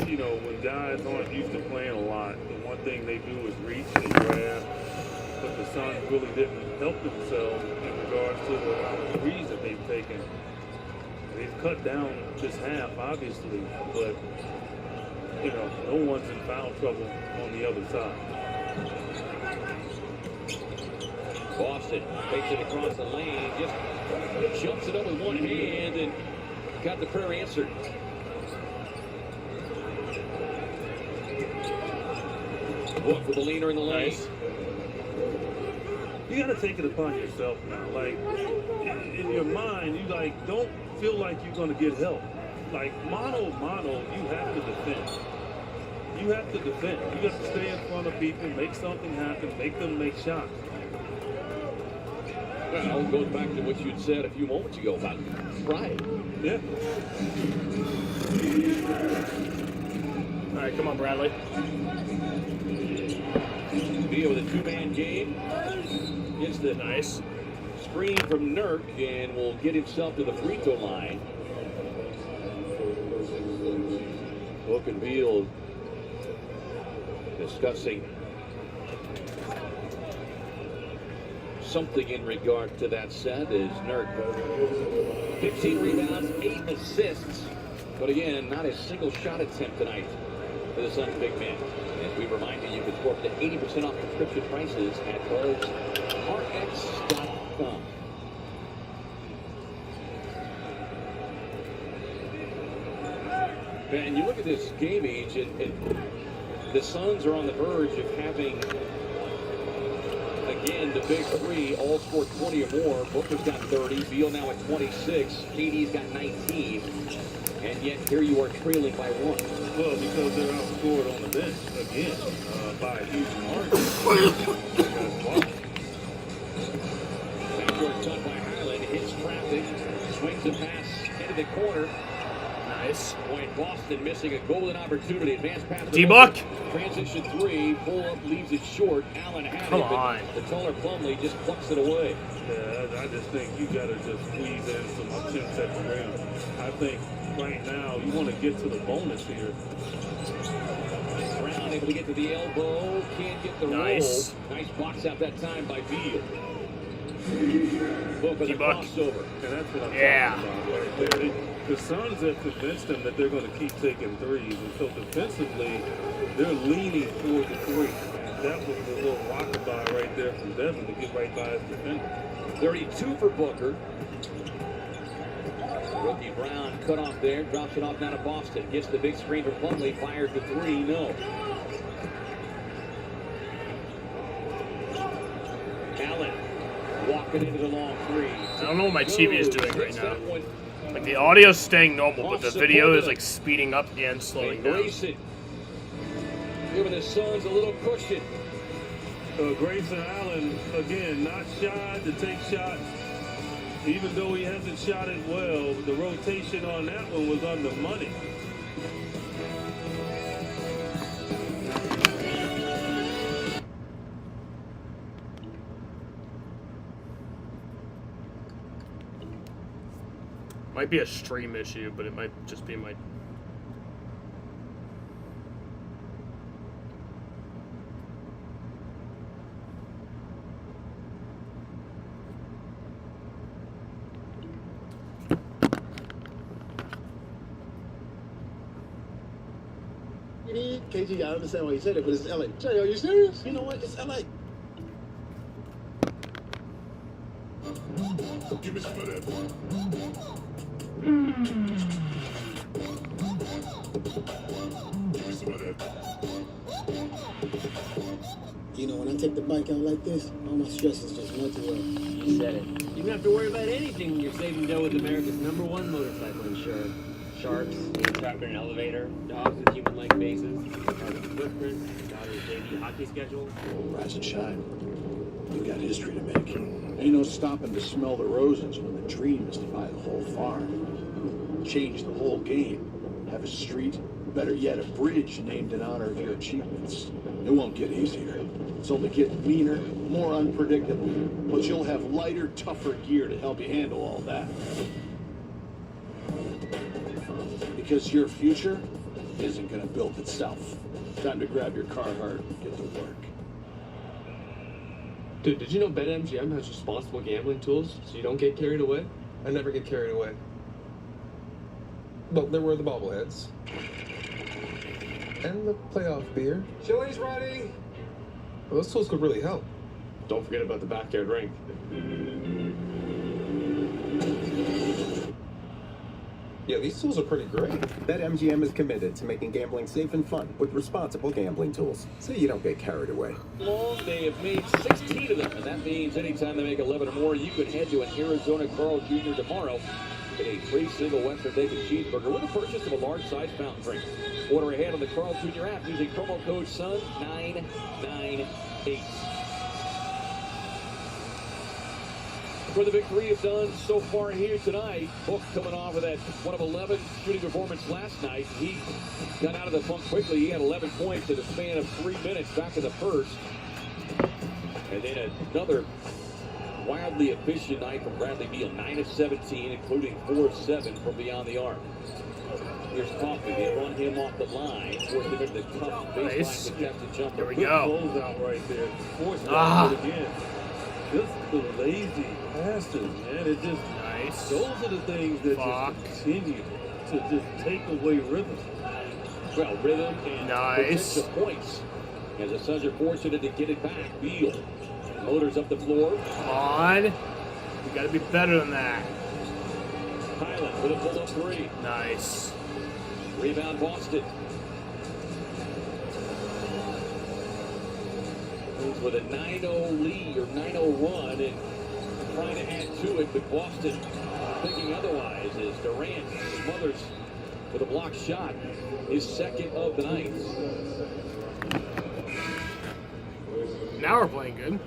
you know, when guys aren't used to playing a lot, the one thing they do is reach and grab. But the Suns really didn't help themselves in regards to the amount of threes that they've taken. They've cut down this half, obviously, but, you know, no one's in foul trouble on the other side. Boston takes it across the lane, just jumps it up with one hand and got the prayer answered. Book with the leaner in the lane. You got to take it upon yourself now. Like, in your mind, you don't feel like you're going to get help. Like, mano, you have to defend. You have to defend. You have to stay in front of people, make something happen, make them make shots. Well, it goes back to what you'd said a few moments ago about pride. Yeah. All right, come on, Bradley. Beal with a 2-man game. Gets the nice screen from Nurk and will get himself to the free throw line. Book and Beal discussing something in regard to that set as Nurk 15 rebounds, 8 assists, but again, not a single shot attempt tonight for the Suns big man. As we remind you, you can score up to 80% off prescription prices at BuzzRx.com. And you look at this game age, and the Suns are on the verge of having, again, the big three all score 20 or more. Booker's got 30, Beal now at 26, KD's got 19, and yet here you are trailing by 1. Well, because they're outscored on the bench again by a huge margin. Backdoor cut by Highland, hits traffic, swings the pass into the corner. Nice. Boy, Boston missing a golden opportunity. Advance pass. D-Buck. Transition 3, pull up, leaves it short. Allen had Come it, but on. the taller Plumlee just plucks it away. Yeah, I just think you got to just squeeze in some attempts at the rim. I think right now you want to get to the bonus here. Brown able to get to the elbow, can't get the roll. Nice box out that time by Beal. Book with a crossover. And that's what I'm talking about right there. The Suns have convinced them that they're going to keep taking threes, and so defensively, they're leaning toward the three. And that was the little rockabye right there from Devin to get right by his defender. 32 for Booker. Rookie Brown cut off there, drops it off down to Boston. Gets the big screen for Plumlee, fires the 3, no. Allen walking into the long 3. I don't know what my TV is doing right now. Like the audio's staying normal, but the video is like speeding up and slowing down. Grayson giving the Suns a little cushion. Grayson Allen, again, not shy to take shots. Even though he hasn't shot it well, the rotation on that one was on the money. Might be a stream issue, but it might just be my... KG, I understand why you said it, but it's LA. Jay, are you serious? You know what? It's LA. Give me some of that. Give me some of that. You know, when I take the bike out like this, all my stress is just melted away. You said it. You don't have to worry about anything when you're saving dough with America's #1 motorcycle insurer. Sharks, trapped in an elevator, dogs with human-like faces, carbon footprint, daughter's JV hockey schedule. Rise and shine. You got history to make. Ain't no stopping to smell the roses when the dream is to buy the whole farm. Change the whole game. Have a street, better yet, a bridge named in honor of your achievements. It won't get easier. It's only getting meaner, more unpredictable. But you'll have lighter, tougher gear to help you handle all that. Because your future isn't going to build itself. Time to grab your Carhartt and get to work. Dude, did you know BetMGM has responsible gambling tools so you don't get carried away? I never get carried away. Well, there were the bobbleheads. And the playoff beer. Chili's ready! Well, those tools could really help. Don't forget about the backyard rink. Yeah, these tools are pretty great. BetMGM is committed to making gambling safe and fun with responsible gambling tools, so you don't get carried away. Long, they have made 16 of them, and that means anytime they make 11 or more, you could head to an Arizona Carl Jr. tomorrow get a free single Western bacon cheeseburger with a purchase of a large-size fountain drink. Order ahead on the Carl Jr. app using promo code SUN998. For the big three have done so far here tonight. Book coming off of that 1 of 11 shooting performance last night. He got out of the funk quickly. He had 11 points in the span of 3 minutes back in the first. And then another wildly efficient night from Bradley Beal. 9 of 17, including 4 of 7 from beyond the arc. Here's Coffey. They run him off the line. Forced him into the tough baseline contested jumper. There we go. Close out right there. Forced it again. Just the lazy passes, man. It just nice. Those are the things that just continue to just take away rhythm. Well, rhythm and nice potential points. As the Suns are fortunate to get it back. Beal motors up the floor. Come on. We got to be better than that. Highland with a pull-up 3. Nice. Rebound Boston. With a 9-0 lead or 9-0 run and trying to add to it, but Boston thinking otherwise as Durant smothers with a blocked shot, his second of the night. Now we're playing good.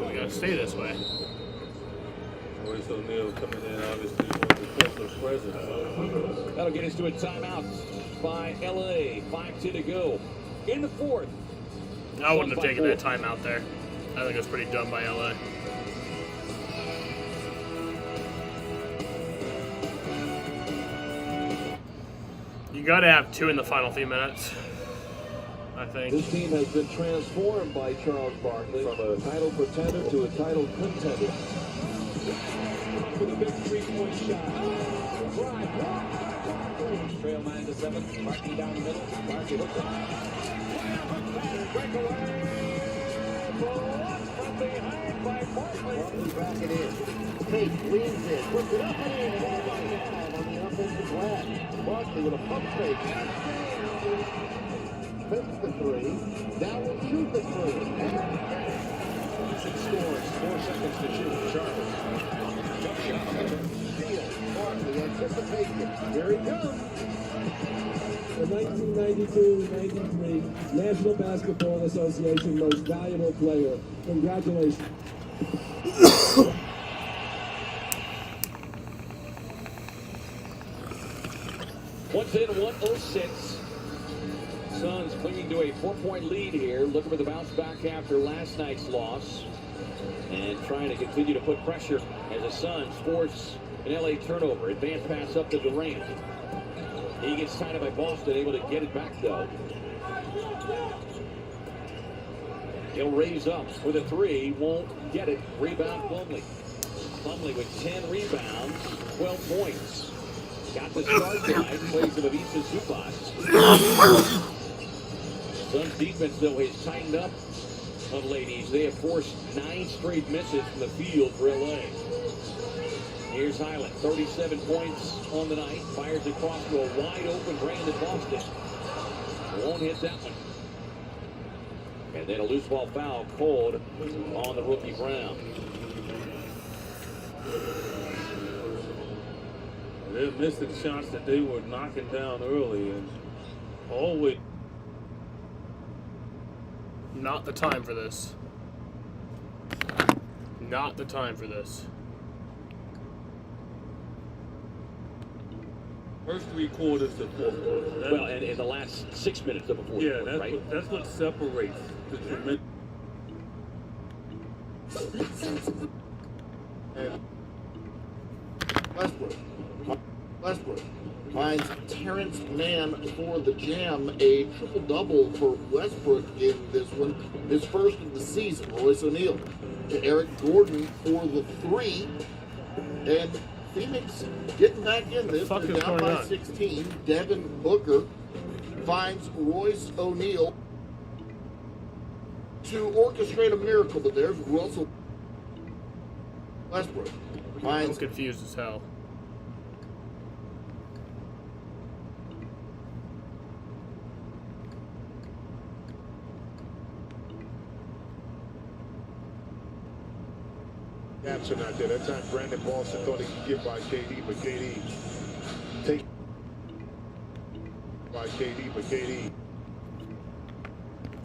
We gotta stay this way. Royce O'Neal coming in, obviously, with the defensive presence. That'll get us to a timeout by LA. 5:10 to go in the fourth. I wouldn't have taken that timeout there. I think it was pretty dumb by LA. You gotta have 2 in the final few minutes, I think. This team has been transformed by Charles Barkley from a title pretender to a title contender. With a big three-point shot. Trail 9-7. Barkley down the middle. Barkley hooks it. Breakaway. Blocked from behind by Barkley. Barkley back it in. Tate leans in. Puts it up and in. And that's on the offensive glass. Barkley with a pump fake. Fakes the three. Now will shoot the three. Houston scores. 4 seconds to shoot. Charles. Jump shot. Steal. Barkley anticipation. Here he comes. The 1992-93 National Basketball Association Most Valuable Player. Congratulations. Once in 106. Suns clinging to a 4-point lead here, looking for the bounce back after last night's loss, and trying to continue to put pressure as the Suns force an LA turnover. Advance pass up to Durant. He gets tied up by Boston, able to get it back though. He'll raise up with a 3, won't get it. Rebound Plumlee. Plumlee with 10 rebounds, 12 points. Got the start tonight, plays of Ivica Zubac. Suns defense, though, has tightened up of ladies. They have forced 9 straight misses from the field for LA. Here's Highland, 37 points on the night. Fires across to a wide open Brandon Boston. Won't hit that one. And then a loose ball foul called on the rookie Brown. They're missing shots that they were knocking down early, and always. Not the time for this. Not the time for this. First 3 quarters to 4th quarter. Well, and in the last 6 minutes of a fourth quarter, that's right? that's what separates the tremendous. Westbrook finds Terrence Mann for the jam, a triple-double for Westbrook in this one, his first of the season. Royce O'Neal to Eric Gordon for the 3, and Phoenix getting back in this. They're down by 16. Devin Booker finds Royce O'Neal to orchestrate a miracle, but there's Russell Westbrook. I'm confused as hell. Gaps are not there. That time Brandon Boston thought he could get by KD, but KD take by KD, but KD.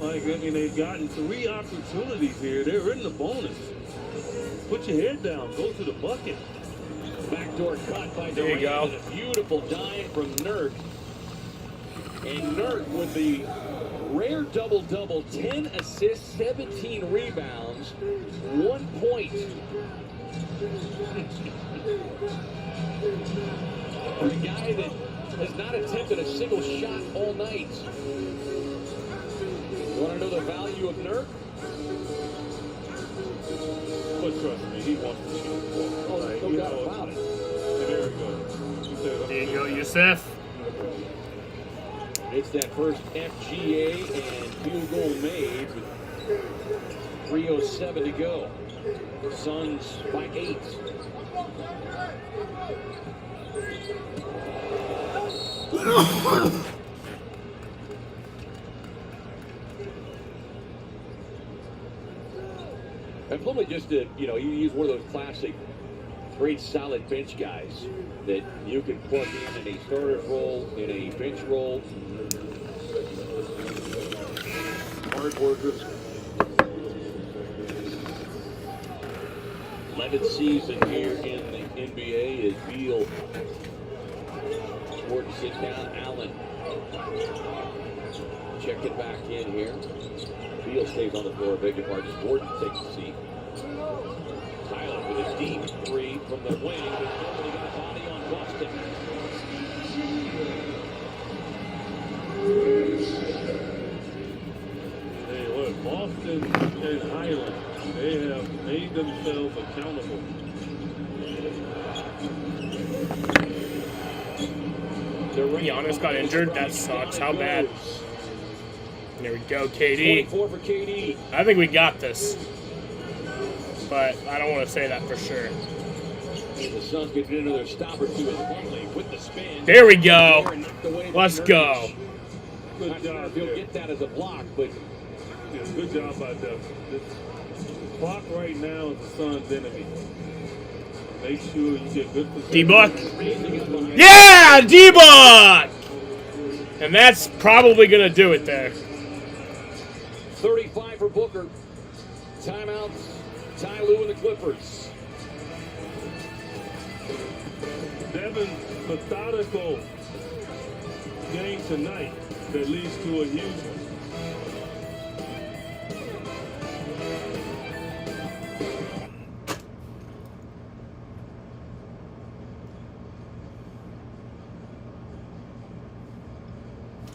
Like, I mean, they've gotten 3 opportunities here. They're in the bonus. Put your head down. Go to the bucket. Backdoor cut by There you Durant. go. And a beautiful dime from Nurk. And Nurk with the rare double-double, 10 assists, 17 rebounds, 1 point. For a guy that has not attempted a single shot all night. You want to know the value of Nurk? But trust me, he wants to shoot. Oh, there's no doubt about it. And there we go. There you go, Yusuf. It's that first FGA and field goal made with 3:07 to go. Suns by 8. And Plumlee just he's one of those classic, great solid bench guys that you can plug in a starter role, in a bench role. Hard worker. 11th season here in the NBA as Beal. Gordon sits down. Allen checking back in here. Beal stays on the floor. Beg your pardon. Gordon takes a seat. Tyler with a deep three from the wing. But nobody got a body on Boston. Hey, look, Boston and Highland, they have made themselves accountable. Giannis got injured. That sucks. How bad? There we go, KD. 24 for KD. I think we got this. But I don't want to say that for sure. The Suns get another stop or two as Plumlee with the spin. There we go. Let's go. Good job. He'll get that as a block, but good job by Devin. The clock right now is the Suns' enemy. Make sure you get good position. D-Buck. Yeah, D-Buck! And that's probably going to do it there. 35 for Booker. Timeout. Ty Lue and the Clippers. Devin's methodical game tonight that leads to a huge one.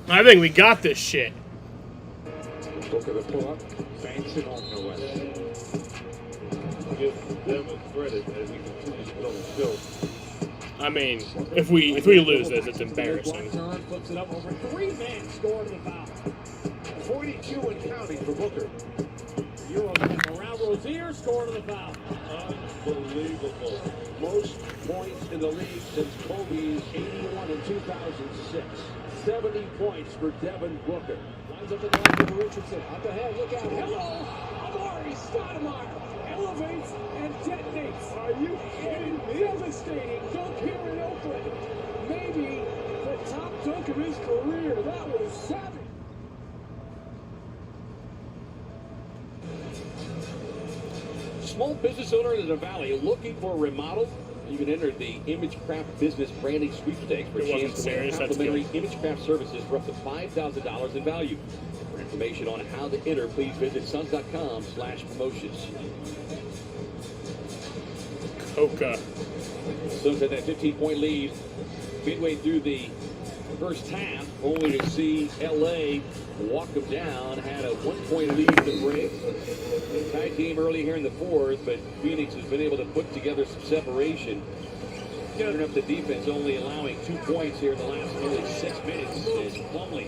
I think we got this shit. Look at the pull-up. Banks it on the west. Give Devin credit as he continues to put on the show. I mean, if we lose this, it's embarrassing. Turn, flips it up over 3 men, score to the foul. 42 and counting for Booker. Euroman around Rozier, score to the foul. Unbelievable. Most points in the league since Kobe's 81 in 2006. 70 points for Devin Booker. Lines up the line for Richardson. Up ahead, look out. Hello! Amari Stoudemire elevates and detonates. Are you kidding me? Devastating dunk here in Oakland. Maybe the top dunk of his career. That was savage. Small business owner in the Valley looking for a remodel? You can enter the ImageCraft Business Branding Sweepstakes for a chance to win complimentary ImageCraft services for up to $5,000 in value. For information on how to enter, please visit suns.com/promotions. Coca. Suns had that 15-point lead midway through the first half, only to see LA walk them down. Had a 1-point lead to break. Tight game early here in the fourth, but Phoenix has been able to put together some separation. Turning up the defense, only allowing 2 points here in the last nearly 6 minutes. As Plumlee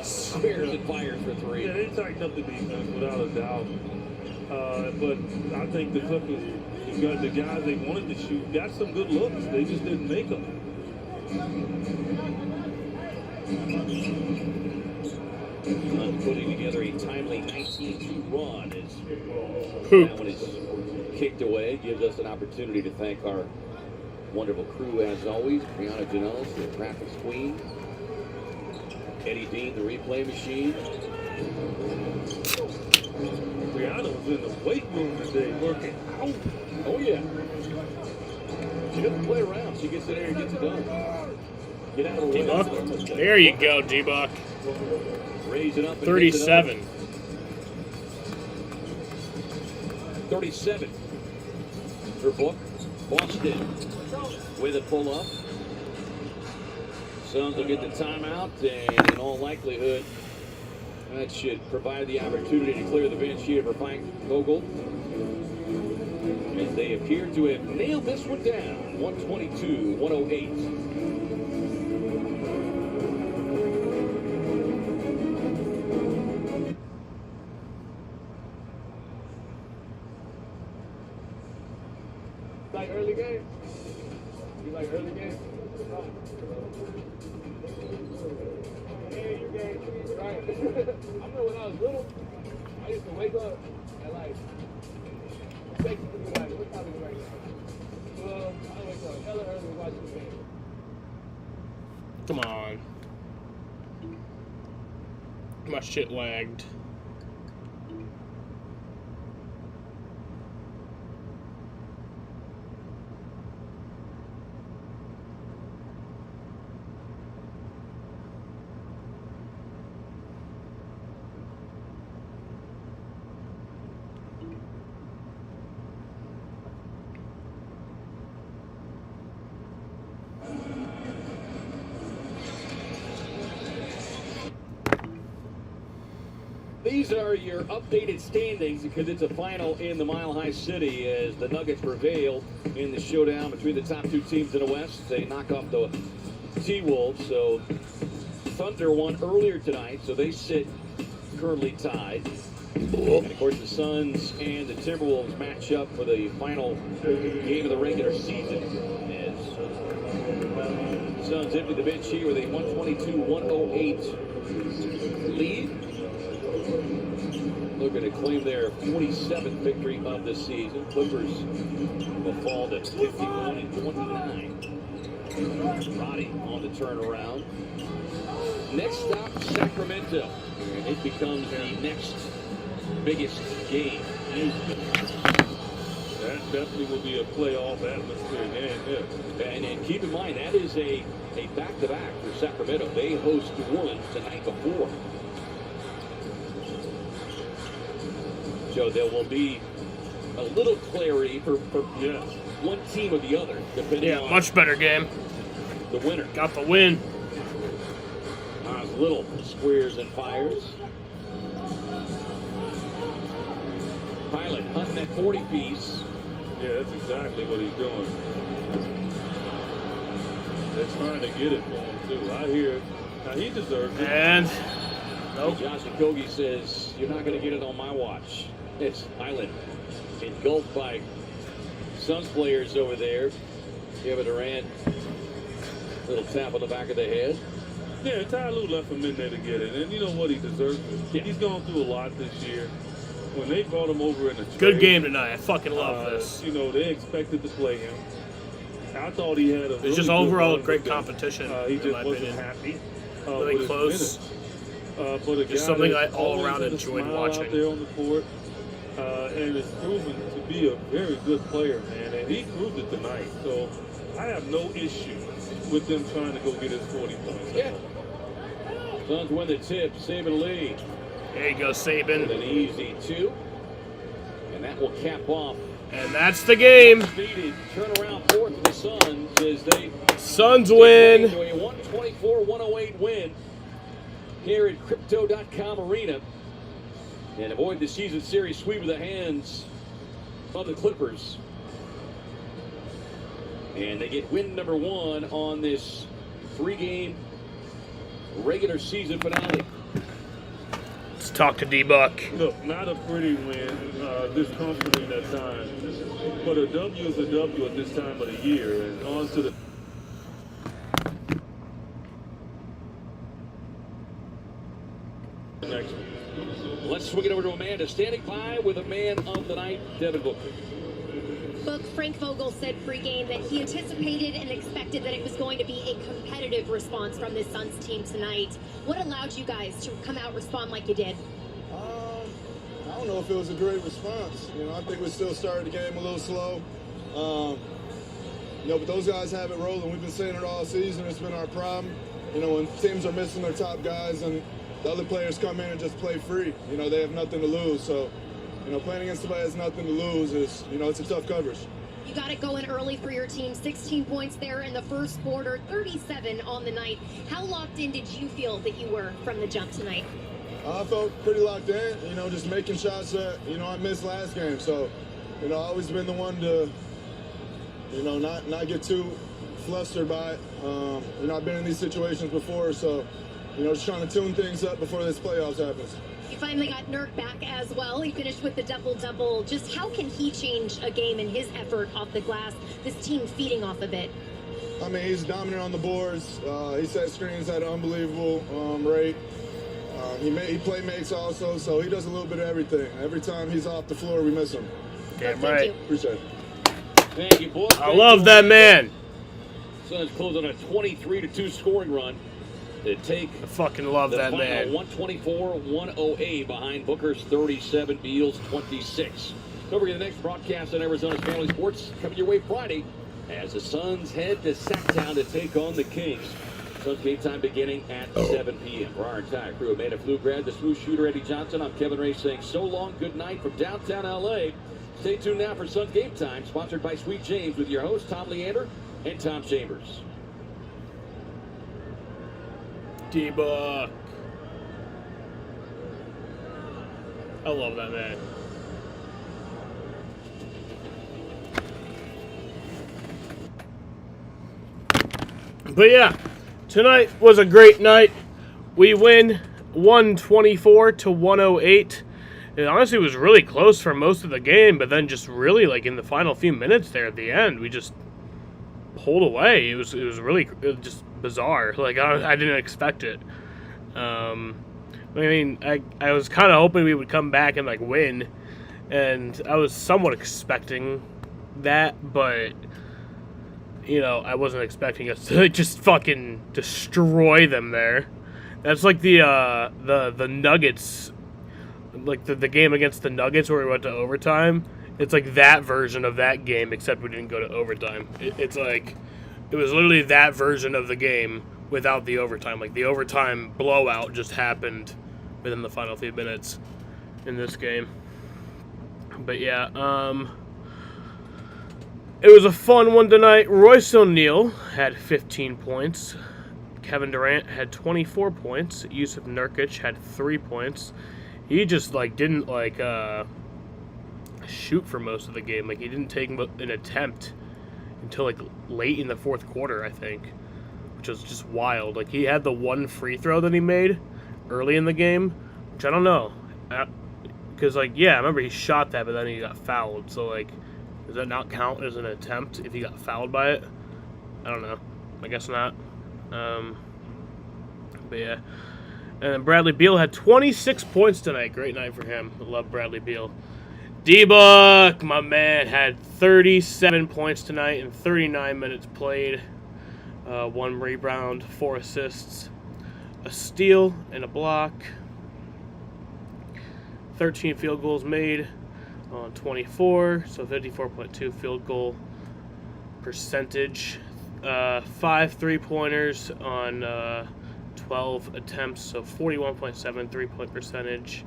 spares and fires for 3. Yeah, they tightened up the defense without a doubt. But I think the Clippers, the guys they wanted to shoot, got some good looks. They just didn't make them. Suns putting together a timely 19-2 run as that one is kicked away. Gives us an opportunity to thank our wonderful crew as always. Brianna Janelles, the graphics queen. Eddie Dean, the replay machine. Brianna was in the weight room today working out. Oh yeah. She doesn't play around. She gets in there and gets it done. Get out of the way. D-Buck. There you go, D-Buck. Raise it up. 37. 37 for Book. Boston with a pull-up. Suns will get the timeout, and in all likelihood, that should provide the opportunity to clear the bench here for Frank Vogel. And they appear to have nailed this one down. 122-108. Like early game? You like early game? Hey, you gay, right? I remember when I was little, I used to wake up at like, basically like, what time is it right now? Well, I wake up hella early to watch the game. Come on. My shit lagged. These are your updated standings because it's a final in the Mile High City as the Nuggets prevail in the showdown between the top two teams in the West. They knock off the T-Wolves. So Thunder won earlier tonight, so they sit currently tied. And of course the Suns and the Timberwolves match up for the final game of the regular season as Suns empty the bench here with a 122-108 lead. Looking to claim their 47th victory of the season. Clippers will fall to 51-29. Roddy on the turnaround. Next stop, Sacramento. And it becomes the next biggest game. That definitely will be a playoff atmosphere game, yeah. And keep in mind, that is a back-to-back for Sacramento. They host New Orleans the night before. So there will be a little clarity for one team or the other, depending on much better game. The winner. Got the win. Little squares and fires. Pilot hunting that 40-piece. Yeah, that's exactly what he's doing. They're trying to get it for him, too. I hear it. Now, he deserves it. And nope. Josh Okogie says, you're not going to get it on my watch. It's Island engulfed by Suns players over there. Kevin Durant, little tap on the back of the head. Yeah, Ty Lue left him in there to get it, and you know what? He deserves it. Yeah. He's gone through a lot this year. When they brought him over in the trade, good game tonight. I fucking love this. You know, they expected to play him. I thought he had a it's just overall great competition. He just wasn't opinion. Happy. Really close. But a just guy something I that all around always enjoyed had a smile watching. Out there on the court, and is proven to be a very good player, man. And he proved it tonight. So I have no issue with them trying to go get his 40 points. Yeah. Suns win the tip. Saban Lee. There you go, Saban. With an easy 2. And that will cap off. And that's the game. Turnaround fourth for the Suns as they Suns win. A 124-108 win here at Crypto.com Arena. And avoid the season series sweep of the hands of the Clippers. And they get win number 1 on this 3-game regular season finale. Let's talk to D-Buck. Look, not a pretty win, discomforting at times, but a W is a W at this time of the year. And on to the next one. Let's swing it over to Amanda, standing by with a man of the night, Devin Booker. Book, Frank Vogel said pregame that he anticipated and expected that it was going to be a competitive response from this Suns team tonight. What allowed you guys to come out and respond like you did? I don't know if it was a great response. You know, I think we still started the game a little slow. You know, but those guys have it rolling. We've been saying it all season. It's been our problem. You know, when teams are missing their top guys and the other players come in and just play free, you know, they have nothing to lose. So, you know, playing against somebody that's nothing to lose is, you know, it's a tough coverage. You got it going early for your team. 16 points there in the first quarter, 37 on the night. How locked in did you feel that you were from the jump tonight? I felt pretty locked in, you know, just making shots that, you know, I missed last game. So, you know, I've always been the one to, you know, not get too flustered by it. You know, I've been in these situations before, so, you know, just trying to tune things up before this playoffs happens. You finally got Nurk back as well. He finished with the double-double. Just how can he change a game in his effort off the glass? This team feeding off of it. I mean, he's dominant on the boards. He set screens at an unbelievable rate. He play makes also, so he does a little bit of everything. Every time he's off the floor, we miss him. Damn right. Appreciate it. Thank you, boys. I love that man. Suns close on a 23-2 scoring run. They take I fucking love that man. 124-108 behind Booker's 37, Beal's 26. Don't forget the next broadcast on Arizona's Family Sports coming your way Friday as the Suns head to Sacktown to take on the Kings. Suns game time beginning at 7 p.m. For our entire crew, Amanda Pflugrad, the smooth shooter Eddie Johnson, I'm Kevin Ray saying so long, good night from downtown L.A. Stay tuned now for Suns Game Time, sponsored by Sweet James with your hosts Tom Leander and Tom Chambers. D-Book. I love that man. But yeah, tonight was a great night. We win 124-108. It honestly was really close for most of the game, but then just really like in the final few minutes there at the end, we just pulled away. It was really just bizarre. Like I didn't expect it. I mean, I was kind of hoping we would come back and like win, and I was somewhat expecting that, but you know, I wasn't expecting us to just fucking destroy them there. That's like the Nuggets, like the game against the Nuggets where we went to overtime. It's like that version of that game, except we didn't go to overtime. It's like, it was literally that version of the game without the overtime. Like the overtime blowout just happened within the final few minutes in this game. But yeah, it was a fun one tonight. Royce O'Neal had 15 points. Kevin Durant had 24 points. Yusuf Nurkic had 3 points. He just like didn't like shoot for most of the game. Like he didn't take an attempt until like late in the fourth quarter, I think, which was just wild. Like he had the one free throw that he made early in the game, which I don't know, because like yeah, I remember he shot that, but then he got fouled. So like, does that not count as an attempt if he got fouled by it? I don't know. I guess not. But yeah. And then Bradley Beal had 26 points tonight. Great night for him. I love Bradley Beal. D-Book, my man, had 37 points tonight in 39 minutes played. 1 rebound, 4 assists, a steal, and a block. 13 field goals made on 24, so 54.2 field goal percentage. 5 3-pointers on 12 attempts, so 41.7 3-point percentage.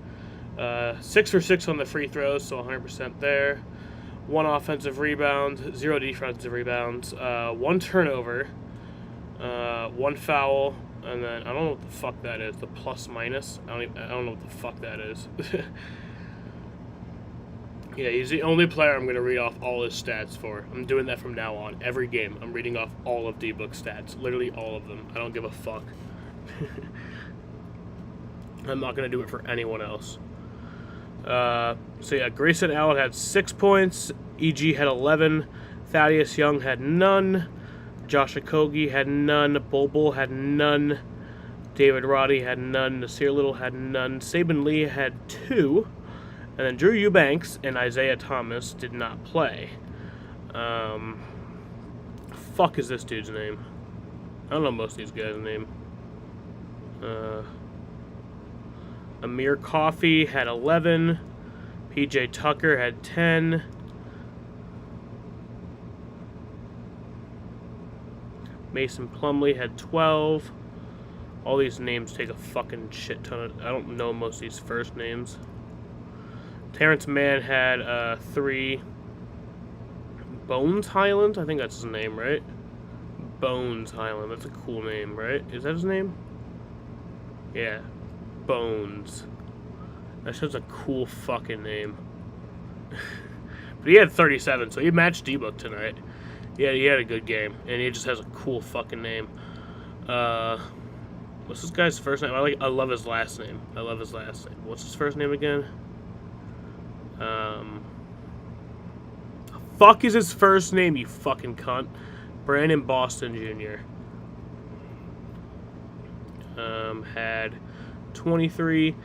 6 for 6 on the free throws, so 100% there. 1 offensive rebound, 0 defensive rebounds, 1 turnover, 1 foul, and then I don't know what the fuck that is. The plus minus. I don't know what the fuck that is. Yeah, he's the only player I'm going to read off all his stats for. I'm doing that from now on. Every game, I'm reading off all of D-Book's stats. Literally all of them. I don't give a fuck. I'm not going to do it for anyone else. So yeah, Grayson Allen had 6 points. EG had 11. Thaddeus Young had none. Josh Okogie had none. Bol had none. David Roddy had none. Nasir Little had none. Saban Lee had 2. And then Drew Eubanks and Isaiah Thomas did not play. Fuck is this dude's name? I don't know most of these guys' name. Amir Coffey had 11. PJ Tucker had 10. Mason Plumlee had 12. All these names take a fucking shit ton of... I don't know most of these first names. Terrence Mann had 3. Bones Highland? I think that's his name, right? Bones Highland. That's a cool name, right? Is that his name? Yeah. Bones. That's just a cool fucking name. But he had 37, so he matched D-Book tonight. Yeah, he had a good game, and he just has a cool fucking name. What's this guy's first name? I love his last name. I love his last name. What's his first name again? Fuck is his first name, you fucking cunt. Brandon Boston Jr. Had 23.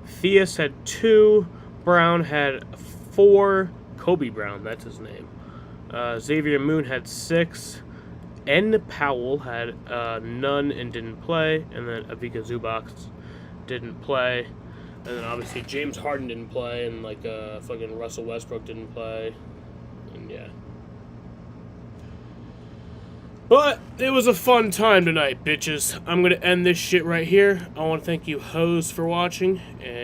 Theus had 2. Brown had 4. Kobe Brown, that's his name. Xavier Moon had 6. N. Powell had none and didn't play. And then Avika Zubac didn't play. And then obviously James Harden didn't play. And like fucking Russell Westbrook didn't play. And yeah. But it was a fun time tonight, bitches. I'm going to end this shit right here. I want to thank you hoes for watching. And